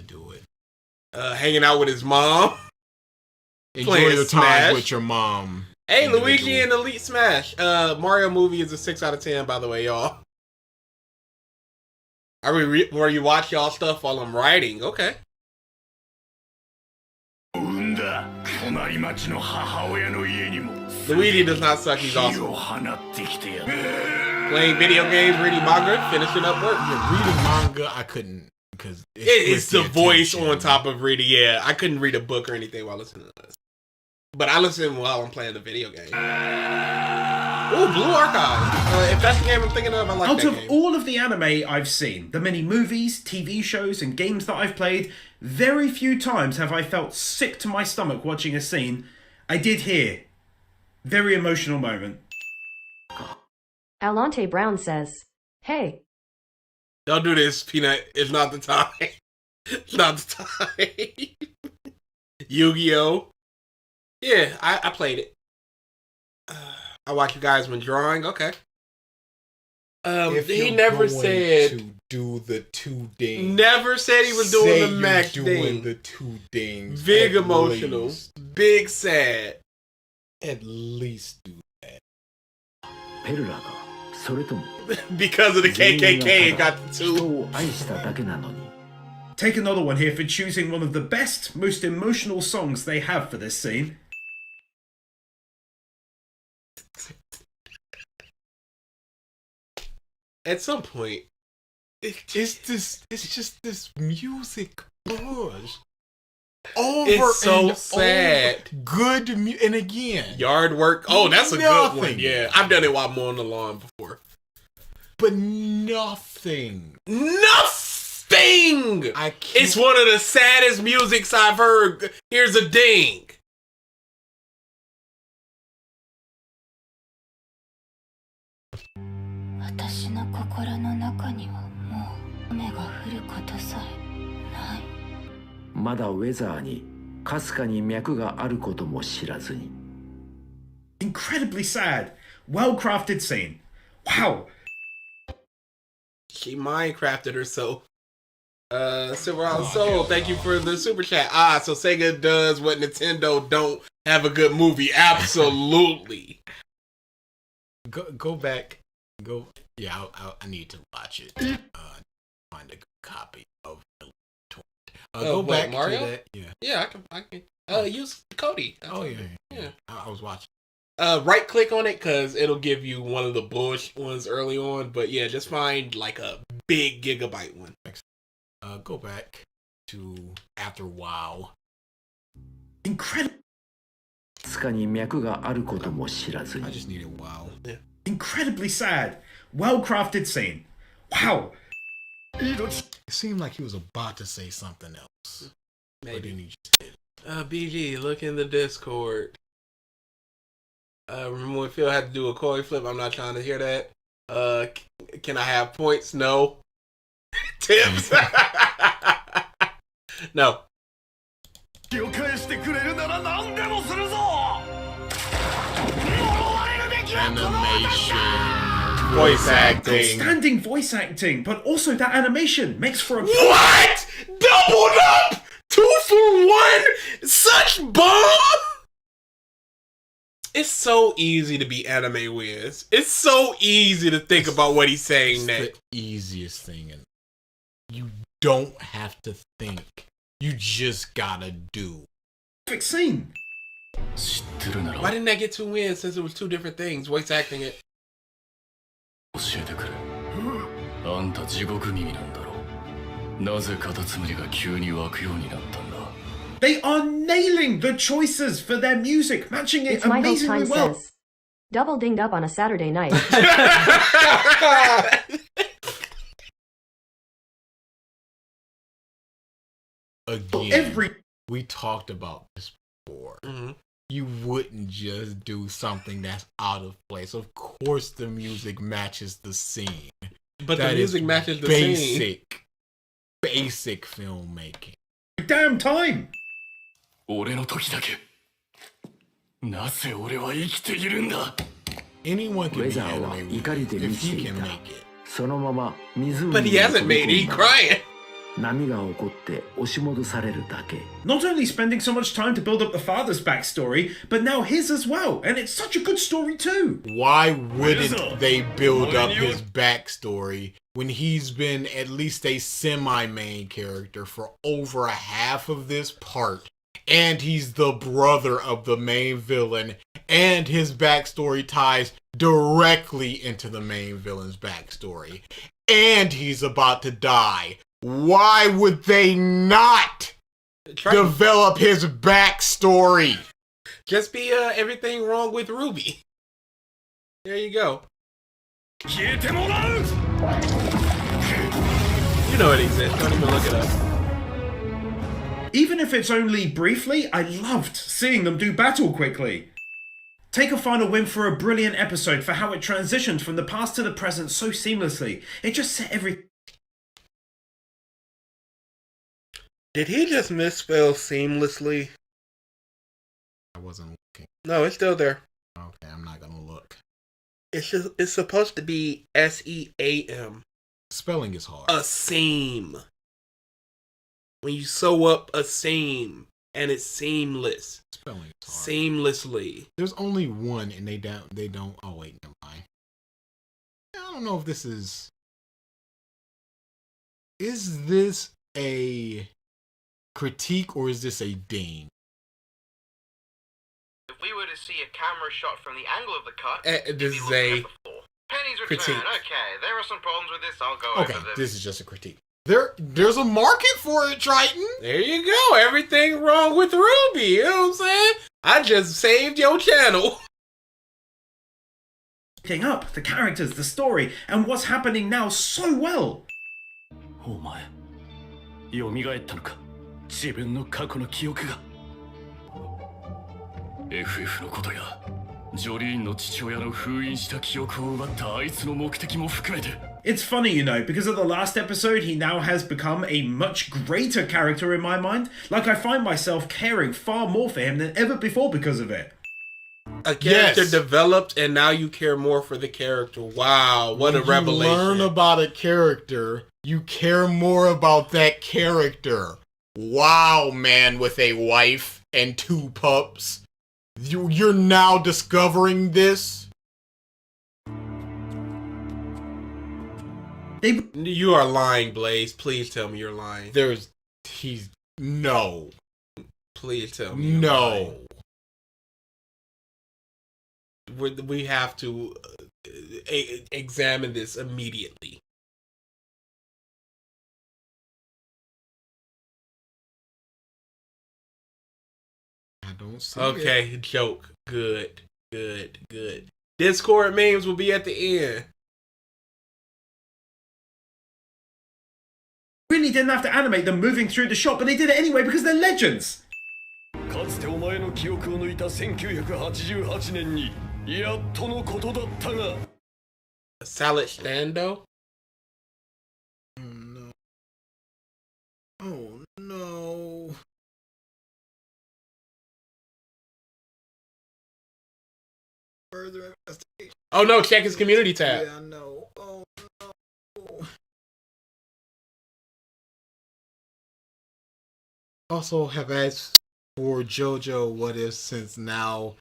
do it. Hanging out with his mom. Enjoy your time with your mom. Hey, Luigi and Elite Smash. Mario movie is a 6 out of 10, by the way, y'all. Where you watch y'all stuff while I'm writing. Okay. Luigi does not suck, he's awesome. Playing video games, reading manga, finishing up work. Yeah, reading manga, I couldn't, because it's the voice on top of reading. Yeah, I couldn't read a book or anything while listening to this. But I listen while I'm playing the video game. Ooh, Blue Archive. If that's the game I'm thinking of, I like that game. Out of all of the anime I've seen, the many movies, TV shows, and games that I've played, very few times have I felt sick to my stomach watching a scene. I did here. Very emotional moment. Alante Brown says, "Hey." Don't do this, Peanut. It's not the time. It's not the time. Yu-Gi-Oh! Yeah, I played it. I watch you guys when drawing. Okay. He never said to do the 2 dings. Never said he was doing the max doing ding. the 2 dings. Big emotional. Least. Big sad. At least do that. Because of the KKK, it got the 2. Take another one here for choosing one of the best, most emotional songs they have for this scene. At some point, it's just this music buzz. It's so sad. Good and again, yard work. Oh, that's a good one. Yeah, I've done it while mowing the lawn before. But nothing. I can't. It's one of the saddest musics I've heard. Here's a ding. Incredibly sad. Well-crafted scene. Wow. She Minecrafted herself. Silver Soul, thank you for the super chat. So Sega does what Nintendo don't have a good movie. Absolutely. Go back. Yeah, I need to watch it. Find a good copy of the go back Mario? to that. Yeah, I can use Cody. Yeah. I was watching. Right click on it because it'll give you one of the bullshit ones early on. But yeah, just find like a big gigabyte one. Go back to after WoW. Incredible. I just needed WoW. Yeah. Incredibly sad. Well-crafted scene. Wow. It seemed like he was about to say something else. Maybe. But then he just did. BG, look in the Discord. Remember when Phil had to do a coin flip? I'm not trying to hear that. Can I have points? No. Tips? No. Animation. Voice acting. Outstanding voice acting, but also that animation makes for a... What? Doubled up? 2 for 1? Such bomb? It's so easy to be Animewins. It's so easy to think about what he's saying next. The easiest thing. And you don't have to think. You just gotta do. Perfect scene. Why didn't that get 2 wins since it was 2 different things? Voice acting it. 教えてくれ。あんた地獄耳なんだろう。なぜカタツムリが急に湧くようになったんだ。 They are nailing the choices for their music, matching it It's my host amazingly time well. says. Double dinged up on a Saturday night. Again, we talked about this before. Mm-hmm. You wouldn't just do something that's out of place. Of course, the music matches the scene. But that the music matches the scene. scene. Basic filmmaking. Damn time! 俺の時だけ。なぜ俺は生きているんだ。 Anyone ウ can ェ be ザーは anime 怒りで if 満ち he てい can た make it. そのまま湖 But に he 飛 hasn't び made it. 込 He んだ crying. 波が起こって押し戻されるだけ Not only spending so much time to build up the father's backstory, but now his as well, and it's such a good story too. Why wouldn't they build up his backstory when he's been at least a semi-main character for over a half of this part? And he's the brother of the main villain, and his backstory ties directly into the main villain's backstory. And he's about to die. Why would they not develop his backstory? Just be everything wrong with Ruby. There you go. 消えてもらう。 You know what he said. Don't even look it up. Even if it's only briefly, I loved seeing them do battle quickly. Take a final win for a brilliant episode for how it transitioned from the past to the present so seamlessly. It just set everything. Did he just misspell seamlessly? I wasn't looking. No, it's still there. Okay, I'm not gonna look. It's supposed to be SEAM. Spelling is hard. A seam. When you sew up a seam and it's seamless. Spelling is hard. Seamlessly. There's only one, and they don't. Oh wait, never mind. I don't know if this is. Is this a critique or is this a ding? If we were to see a camera shot from the angle of the cut, This is a Penny's critique. return. Okay, there are some problems with this. I'll go Okay, over them. this is just a critique. There's a market for it, Triton. There you go. Everything wrong with Ruby. You know what I'm saying? I just saved your channel. Up the characters, the story, and what's happening now so well. お前、蘇ったのか。自分の過去の記憶が。FF のことや、ジョリーンの父親の封印した記憶を奪ったあいつの目的も含めて。It's funny, you know, because of the last episode, he now has become a much greater character in my mind. Like, I find myself caring far more for him than ever before because of it. A character developed, and now you care more for the character. Wow, what a revelation. You learn about a character, you care more about that character. Wow, man with a wife and 2 pups. You're now discovering this? You are lying, Blaze. Please tell me you're lying. No. Please tell me you're lying. We have to examine this immediately. I don't see Okay, joke. Good. Discord memes will be at the end. Really didn't have to animate them moving through the shot, but they did it anyway because they're legends. かつてお前の記憶を抜いた1988年にやっとのことだったが Salad Stando? Oh no. Further investigation. Oh no, check his community tab. Yeah, I know. Oh no. Also have asked for JoJo What If, since now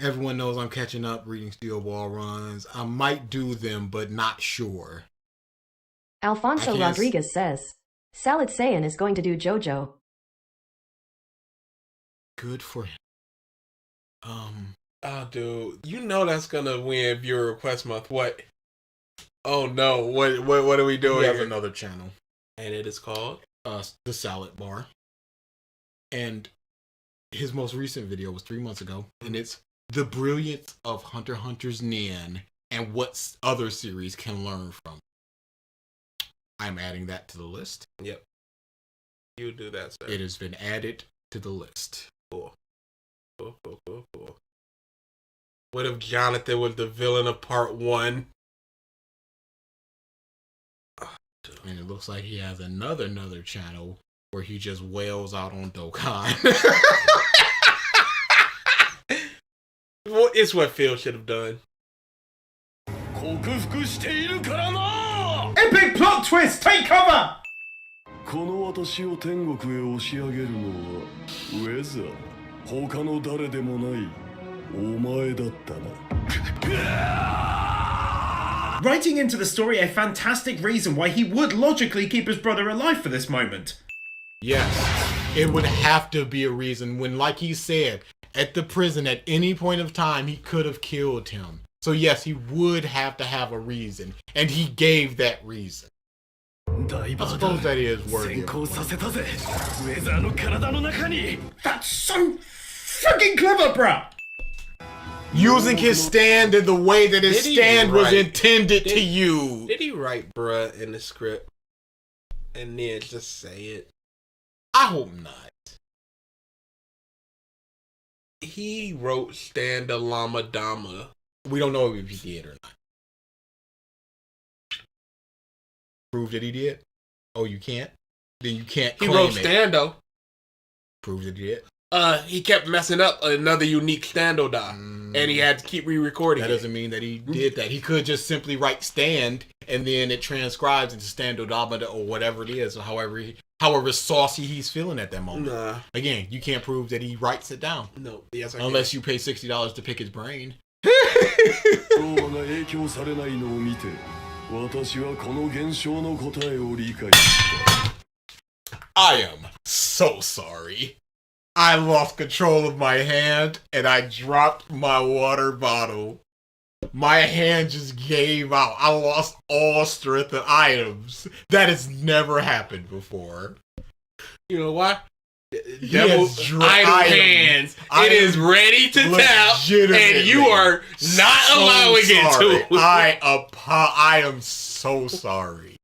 everyone knows I'm catching up reading Steel Ball runs. I might do them, but not sure. Alfonso Rodriguez says, Salad Saiyan is going to do JoJo. Good for him. Oh, dude, you know that's gonna win viewer request month. What? Oh no! What are we doing? We have here? another channel, and it is called The Salad Bar. And his most recent video was 3 months ago, and it's the brilliance of Hunter x Hunter's Nen and what other series can learn from. I'm adding that to the list. Yep. You do that, sir. It has been added to the list. Cool. What if Jonathan was the villain of part 1? And it looks like he has another channel where he just wails out on Dokkan. Well, it's what Phil should have done. Epic plot twist! Take cover! この私を天国へ押し上げるのはウェザー他の誰でもないお前だったな Writing into the story a fantastic reason why he would logically keep his brother alive for this moment. Yes, it would have to be a reason when, like he said, at the prison at any point of time he could have killed him. So yes, he would have to have a reason, and he gave that reason. I suppose that is worthy. That's so freaking clever, bruh! Using his stand in the way that his stand was intended to use. Did he write bruh in the script? And then just say it? I hope not. He wrote Stand the Llama Dama. We don't know if he did or not. Prove that he did? Oh, you can't? Then you can't claim He wrote it. Stando. Prove that he did? He kept messing up another unique Stando die. And he had to keep re-recording. That doesn't mean that he did that. He could just simply write stand and then it transcribes into Stando Dama or whatever it is, or however saucy he's feeling at that moment. Nah. Again, you can't prove that he writes it down. No. Yes, I Unless you pay $60 to pick his brain. 相馬が影響されないのを見て私はこの現象の答えを理解した I am so sorry. I lost control of my hand and I dropped my water bottle. My hand just gave out. I lost all strength and items. That has never happened before. You know why? He Devil has idle hands. It is ready to tap, and you are not allowing it to. I am so sorry.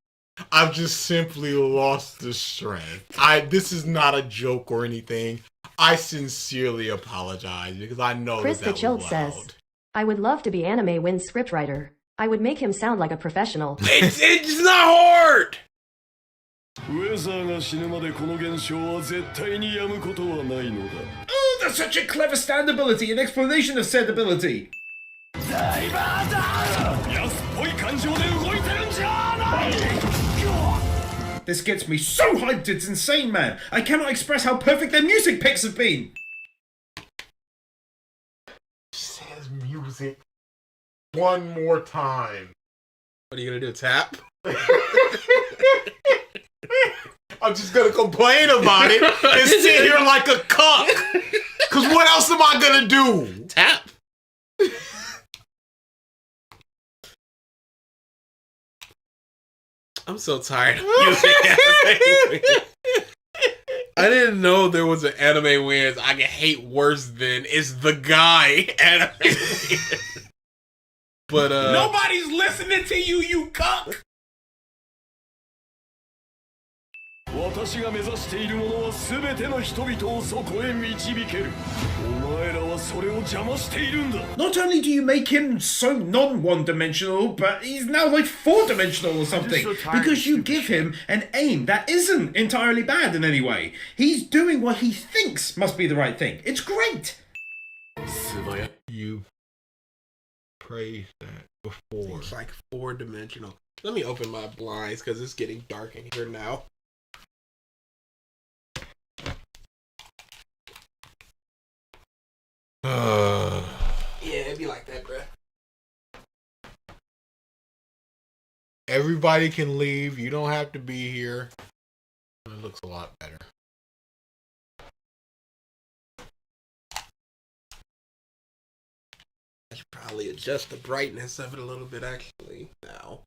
I've just simply lost the strength. This is not a joke or anything. I sincerely apologize because I know Chris that the was Chilled loud. says, I would love to be Animewins scriptwriter. I would make him sound like a professional. It's not hard! ウェザーが死ぬまでこの現象は絶対にやむことはないのだ Oh, that's such a clever stand ability, an explanation of said ability. ダイバーだ安っぽい感情で動いてるんじゃない This gets me so hyped, it's insane, man. I cannot express how perfect their music picks have been. Says music one more time. What are you gonna do, tap? I'm just gonna complain about it and sit here like a cuck. Cause what else am I gonna do? Tap. I'm so tired of using anime. I didn't know there was an anime wins I can hate worse than it's the guy anime wins. But nobody's listening to you, you cuck. 私が目指しているものは全ての人々をそこへ導けるお前らはそれを邪魔しているんだ Not only do you make him so non-one-dimensional, but he's now like four-dimensional or something. Because you give him an aim that isn't entirely bad in any way. He's doing what he thinks must be the right thing. It's great. You praised that before. it's like 4-dimensional. Let me open my blinds because it's getting dark in here now. Yeah, it'd be like that, bruh. Everybody can leave. You don't have to be here. It looks a lot better. I should probably adjust the brightness of it a little bit, actually, now.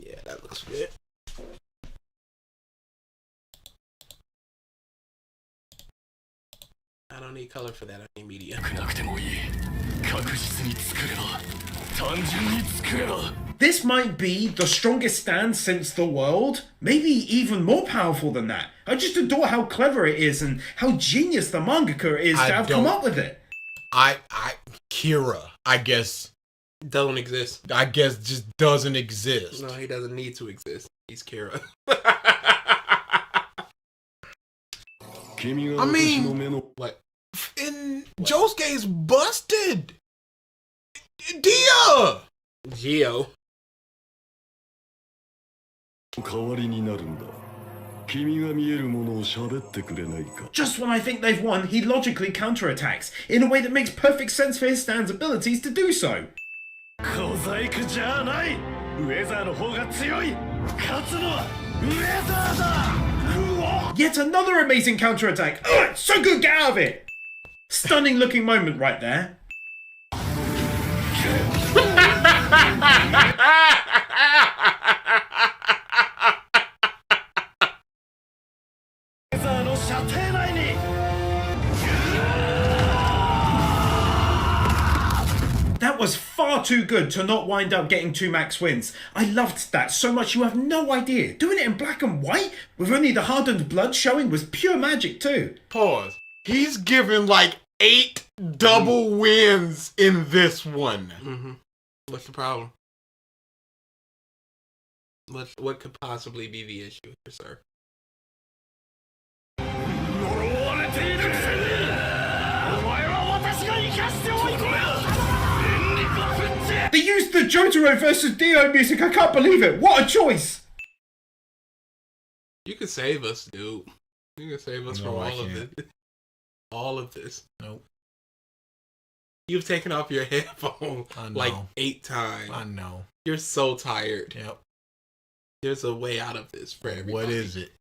Yeah, that looks good. I don't need color for that, I need media. This might be the strongest stand since the world, maybe even more powerful than that. I just adore how clever it is and how genius the mangaka is to have come up with it. Kira, I guess, don't exist. I guess just doesn't exist. No, he doesn't need to exist. He's Kira. I mean, what? In Josuke's busted. Dia! Geo. 代わりになるんだ。君が見えるものを喋ってくれないか。 Just when I think they've won, he logically counterattacks, in a way that makes perfect sense for his stand's abilities to do so. 小細工じゃない。ウェザーの方が強い。勝つのはウェザーだ。 Yet another amazing counterattack. Oh, it's so good, get out of it! Stunning looking moment right there. That was far too good to not wind up getting 2 max wins. I loved that so much you have no idea. Doing it in black and white with only the hardened blood showing was pure magic too. Pause. He's given like 8 double wins in this one. Mm-hmm. What's the problem? What could possibly be the issue here, sir? They used the JoJo versus Dio music. I can't believe it. What a choice. You can save us, dude. You can save us from all of it. All of this. Nope. You've taken off your headphone like 8 times. I know. You're so tired. Yep. There's a way out of this for everybody. What is it?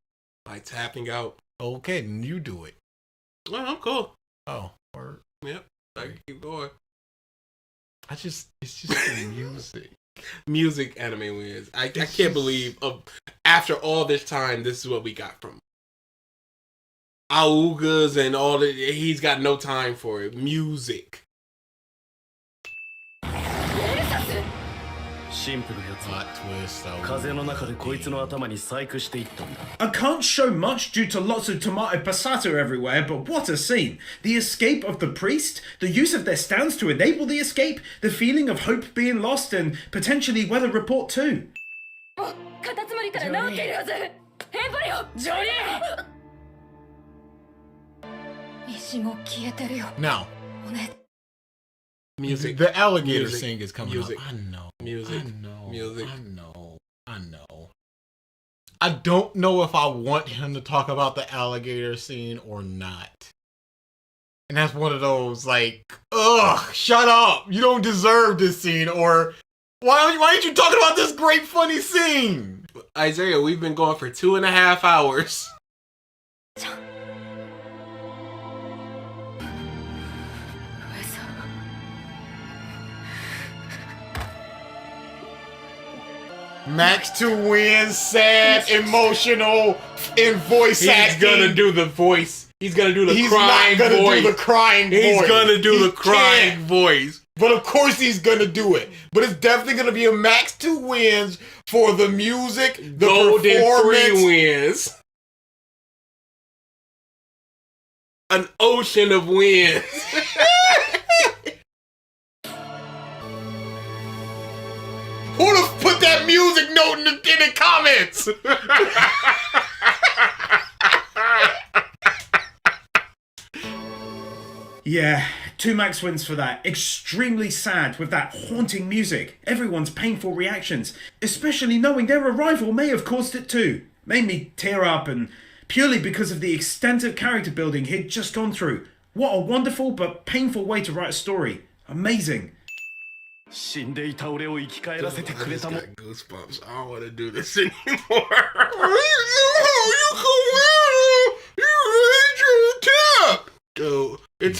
By tapping out. Okay, then you do it. Well, I'm cool. Oh, or yep. I can keep going. It's just the music. Music anime wins. I can't believe after all this time, this is what we got from Augas and all that. He's got no time for it. Music. シンプルやつは風の中でこいつの頭に細工していったんだ。 I can't show much due to lots of tomato passata everywhere, but what a scene. The escape of the priest, the use of their stands to enable the escape, the feeling of hope being lost, and potentially weather report too. カタツムリから治っているはず。ヘンパリオ、ジョニー。石も消えてるよ。Now. おね。 Music. The alligator music. sing is coming music. up. I know. Music. I know. Music. I know. I don't know if I want him to talk about the alligator scene or not. And that's one of those like, ugh, shut up. You don't deserve this scene. Or why aren't you talking about this great funny scene? Isaiah, we've been going for 2.5 hours. Max 2 wins, sad, emotional, in voice acting. He's gonna do the voice. He's gonna do the He's crying not gonna voice. do the crying voice. He's gonna do the crying can't. voice. But of course he's gonna do it. But it's definitely gonna be a Max 2 wins for the music, the Golden performance. 3 wins. An ocean of wins. Who the put that music note in the comments? Yeah, 2 max wins for that. Extremely sad with that haunting music. Everyone's painful reactions, especially knowing their arrival may have caused it too. Made me tear up, and purely because of the extent of character building he'd just gone through. What a wonderful but painful way to write a story. Amazing. 死んでいた俺を生き返らせてくれたもん。 Goosebumps. I don't want to do this anymore.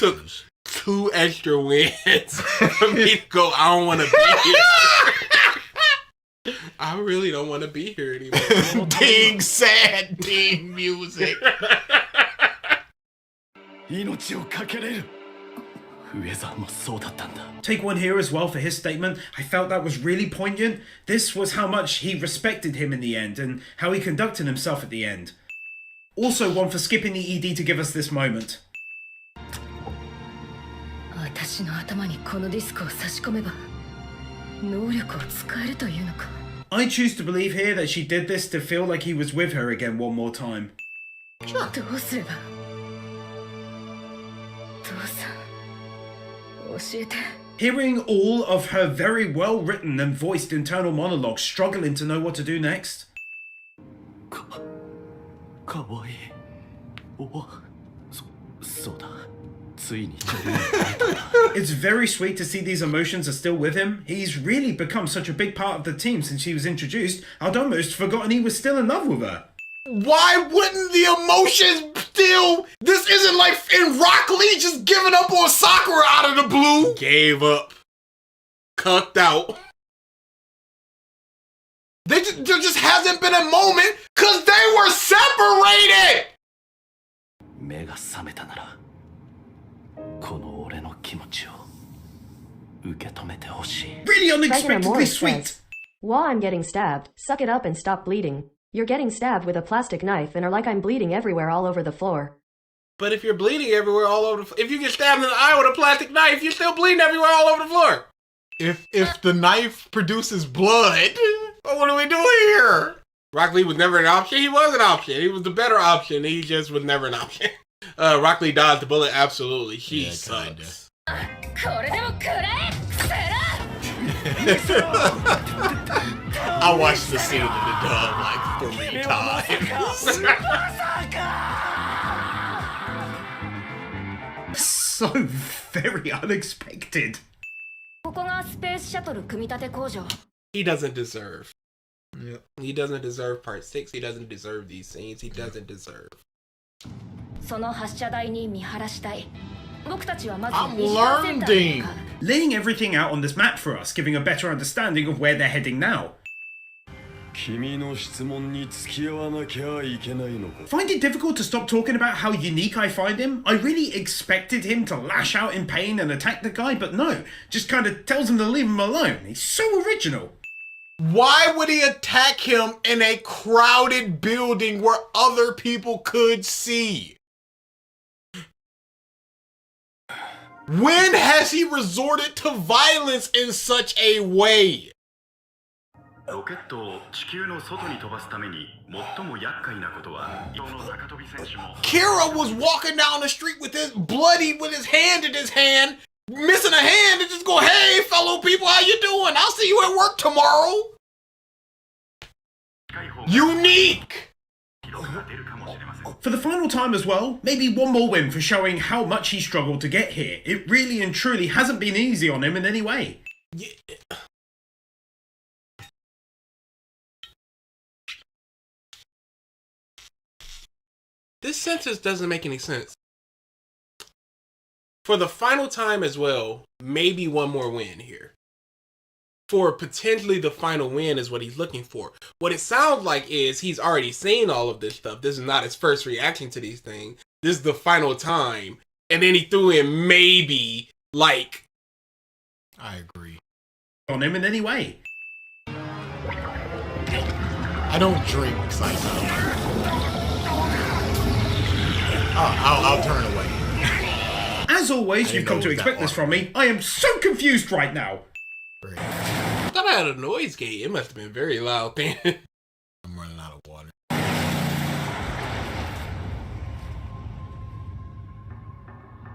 took 2 extra wins for me to go, I don't want to be here. I really don't want to be here anymore. Ding sad ding music. Take one here as well for his statement. I felt that was really poignant. This was how much he respected him in the end and how he conducted himself at the end. Also one for skipping the ED to give us this moment. 私の頭にこのディスクを差し込めば能力を使えるというのか I choose to believe here that she did this to feel like he was with her again one more time. どうすれば父さん教えて Hearing all of her very well written and voiced internal monologues, struggling to know what to do next. It's very sweet to see these emotions are still with him. He's really become such a big part of the team since he was introduced. I'd almost forgotten he was still in love with her. Why wouldn't the emotions still? This isn't like in Rock Lee just giving up on Sakura out of the blue. Gave up. Cucked out. There just hasn't been a moment because they were separated. 目が覚めたならこの俺の気持ちを受け止めてほしい Really unexpectedly Dragon sweet. says, while I'm getting stabbed, suck it up and stop bleeding. You're getting stabbed with a plastic knife and are like I'm bleeding everywhere all over the floor. But if you're bleeding everywhere all over the if you get stabbed in the eye with a plastic knife, you're still bleeding everywhere all over the floor. If the knife produces blood, what are we doing here? Rock Lee was never an option. He was an option. He was the better option. He just was never an option. Rock Lee dodged the bullet. Absolutely. He sucks. これでも食らえクセラ I watched the scene in the dub like 3 times. So very unexpected. ここがスペースシャトル組み立て工場 He doesn't deserve. He doesn't deserve part 6. He doesn't deserve these scenes. He doesn't deserve. その発射台に見晴らしたい僕たちはまず I'm 西側センターに向 learning. かう Laying everything out on this map for us, giving a better understanding of where they're heading now. 君の質問に付き合わなきゃいけないのか Find it difficult to stop talking about how unique I find him? I really expected him to lash out in pain and attack the guy, but no, just kind of tells him to leave him alone. He's so original. Why would he attack him in a crowded building where other people could see? When has he resorted to violence in such a way? ロケットを地球の外に飛ばすために最も厄介なことは伊藤の高跳び選手も Kira was walking down the street with his bloody with his hand in his hand, missing a hand, and just go, "Hey, fellow people, how you doing? I'll see you at work tomorrow." Unique. For the final time as well, maybe one more win for showing how much he struggled to get here. It really and truly hasn't been easy on him in any way. Yeah. This sentence doesn't make any sense. For the final time as well, maybe one more win here. For potentially the final win is what he's looking for. What it sounds like is he's already seen all of this stuff. This is not his first reaction to these things. This is the final time. And then he threw in maybe, like... I agree. On him in any way. I don't drink Saizo. I'll turn away. As always, you've come to expect this from me. I am so confused right now. I thought I had a noise gate. It must have been very loud then. I'm running out of water.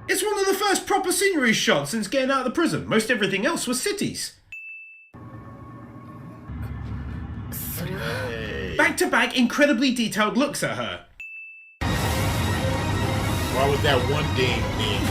It's one of the first proper scenery shots since getting out of the prison. Most everything else was cities. Back to back, incredibly detailed looks at her. Why was that one ding then?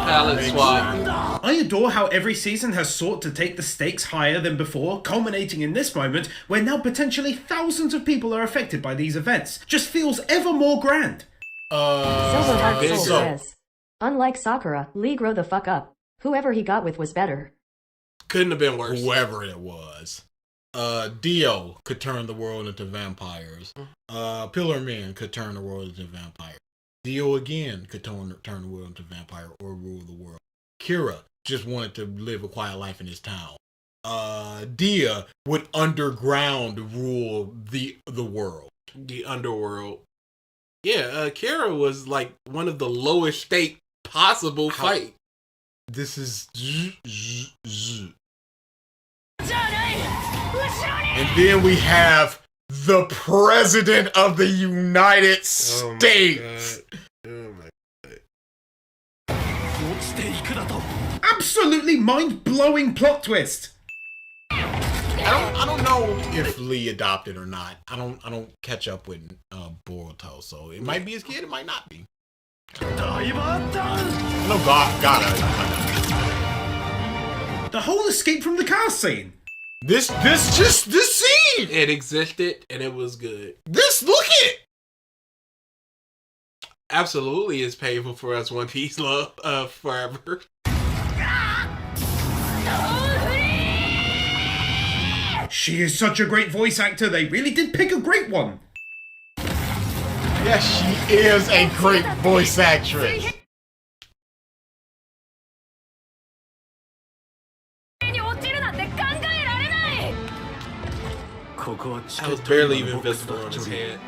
Palette swap. I adore how every season has sought to take the stakes higher than before, culminating in this moment where now potentially thousands of people are affected by these events. Just feels ever more grand. Silver Heart Soul says, unlike Sakura, Lee grow the fuck up. Whoever he got with was better. Couldn't have been worse. Whoever it was. Dio could turn the world into vampires. Pillar Man could turn the world into vampire. Dio again could turn the world into vampire or rule the world. Kira just wanted to live a quiet life in his town. Dia would underground rule the world. The underworld. Yeah, Kira was like one of the lowest stake possible fight. This is and then we have the President of the United States. Oh my god. Absolutely mind-blowing plot twist. I don't know if Lee adopted or not. I don't catch up with Boruto, so it might be his kid, it might not be. No, gotta. The whole escape from the car scene. This scene. It existed and it was good. Look it. Absolutely is painful for us One Piece love forever. She is such a great voice actor, they really did pick a great one. Yes, she is a great voice actress. I was barely even visible on his head.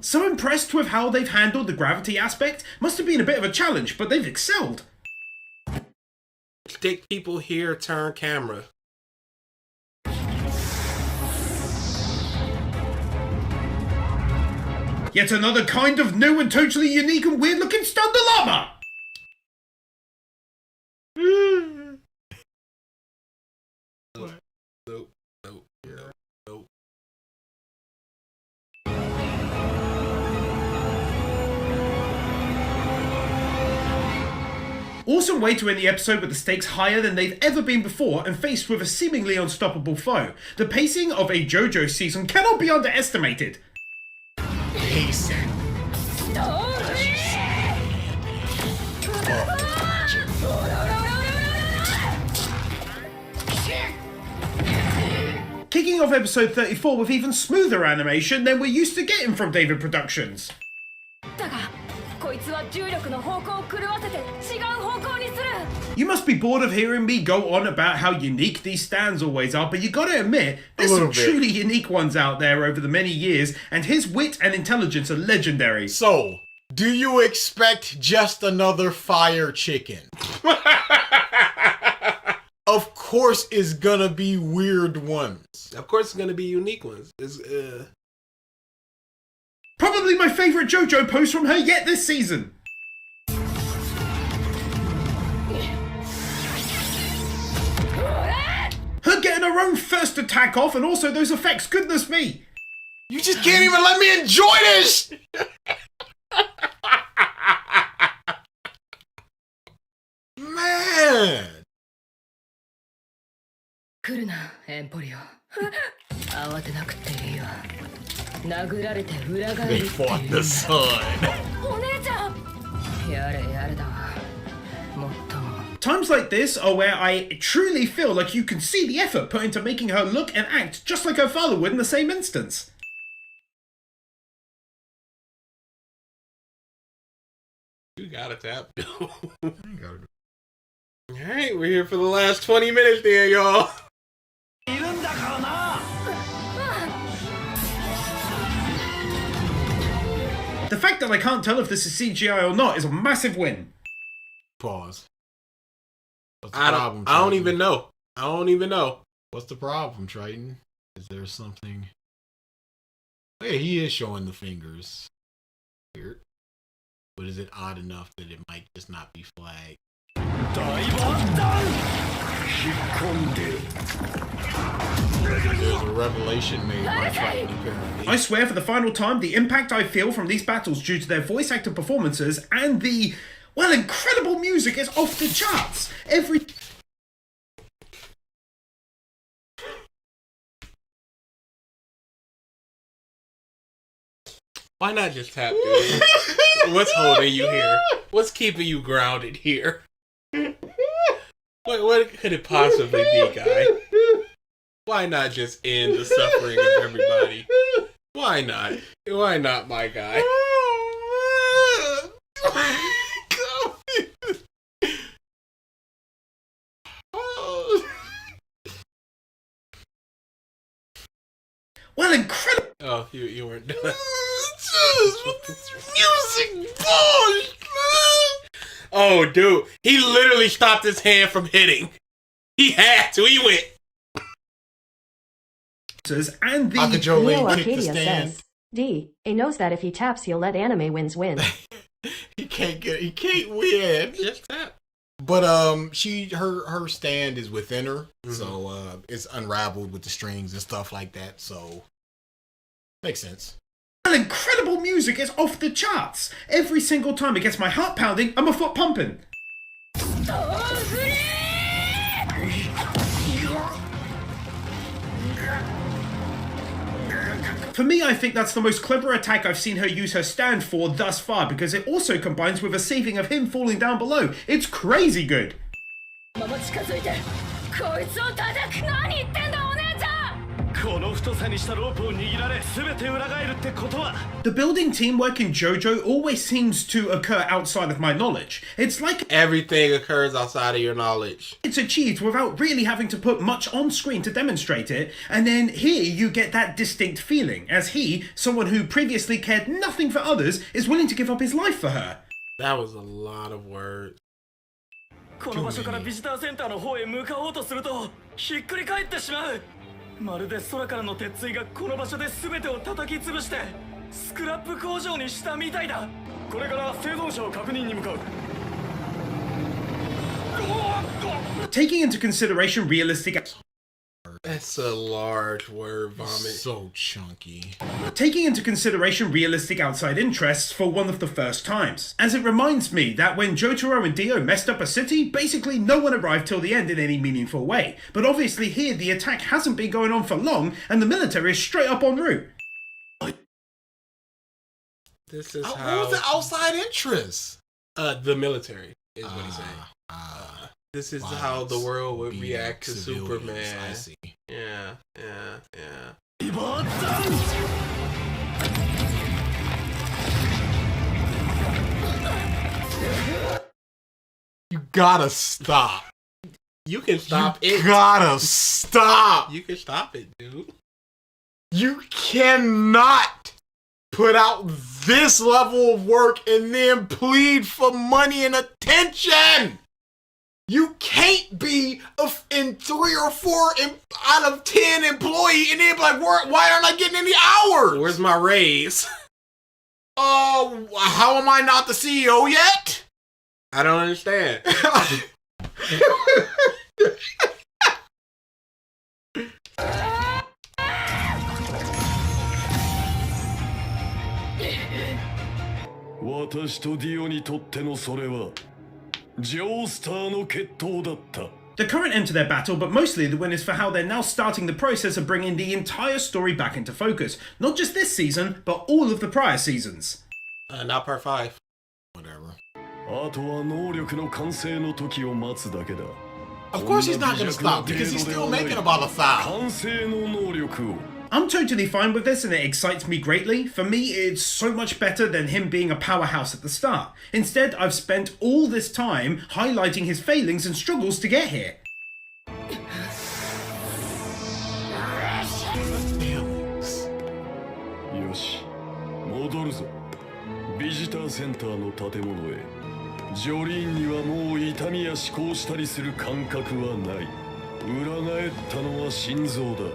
So impressed with how they've handled the gravity aspect. Must have been a bit of a challenge, but they've excelled. Stick people here, turn camera. Yet another kind of new and totally unique and weird looking Thunder Llama! Nope. Awesome way to end the episode with the stakes higher than they've ever been before and faced with a seemingly unstoppable foe. The pacing of a JoJo's season cannot be underestimated. Pacing. Kicking off episode 34 with even smoother animation than we're used to getting from David Productions. You must be bored of hearing me go on about how unique these stands always are, but you gotta admit, there's some truly unique ones out there over the many years, and his wit and intelligence are legendary. So, do you expect just another fire chicken? Of course it's gonna be weird ones. Of course it's gonna be unique ones. Probably my favourite JoJo post from her yet this season. Her getting her own first attack off and also those effects, goodness me. You just can't even let me enjoy this! Man! 来るな、エンポリオ。慌てなくていいわ。殴られて裏返るっていう。They fought the sun. お姉ちゃん。やれやれだわ。もっとも。Times like this are where I truly feel like you can see the effort put into making her look and act just like her father would in the same instance. You gotta tap. Alright, we're here for the last 20 minutes there, y'all. The fact that I can't tell if this is CGI or not is a massive win. Pause. I don't even know. What's the problem, Triton? Is there something? Yeah, he is showing the fingers. Weird. But is it odd enough that it might just not be flagged? There's a revelation made by Triton, apparently. I swear for the final time, the impact I feel from these battles due to their voice actor performances and the, well, incredible music is off the charts. Why not just tap, dude? What's holding you here? What's keeping you grounded here? What could it possibly be, guy? Why not just end the suffering of everybody? Why not? Why not, my guy? Well, incredible. Oh, you weren't done. Music balls. Oh, dude, he literally stopped his hand from hitting. He had to. He went. And the Neo Arcadia says, A knows that if he taps, he'll let Animewins win. He can't win. Just tap. But her stand is within her, so it's unraveled with the strings and stuff like that. So makes sense. Well, incredible music is off the charts. Every single time it gets my heart pounding and my foot pumping. For me, I think that's the most clever attack I've seen her use her stand for thus far, because it also combines with a saving of him falling down below. It's crazy good. The building teamwork in JoJo always seems to occur outside of my knowledge. It's like everything occurs outside of your knowledge. It's achieved without really having to put much on screen to demonstrate it, and then here you get that distinct feeling, as he, someone who previously cared nothing for others, is willing to give up his life for her. That was a lot of words. この場所からビジターセンターの方へ向かおうとするとひっくり返ってしまう。まるで空からの鉄槌がこの場所で全てを叩き潰してスクラップ工場にしたみたいだ。これから生存者を確認に向かう。 Taking into consideration realistic... That's a large word vomit. So chunky. Taking into consideration realistic outside interests for one of the first times. As it reminds me that when Jotaro and Dio messed up a city, basically no one arrived till the end in any meaningful way. But obviously here the attack hasn't been going on for long and the military is straight up en route. This is What how... was the outside interest? The military is what he's saying. This is how the world would react to Superman. I see. Yeah, yeah, yeah. You gotta stop. You can stop it. You gotta stop. You can stop it, dude. You cannot put out this level of work and then plead for money and attention. You can't be in 3 or 4 out of 10 employee and then be like, why aren't I getting any hours? Where's my raise? How am I not the CEO yet? I don't understand. The current end to their battle, but mostly the win is for how they're now starting the process of bringing the entire story back into focus. Not just this season, but all of the prior seasons. Not part 5. Whatever. Of course he's not gonna stop, because he's still making about 1,000. I'm totally fine with this and it excites me greatly. For me, it's so much better than him being a powerhouse at the start. Instead, I've spent all this time highlighting his failings and struggles to get here. よし、戻るぞ。ビジターセンターの建物へ。ジョリーンにはもう痛みや思考したりする感覚はない。裏返ったのは心臓だ。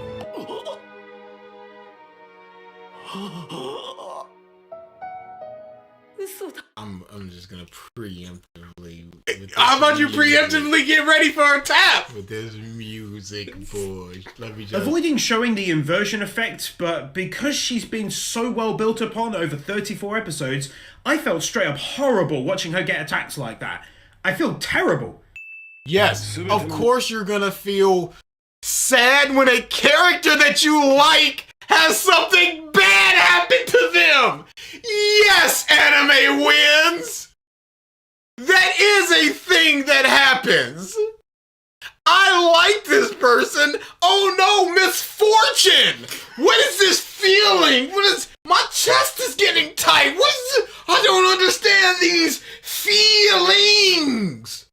I'm just gonna preemptively. How about you preemptively get ready for a tap? With this music. music, boy. Let me just... Avoiding showing the inversion effect, but because she's been so well built upon over 34 episodes, I felt straight up horrible watching her get attacked like that. I feel terrible. Yes, of course you're gonna feel sad when a character that you like has something bad happen to them. Yes, Animewins. That is a thing that happens. I like this person. Oh no, misfortune. What is this feeling? My chest is getting tight. I don't understand these feelings.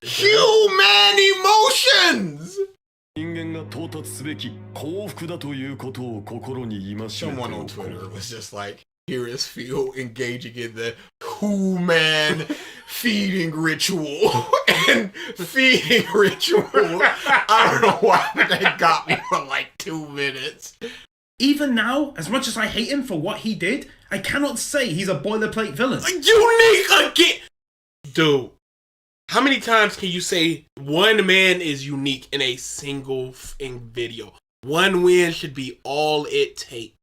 Human emotions. Someone on Twitter was just like, here is Phil engaging in the human feeding ritual. And feeding ritual, I don't know why, but that got me for like 2 minutes. Even now, as much as I hate him for what he did, I cannot say he's a boilerplate villain. Unique again! Dude, how many times can you say one man is unique in a single video? One win should be all it takes.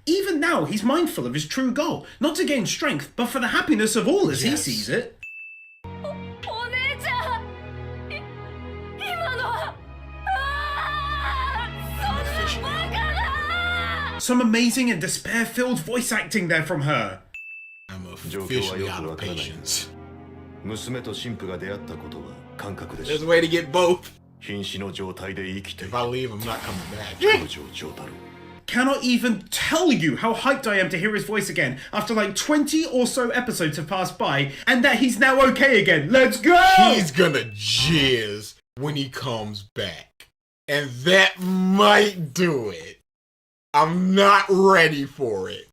Even now, he's mindful of his true goal. Not to gain strength, but for the happiness of all as he sees it. Some amazing and despair-filled voice acting there from her. I'm officially out of patience. There's a way to get both. If I leave, I'm not coming back. Cannot even tell you how hyped I am to hear his voice again after like 20 or so episodes have passed by, and that he's now okay again. Let's go! He's gonna jizz when he comes back. And that might do it. I'm not ready for it.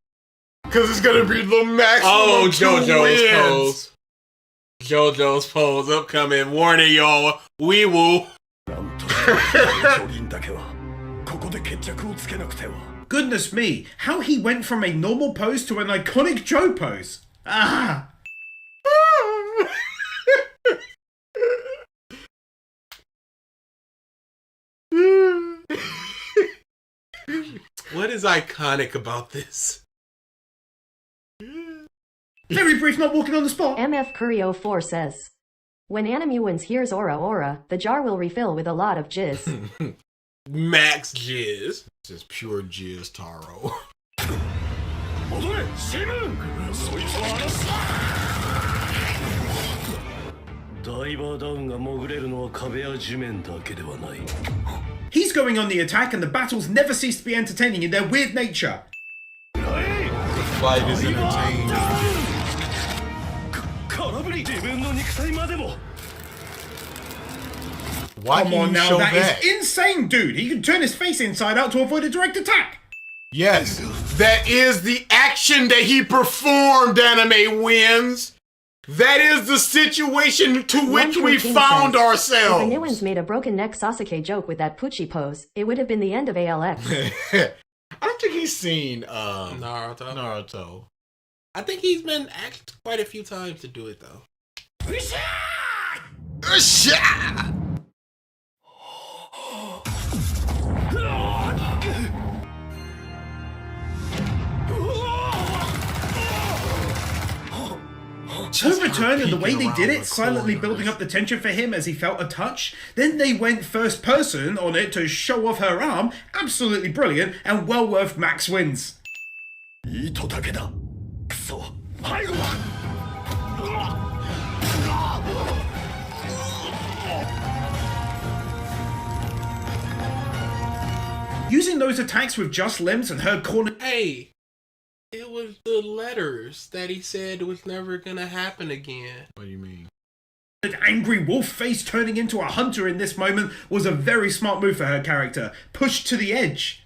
Because it's gonna be the maximum. Oh, JoJo's pose. JoJo's pose upcoming. Warning y'all, we will. Goodness me, how he went from a normal pose to an iconic Joe pose. Ah! What is iconic about this? Very brief, not walking on the spot. MF Curio 4 says, when Animewins hears Aura Aura, the jar will refill with a lot of jizz. Max jizz. This is pure jizz, Taro. He's going on the attack and the battles never cease to be entertaining in their weird nature. The fight is entertaining. Why Come can on you now, show that is insane, dude. He can turn his face inside out to avoid a direct attack. Yes, that is the action that he performed, Animewins. That is the situation to which we found ourselves. If Animewins made a broken neck Sasuke joke with that Pucci pose, it would have been the end of ALX. I don't think he's seen Naruto. I think he's been asked quite a few times to do it though. Her return and the way they did it, silently building up the tension for him as he felt a touch. Then they went first person on it to show off her arm. Absolutely brilliant and well worth max wins. Using those attacks with just limbs and her corner. Hey, it was the letters that he said was never gonna happen again. What do you mean? That angry wolf face turning into a hunter in this moment was a very smart move for her character. Pushed to the edge.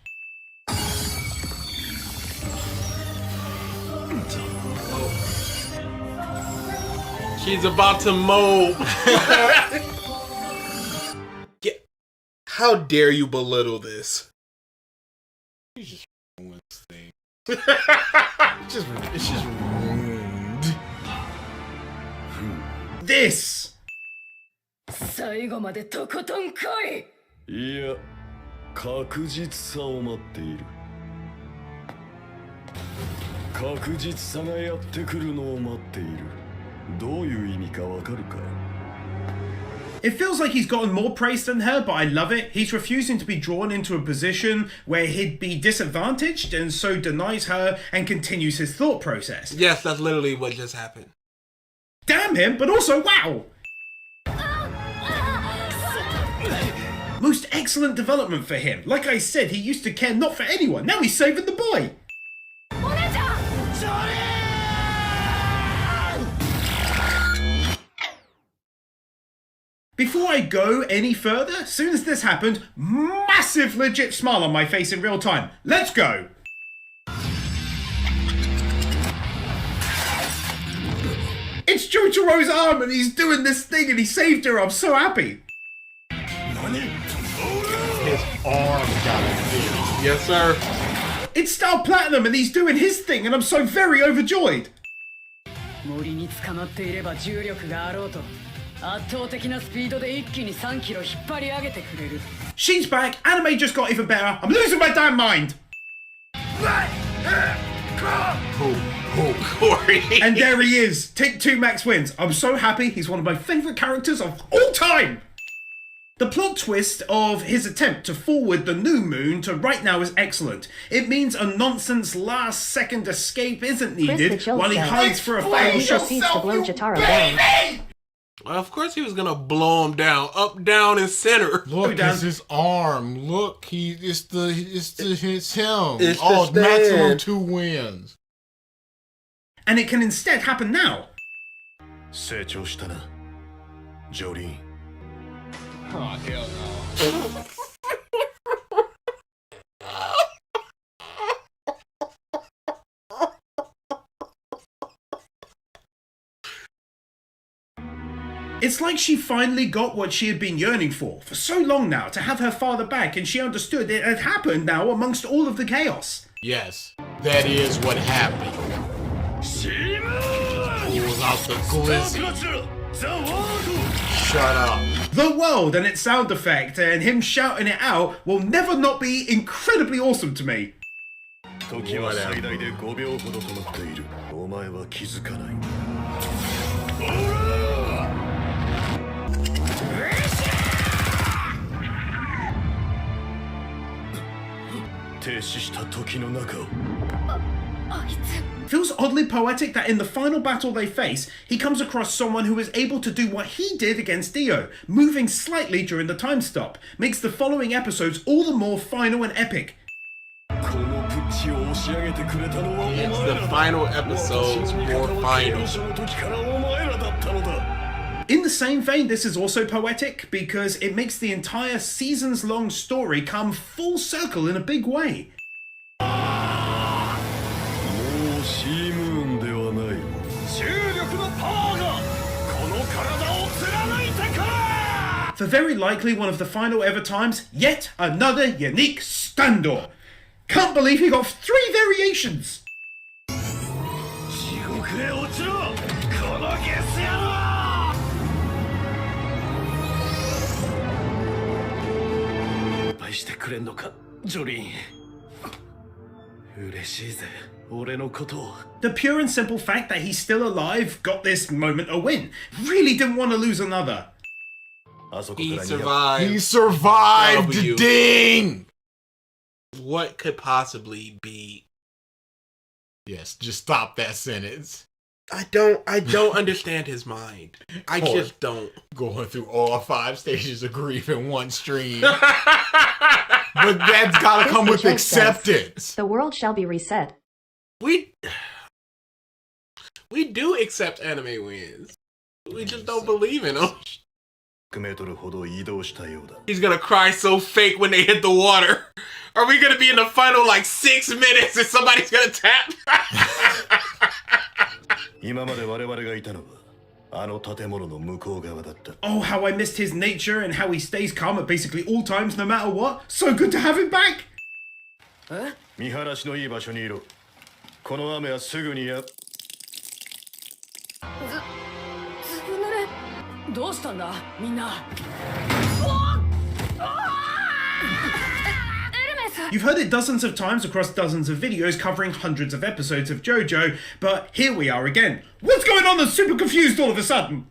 She's about to mold. How dare you belittle this? He's just ruined this thing. It's just ruined. This. 最後までとことん来い。いや、確実さを待っている。確実さがやってくるのを待っている。どういう意味かわかるか？ It feels like he's gotten more praise than her, but I love it. He's refusing to be drawn into a position where he'd be disadvantaged and so denies her and continues his thought process. Yes, that's literally what just happened. Damn him, but also wow! Most excellent development for him. Like I said, he used to care not for anyone. Now he's saving the boy. Before I go any further, as soon as this happened, massive legit smile on my face in real time. Let's go! It's JoJo's arm and he's doing this thing and he saved her. I'm so happy. His arm got it. Yes, sir. It's Star Platinum and he's doing his thing and I'm so very overjoyed. 森に捕まっていれば重力があろうと圧倒的なスピードで一気に3キロ引っ張り上げてくれる。 She's back. Anime just got even better. I'm losing my damn mind. Corey. And there he is. Take 2 max wins. I'm so happy. He's one of my favourite characters of all time. The plot twist of his attempt to forward the new moon to right now is excellent. It means a nonsense last second escape isn't needed while he hides for a final shot. Proceeds to blow Jotaro down. Well, of course he was gonna blow him down, up, down, and center. Look, it's his arm. Look, it's him. It's oh, the maximum stand. 2 wins. And it can instead happen now. 成長したな、ジョリーン。 Oh, hell no. It's like she finally got what she had been yearning for so long now, to have her father back, and she understood it had happened now amongst all of the chaos. Yes, that is what happened. Pulls out the glizzy. Shut up. The world and its sound effect and him shouting it out will never not be incredibly awesome to me. 時は最大で5秒ほどとなっている。お前は気づかない。停止した時の中を。 Feels oddly poetic that in the final battle they face, he comes across someone who is able to do what he did against Dio, moving slightly during the time stop. Makes the following episodes all the more final and epic. It's the final episodes more final. In the same vein, this is also poetic because it makes the entire seasons-long story come full circle in a big way. For very likely one of the final ever times, yet another unique stand-up. Can't believe he got 3 variations! The pure and simple fact that he's still alive got this moment a win. Really didn't want to lose another. He survived. He survived. W. Ding. What could possibly be? Yes, just stop that sentence. I don't understand his mind. I just don't. Going through all 5 stages of grief in one stream. But that's gotta come with acceptance. The world shall be reset. We do accept Animewins. We just don't believe in them. He's gonna cry so fake when they hit the water. Are we gonna be in the final like 6 minutes and somebody's gonna tap? Oh, how I missed his nature and how he stays calm at basically all times no matter what. So good to have him back! Huh? どうしたんだみんな。 You've heard it dozens of times across dozens of videos covering hundreds of episodes of JoJo, but here we are again. What's going on? I'm super confused all of a sudden.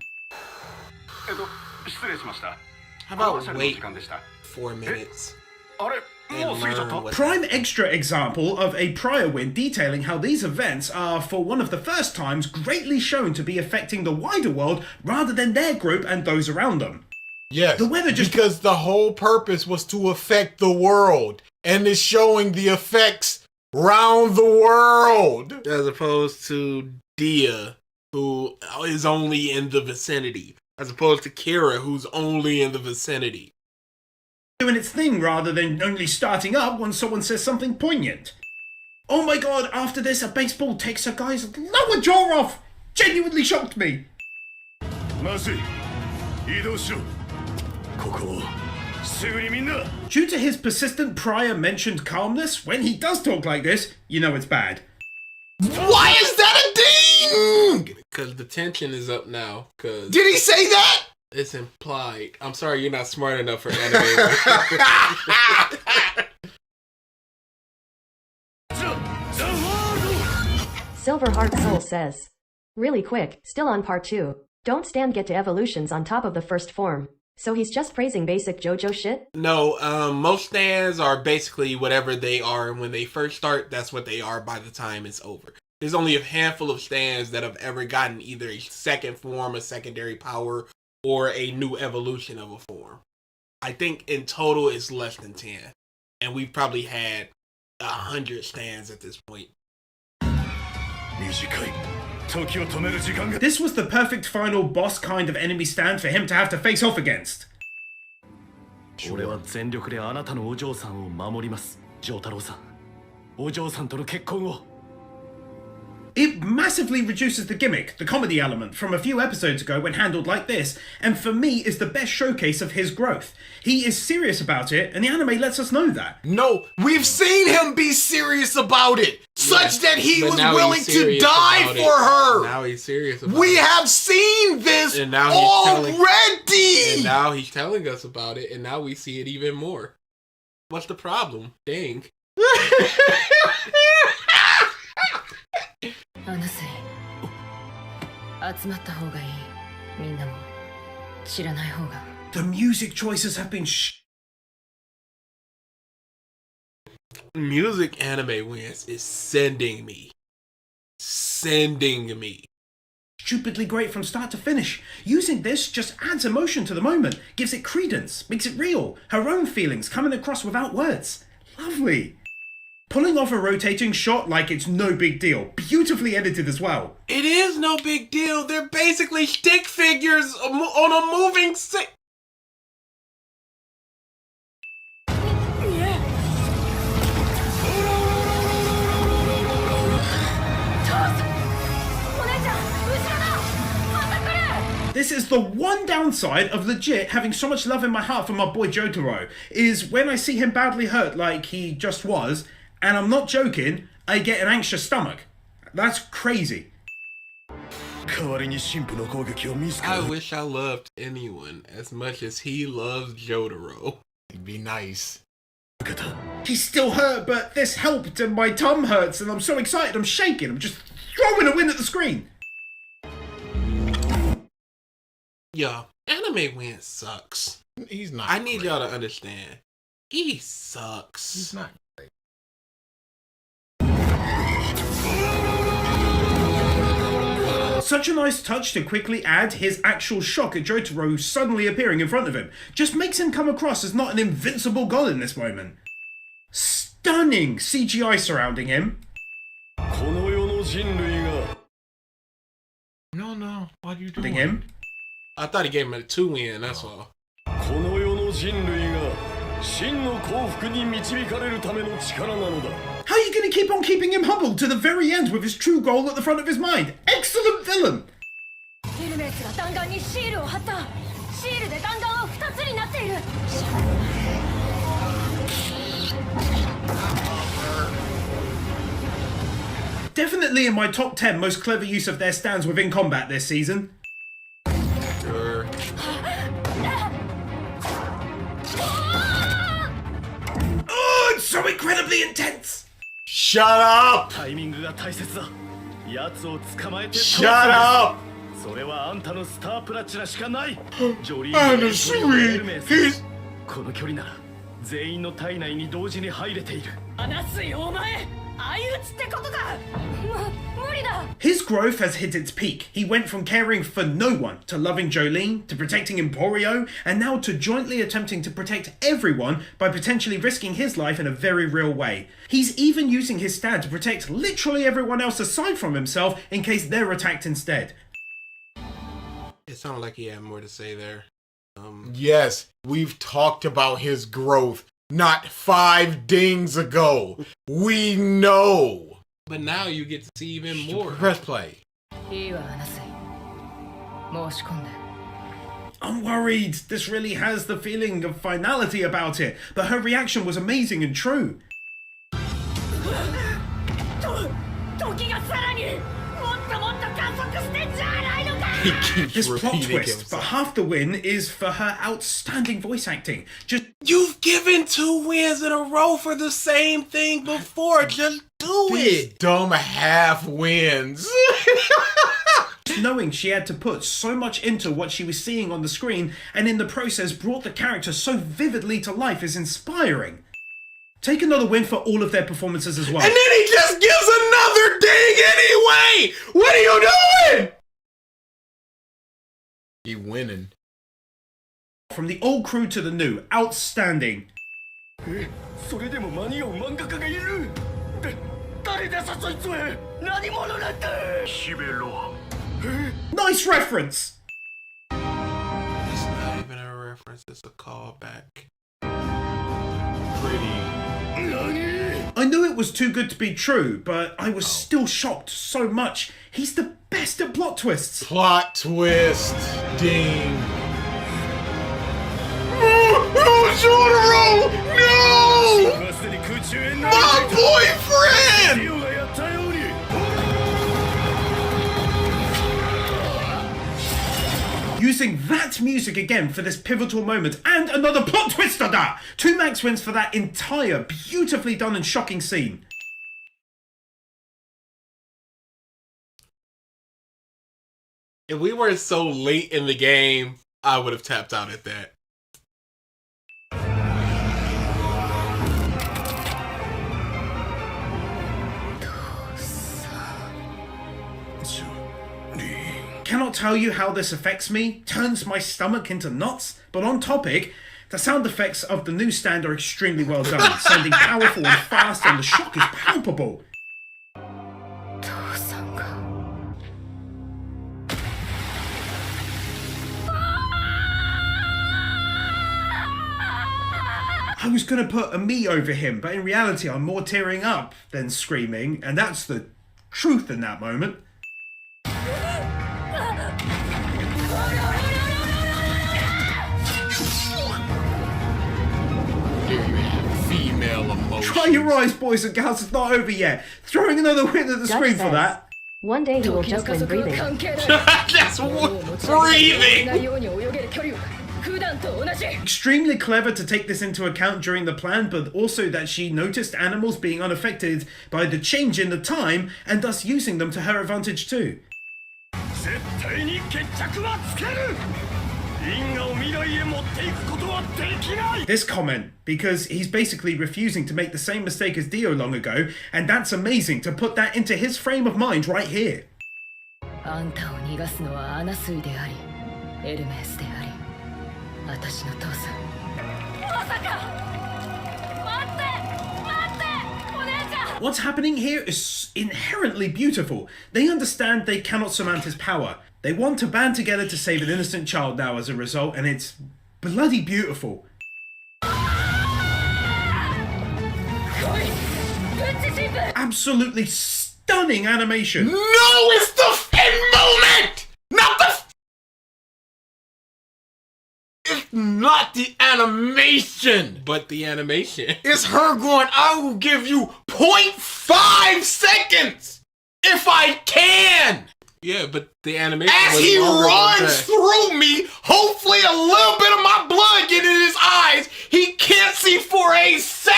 How about wait 4 minutes? And learn what- Prime extra example of a prior win detailing how these events are, for one of the first times, greatly shown to be affecting the wider world rather than their group and those around them. Yes, the weather just because the whole purpose was to affect the world, and it's showing the effects round the world. As opposed to Dia, who is only in the vicinity. As opposed to Kira, who's only in the vicinity. doing its thing rather than only starting up when someone says something poignant. Oh my god, after this, a baseball takes a guy's lower jaw off! Genuinely shocked me! Due to his persistent prior mentioned calmness, when he does talk like this, you know it's bad. Why is that a ding? Because the tension is up now. Did he say that? It's implied. I'm sorry you're not smart enough for anime. Silverheart Soul says. Really quick, still on part 2. Don't stand get to evolutions on top of the first form. So he's just praising basic JoJo shit? No, most stands are basically whatever they are. When they first start, that's what they are by the time it's over. There's only a handful of stands that have ever gotten either a second form, a secondary power, or a new evolution of a form. I think in total it's less than 10. And we've probably had 100 stands at this point. This was the perfect final boss kind of enemy stand for him to have to face off against. 俺は全力であなたのお嬢さんを守ります、丈太郎さん。お嬢さんとの結婚を。 It massively reduces the gimmick, the comedy element, from a few episodes ago when handled like this, and for me is the best showcase of his growth. He is serious about it, and the anime lets us know that. No, we've seen him be serious about it, such that he was willing to die for her. Now he's serious about we it. have seen this and now already. And now he's telling us about it, and now we see it even more. What's the problem? Dang. アナセイ集まった方がいいみんなも知らない方が The music choices have been Music Anime Wins is sending me stupidly great from start to finish. Using this just adds emotion to the moment, gives it credence, makes it real, her own feelings coming across without words. Lovely. Pulling off a rotating shot like it's no big deal. Beautifully edited as well. It is no big deal. They're basically stick figures on a moving stick. This is the one downside of legit having so much love in my heart for my boy Jotaro, is when I see him badly hurt like he just was, and I'm not joking, I get an anxious stomach. That's crazy. I wish I loved anyone as much as he loves Jotaro. It'd be nice. He's still hurt, but this helped and my tum hurts and I'm so excited I'm shaking. I'm just throwing a win at the screen. Yo, Anime Win sucks. He's not. I need y'all to understand. He sucks. He's not. Such a nice touch to quickly add his actual shock at Jotaro suddenly appearing in front of him. Just makes him come across as not an invincible god in this moment. Stunning CGI surrounding him. No, why do you do him? I thought he gave him a 2-win, that's all. How are you going to keep on keeping him humbled to the very end with his true goal at the front of his mind? Excellent villain! Definitely in my top 10 most clever use of their stands within combat this season. Sure. Oh, it's so incredibly intense! Shut up! タイミングが大切だ。奴を捕まえて Shut up! それはあんたのスタープラチナしかない。ジョリー I'm の sweet. He's この距離なら全員の体内に同時に入れている。話すよお前相打ちってことか無理だ His growth has hit its peak. He went from caring for no one to loving Jolene, to protecting Emporio, and now to jointly attempting to protect everyone by potentially risking his life in a very real way. He's even using his stand to protect literally everyone else aside from himself in case they're attacked instead. It sounded like he had more to say there. Yes, we've talked about his growth not 5 dings ago. We know. But now you get to see even more. Press play. いいわ話せ申し込んで I'm worried. This really has the feeling of finality about it, but her reaction was amazing and true. 時がさらにもっともっと加速してんじゃないのか He keeps This plot repeating twist, but himself. half the win is for her outstanding voice acting. Just You've given 2 wins in a row for the same thing before. Just do These it. dumb half wins. knowing she had to put so much into what she was seeing on the screen and in the process brought the character so vividly to life is inspiring. Take another win for all of their performances as well. And then he just gives another ding anyway. What are you doing? He winning. From the old crew to the new, outstanding. それでも間に合う漫画家がいる。誰だそいつは。何者なんだ。ヒベロ。 Nice reference. It's not even a reference. It's a callback. I knew it was too good to be true, but I was still shocked so much. He's the best at plot twists. Plot twist. Ding. Jotaro! No! My boyfriend! Using that music again for this pivotal moment and another plot twist on that! 2 max wins for that entire beautifully done and shocking scene. If we weren't so late in the game, I would have tapped out at that. Cannot tell you how this affects me, turns my stomach into knots, but on topic, the sound effects of the new stand are extremely well done, sounding powerful and fast, and the shock is palpable. I was gonna put a me over him, but in reality I'm more tearing up than screaming, and that's the truth in that moment. Female emotion. Try your eyes, boys and girls, it's not over yet. Throwing another win at the Dutch screen for says, that. One day he will just win breathing. That's breathing! Extremely clever to take this into account during the plan, but also that she noticed animals being unaffected by the change in the time and thus using them to her advantage too. This comment, because he's basically refusing to make the same mistake as Dio long ago, and that's amazing to put that into his frame of mind right here. あんたを逃がすのはアナスイでありエルメスであり私の父さんまさか待ってお姉ちゃん What's happening here is inherently beautiful. They understand they cannot surmount his power. They want to band together to save an innocent child now as a result, and it's bloody beautiful. Absolutely stunning animation. No, it's the fin moment! Not the... It's not the animation! But the animation. It's her going, I will give you 0.5 seconds if I can! Yeah, but the animation As was he longer than runs that. through me, hopefully a little bit of my blood getting in his eyes, he can't see for a second!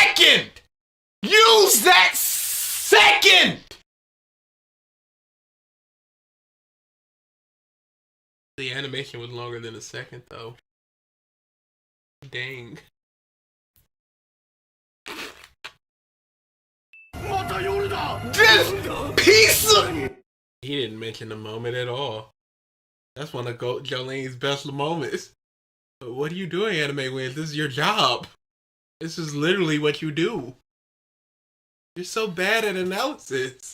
The animation was longer than a second, though. Dang. This piece of... He didn't mention the moment at all. That's one of Jolene's best moments. But what are you doing, Animewins? This is your job. This is literally what you do. You're so bad at analysis.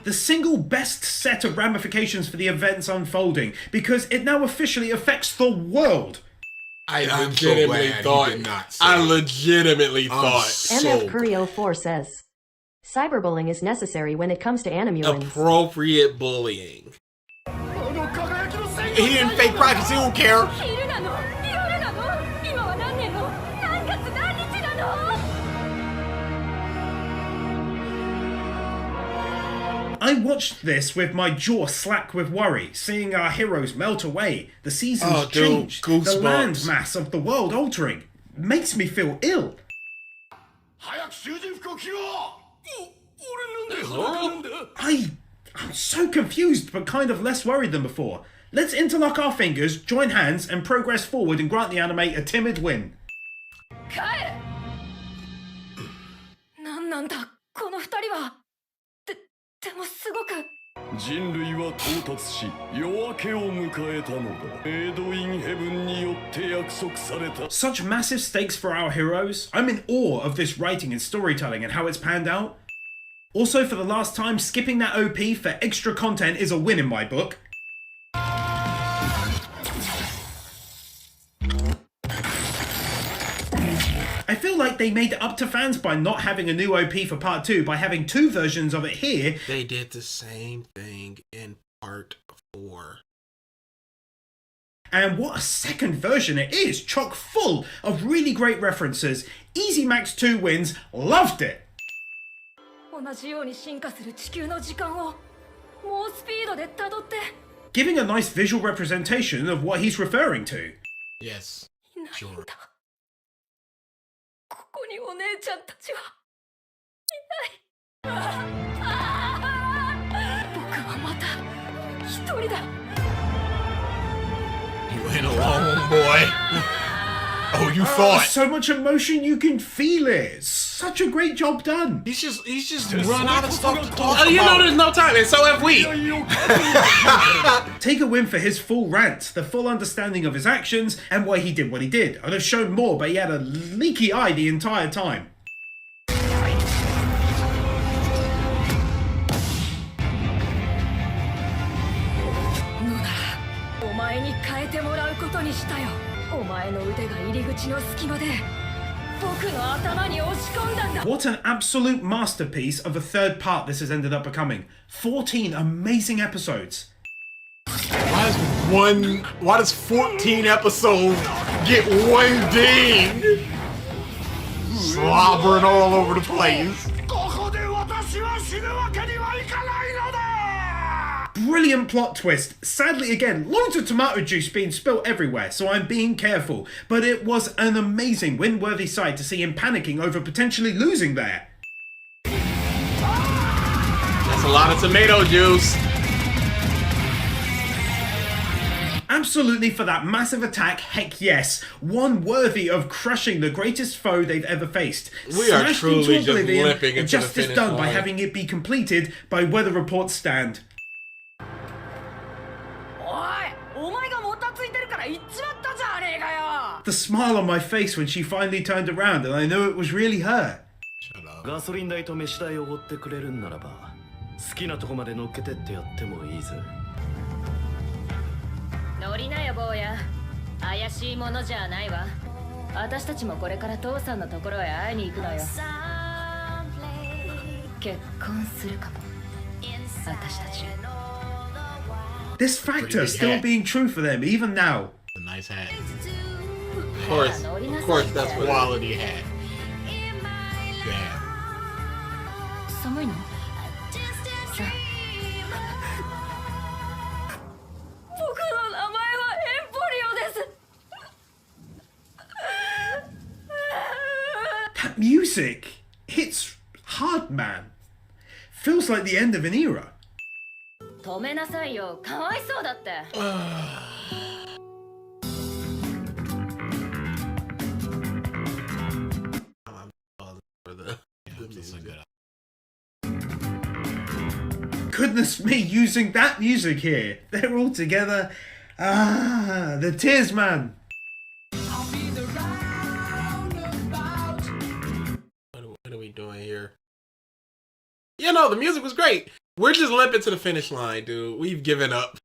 The single best set of ramifications for the events unfolding, because it now officially affects the world. I legitimately thought. MF-Curio4 says, cyberbullying is necessary when it comes to Animewins. Appropriate bullying. He didn't fake pride because he don't care. I watched this with my jaw slack with worry, seeing our heroes melt away, the seasons change, the landmass of the world altering. Makes me feel ill. I'm so confused, but kind of less worried than before. Let's interlock our fingers, join hands, and progress forward and grant the anime a timid win. Such massive stakes for our heroes. I'm in awe of this writing and storytelling and how it's panned out. Also, for the last time, skipping that OP for extra content is a win in my book. I feel like they made it up to fans by not having a new OP for part 2 by having 2 versions of it here. They did the same thing in part 4. And what a second version it is, chock full of really great references. Easy max 2 wins, loved it. Giving a nice visual representation of what he's referring to. Yes, sure. You ain't alone, boy. Oh, you thought. So much emotion, you can feel it. Such a great job done. He's just run out of stuff to talk about. You know there's no time, and so have we. Take a win for his full rant, the full understanding of his actions, and why he did what he did. I'd have shown more, but he had a leaky eye the entire time. What an absolute masterpiece of a third part this has ended up becoming. 14 amazing episodes. Why does 14 episodes get one ding? Slobbering all over the place. Brilliant plot twist. Sadly, again, loads of tomato juice being spilt everywhere, so I'm being careful. But it was an amazing win-worthy sight to see him panicking over potentially losing there. That's a lot of tomato juice. Absolutely, for that massive attack, heck yes. One worthy of crushing the greatest foe they've ever faced. We are truly just limping into the justice finish done by line. having it be completed by weather reports stand. The smile on my face when she finally turned around and I knew it was really her. Shut up. This factor still being true for them even now. A nice hat. Of course, that's what quality hat. Yeah. That music hits hard, man. Feels like the end of an era. 止めなさいよ、かわいそうだって。Goodness me, using that music here. They're all together. Ah, the tears, man. What are we doing here? You know, the music was great. We're just limping to the finish line, dude. We've given up.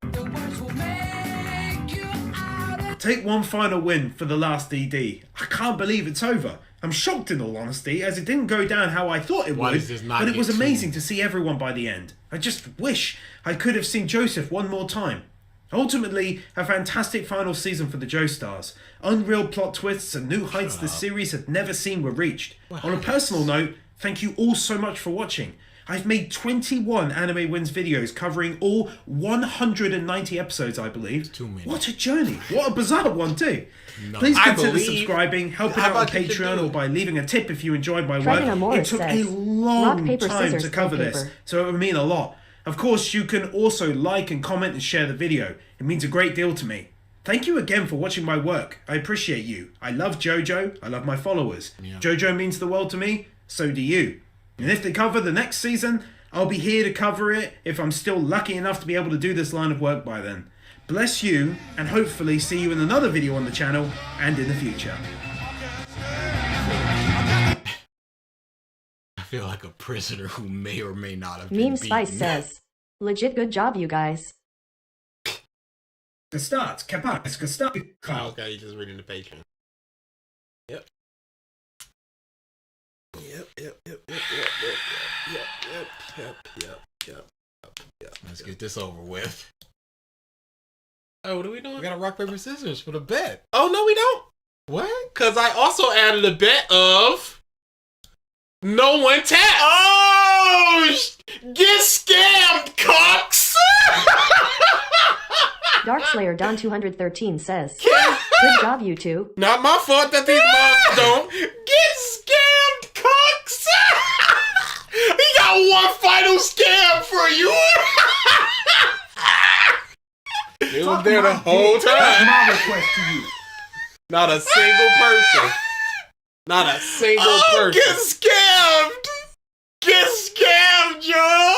Take one final win for the last DD. I can't believe it's over. I'm shocked in all honesty, as it didn't go down how I thought it Why would, does this not but it get was tuned? amazing to see everyone by the end. I just wish I could have seen Joseph one more time. Ultimately, a fantastic final season for the Joestars. Unreal plot twists and new heights the series had never seen were reached. On a personal note, thank you all so much for watching. I've made 21 Animewins videos covering all 190 episodes, I believe. Too many. What a journey. What a bizarre one too. No. Please I consider believe- subscribing, helping How out on about you Patreon, do- or by leaving a tip if you enjoyed my work. Treading Morris It took a says, long rock, paper, time scissors, to cover play this, paper. so it would mean a lot. Of course, you can also like and comment and share the video. It means a great deal to me. Thank you again for watching my work. I appreciate you. I love JoJo. I love my followers. Yeah. JoJo means the world to me. So do you. And if they cover the next season, I'll be here to cover it if I'm still lucky enough to be able to do this line of work by then. Bless you, and hopefully see you in another video on the channel and in the future. I feel like a prisoner who may or may not have been Meme Spice beaten. says, legit good job, you guys. Start. Capaz. Start. Oh, okay, you're just reading the Patreon. Yep. Yep. Let's get this over with. Oh, what are we doing? We got to rock, paper, scissors for the bet. Oh, no, we don't. What? Because I also added a bet of no one taps. Oh, get scammed, cocks. Darkslayer Don 213 says, good job, you two. Not my fault that these moms don't. Get scammed, cocks. He got one final scam for you. It was there the whole That's time. my request to you. Not a single person. Not a single person. Get scammed. Get scammed, John.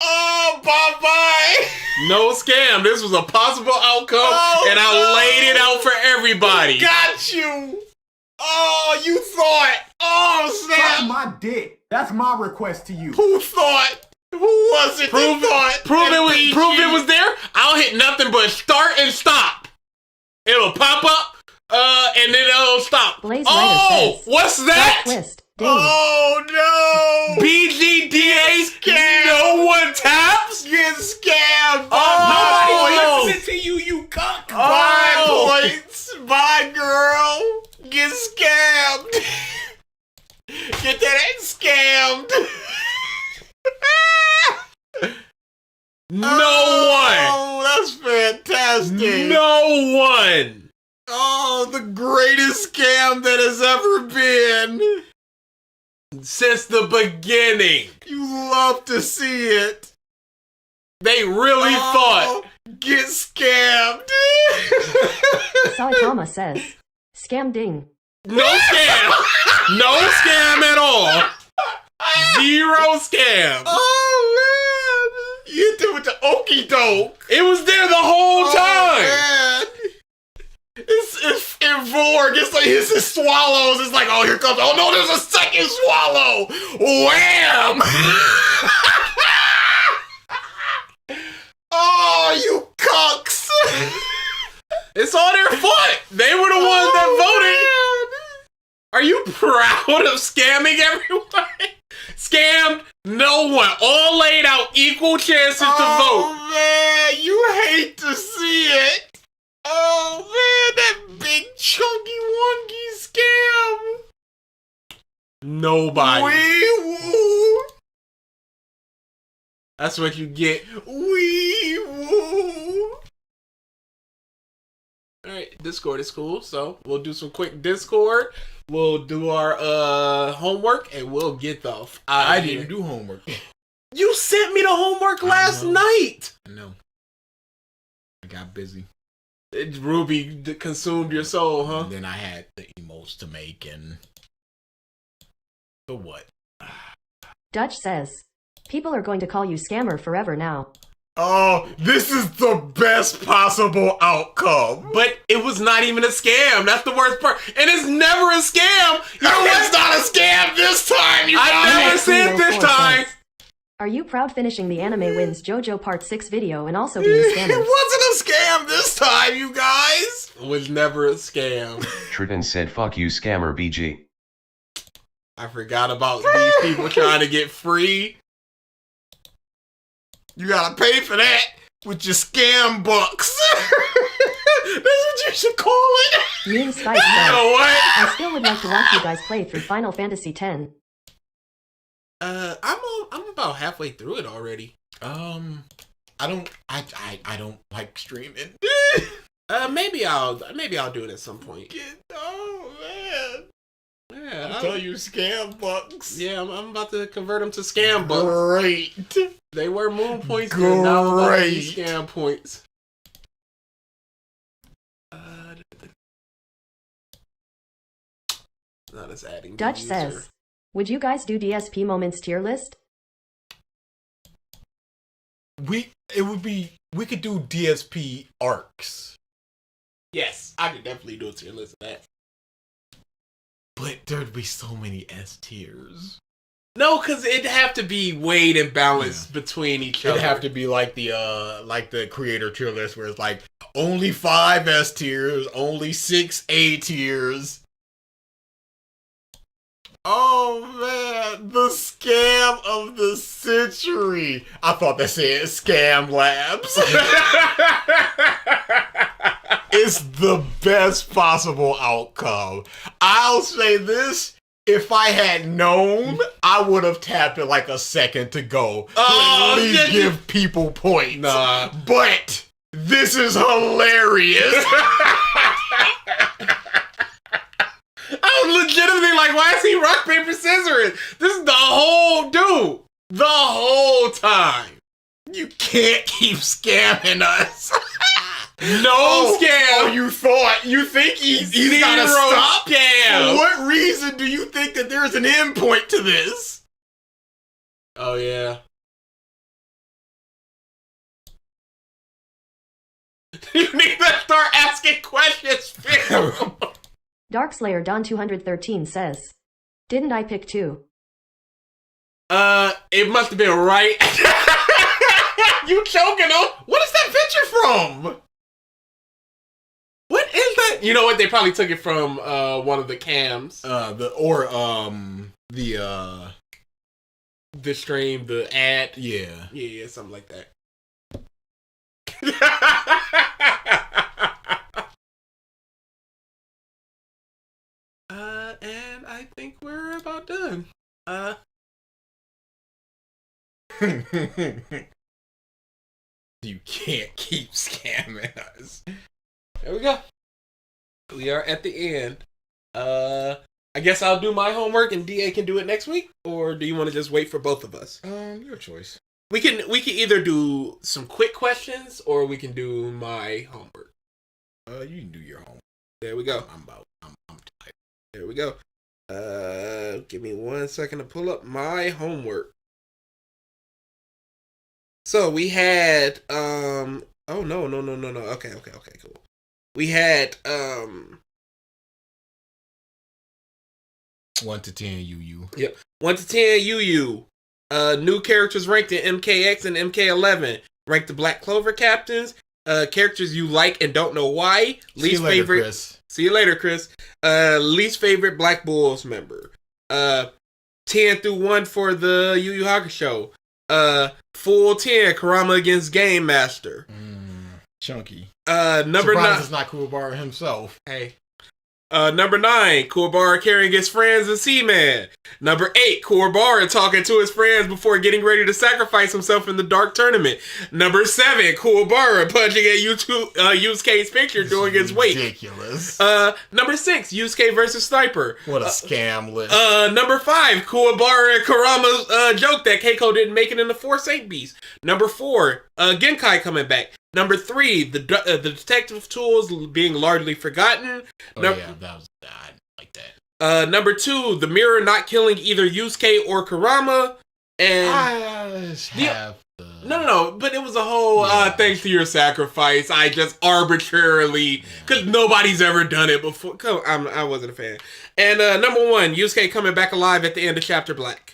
Oh, bye-bye. No scam. This was a possible outcome, and I laid it out for everybody. Got you. Oh, you thought. Oh, Suck snap. my dick. That's my request to you. Who thought? Who was it? Prove it was there. I'll hit nothing but start and stop. It'll pop up, and then it'll stop. Blaze Oh, Rider says, what's that? twist. Ding. Oh no! BGDA scam. No one taps. Get scammed. Oh, Nobody listens to you, you cuck. Bye points. Bye girl. Get scammed. Get that scammed. No one. Oh, that's fantastic. No one. Oh, the greatest scam that has ever been. Since the beginning. You love to see it. They really thought, get scammed. Saitama says, scam ding. No scam. No scam at all. Zero scam. Oh, man. You hit it with the okie doke. It was there the whole time. Man. It's in Vorg. It's like his swallows. It's like, oh, here comes. Oh no, there's a second swallow. Wham! Oh, you cucks! It's all their fault. They were the ones that voted. Are you proud of scamming everyone? Scammed no one. All laid out equal chances to vote. Oh man, you hate to see it. Oh man, that big chunky wonky scam. Nobody. Wee woo. That's what you get. Wee woo. Alright, Discord is cool, so we'll do some quick Discord. We'll do our homework and we'll get the I didn't do homework. the homework last night. No. I got busy. Ruby consumed your soul, huh? And then I had the emotes to make and the what? Dutch says, people are going to call you scammer forever now. Oh, this is the best possible outcome. But it was not even a scam. That's the worst part. And it's never a scam. You know what? It's not a scam this time. I never said this time. Are you proud finishing the Animewins JoJo Part 6 video and also being scammers? It wasn't a scam this time, you guys. It was never a scam. Triton said, fuck you, scammer BG. I forgot about these people trying to get free. You gotta pay for that with your scam bucks. That's what you should call it. Moon Spice says, You know what? I still would like to watch you guys play through Final Fantasy X. I'm about halfway through it already. I don't like streaming. Maybe I'll do it at some point. Oh man. Yeah, I'll tell you scam bucks. Yeah, I'm about to convert them to scam bucks. Great. They were moon points. They're now about to be Great. scam points. Not as adding. Dutch says, would you guys do DSP moments tier list? We could do DSP arcs. Yes, I could definitely do a tier list of that. But there'd be so many S tiers. No, because it'd have to be weighed and balanced between each other. It'd have to be like the creator tier list where it's like only 5 S tiers, only 6 A tiers. Oh man, the scam of the century. I thought that said Scam Labs. It's the best possible outcome. I'll say this. If I had known, I would have tapped it like a second to go. Oh, at least give people points. Nah. But this is hilarious. I was legitimately like, why is he rock, paper, scissors? This is the whole dude. The whole time. You can't keep scamming us. No scam. Oh, you think he's gotta Zero stop? scam. For what reason do you think that there's an endpoint to this? Oh, yeah. You need to start asking questions, Phil. Darkslayer Don 213 says, didn't I pick 2? It must have been right. You choking on? What is that picture from? What is that? You know what? They probably took it from one of the cams. The stream, the ad. Yeah. Yeah, something like that. And I think we're about done. You can't keep scamming us. There we go. We are at the end. I guess I'll do my homework and DA can do it next week, or do you want to just wait for both of us? Your choice. We can either do some quick questions or we can do my homework. You can do your homework. There we go. I'm tired. There we go. Give me 1 second to pull up my homework. So we had oh no. Okay, cool. We had 1 to 10 UU. Yep. 1 to 10 UU. New characters ranked in MKX and MK11. Ranked the Black Clover captains. Characters you like and don't know why. Least favorite. Chris. See you later, Chris. Least favorite Black Bulls member. 10 through 1 for the Yu Yu Hakusho. Full 10 Kurama against Game Master. Chunky. Number Surprised 9. it's not Kuwabara himself. Hey. Number 9, Kuwabara carrying his friends and Seaman. Number 8, Kuwabara talking to his friends before getting ready to sacrifice himself in the dark tournament. Number 7, Kuwabara punching at Yusuke's picture during his wait. Ridiculous. Number 6, Yusuke versus Sniper. What a scam list. Number 5, Kuwabara and Kurama's joke that Keiko didn't make it in the 4 Saint Beast. Number 4, Genkai coming back. Number 3, the detective tools being largely forgotten. I didn't like that. Number 2, the mirror not killing either Yusuke or Kurama. And No, but it was a whole thanks to your sacrifice. I just arbitrarily, because nobody's ever done it before. I wasn't a fan. And number 1, Yusuke coming back alive at the end of Chapter Black.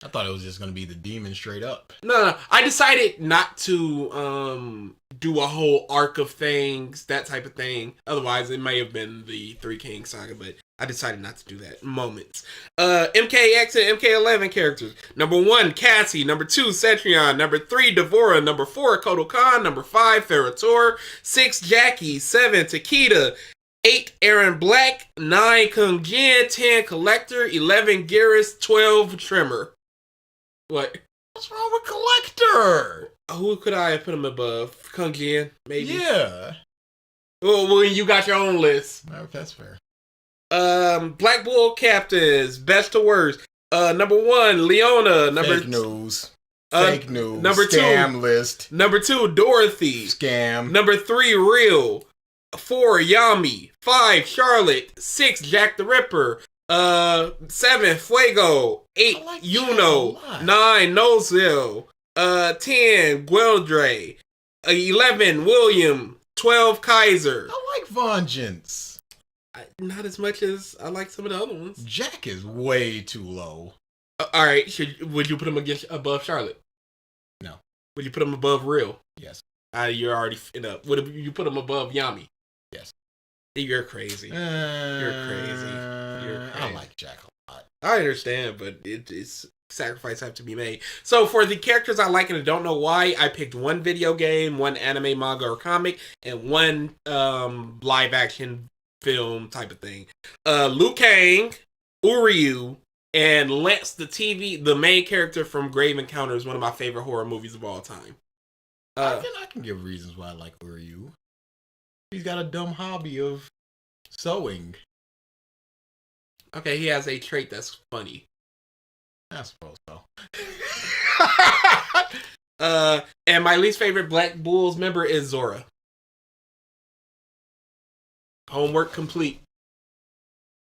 I thought it was just going to be the demon straight up. No. I decided not to do a whole arc of things, that type of thing. Otherwise, it may have been the Three Kings saga, but I decided not to do that. Moments. MKX and MK11 characters. Number 1, Cassie. Number 2, Cetrion. Number 3, Devora. Number 4, Kodokan. Number 5, Ferrator. 6, Jackie. 7, Takeda. 8, Aaron Black. 9, Kung Jin. 10, Collector. 11, Garrus. 12, Trimmer. What? What's wrong with Collector? Who could I have put him above? Kung Jin, maybe? Yeah. Well, you got your own list. No, that's fair. Black Bull captains, best to worst. Number 1, Leona. Fake news. Number 2, scam list. Number 2, Dorothy. Scam. Number 3, Real. 4, Yami. 5, Charlotte. 6, Jack the Ripper. 7, Fuego. 8, Yuno. 9, Nozil. 10, Gueldre. 11, William. 12, Kaiser. I like Vengeance. Not as much as I like some of the other ones. Jack is way too low. Alright, would you put him above Charlotte? No. Would you put him above Real? Yes. You're already up. Would you put him above Yami? Yes. You're crazy. You're crazy. I like Jack a lot. I understand, but it's sacrifice have to be made. So for the characters I like and I don't know why, I picked 1 video game, 1 anime, manga, or comic, and 1 live action film type of thing. Liu Kang, Uryu, and Lance, the main character from Grave Encounters, one of my favorite horror movies of all time. I can give reasons why I like Uryu. He's got a dumb hobby of sewing. Okay, he has a trait that's funny. I suppose so. And my least favorite Black Bulls member is Zora. Homework complete.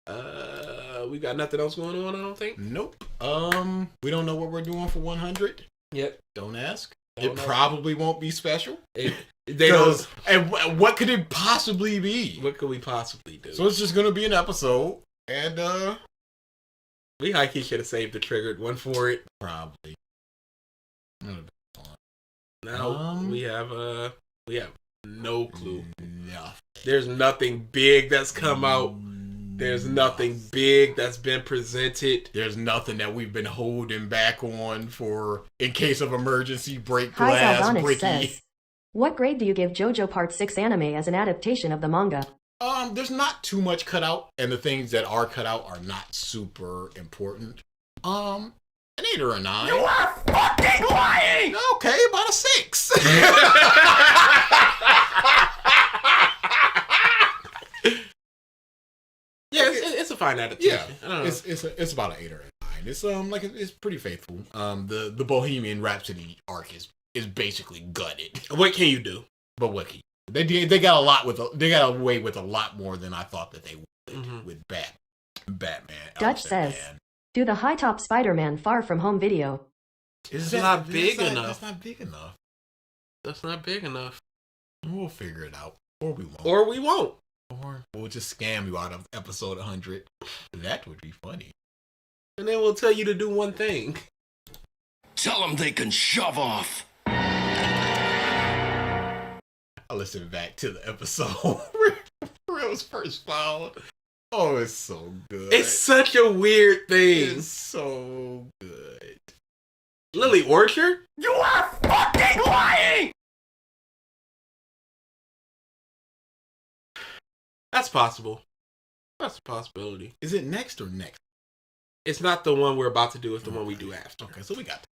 We got nothing else going on, I don't think. Nope. We don't know what we're doing for 100. Yep. Don't ask. Don't It know. probably won't be special. And what could it possibly be? What could we possibly do? So it's just gonna be an episode, and we like he should have saved the triggered one for it. Probably. Now we have no clue. Yeah. There's nothing big that's come out. There's nothing big that's been presented. There's nothing that we've been holding back on for in case of emergency. Break Hi glass, Galvanic breaky. says, what grade do you give JoJo Part 6 anime as an adaptation of the manga? There's not too much cut out, and the things that are cut out are not super important. An 8 or a 9. You are fucking lying! Okay, about a 6. Yeah, it's a fine adaptation. Yeah, it's about an 8 or a 9. It's it's pretty faithful. The Bohemian Rhapsody arc is basically gutted. What can you do? But what can you? They got away with a lot more than I thought that they would with Batman. Dutch says, do the high top Spider-Man Far From Home video. It's not big enough. That's not big enough. That's not big enough. We'll figure it out, or we won't. Or we won't. Or we'll just scam you out of episode 100. That would be funny. And then we'll tell you to do one thing. Tell them they can shove off. I listened back to the episode where it was first found. Oh, it's so good. It's such a weird thing. It's so good. Lily Orchard? You are fucking lying! That's possible. That's a possibility. Is it next or next? It's not the one we're about to do. It's the one we do after. Okay, so we got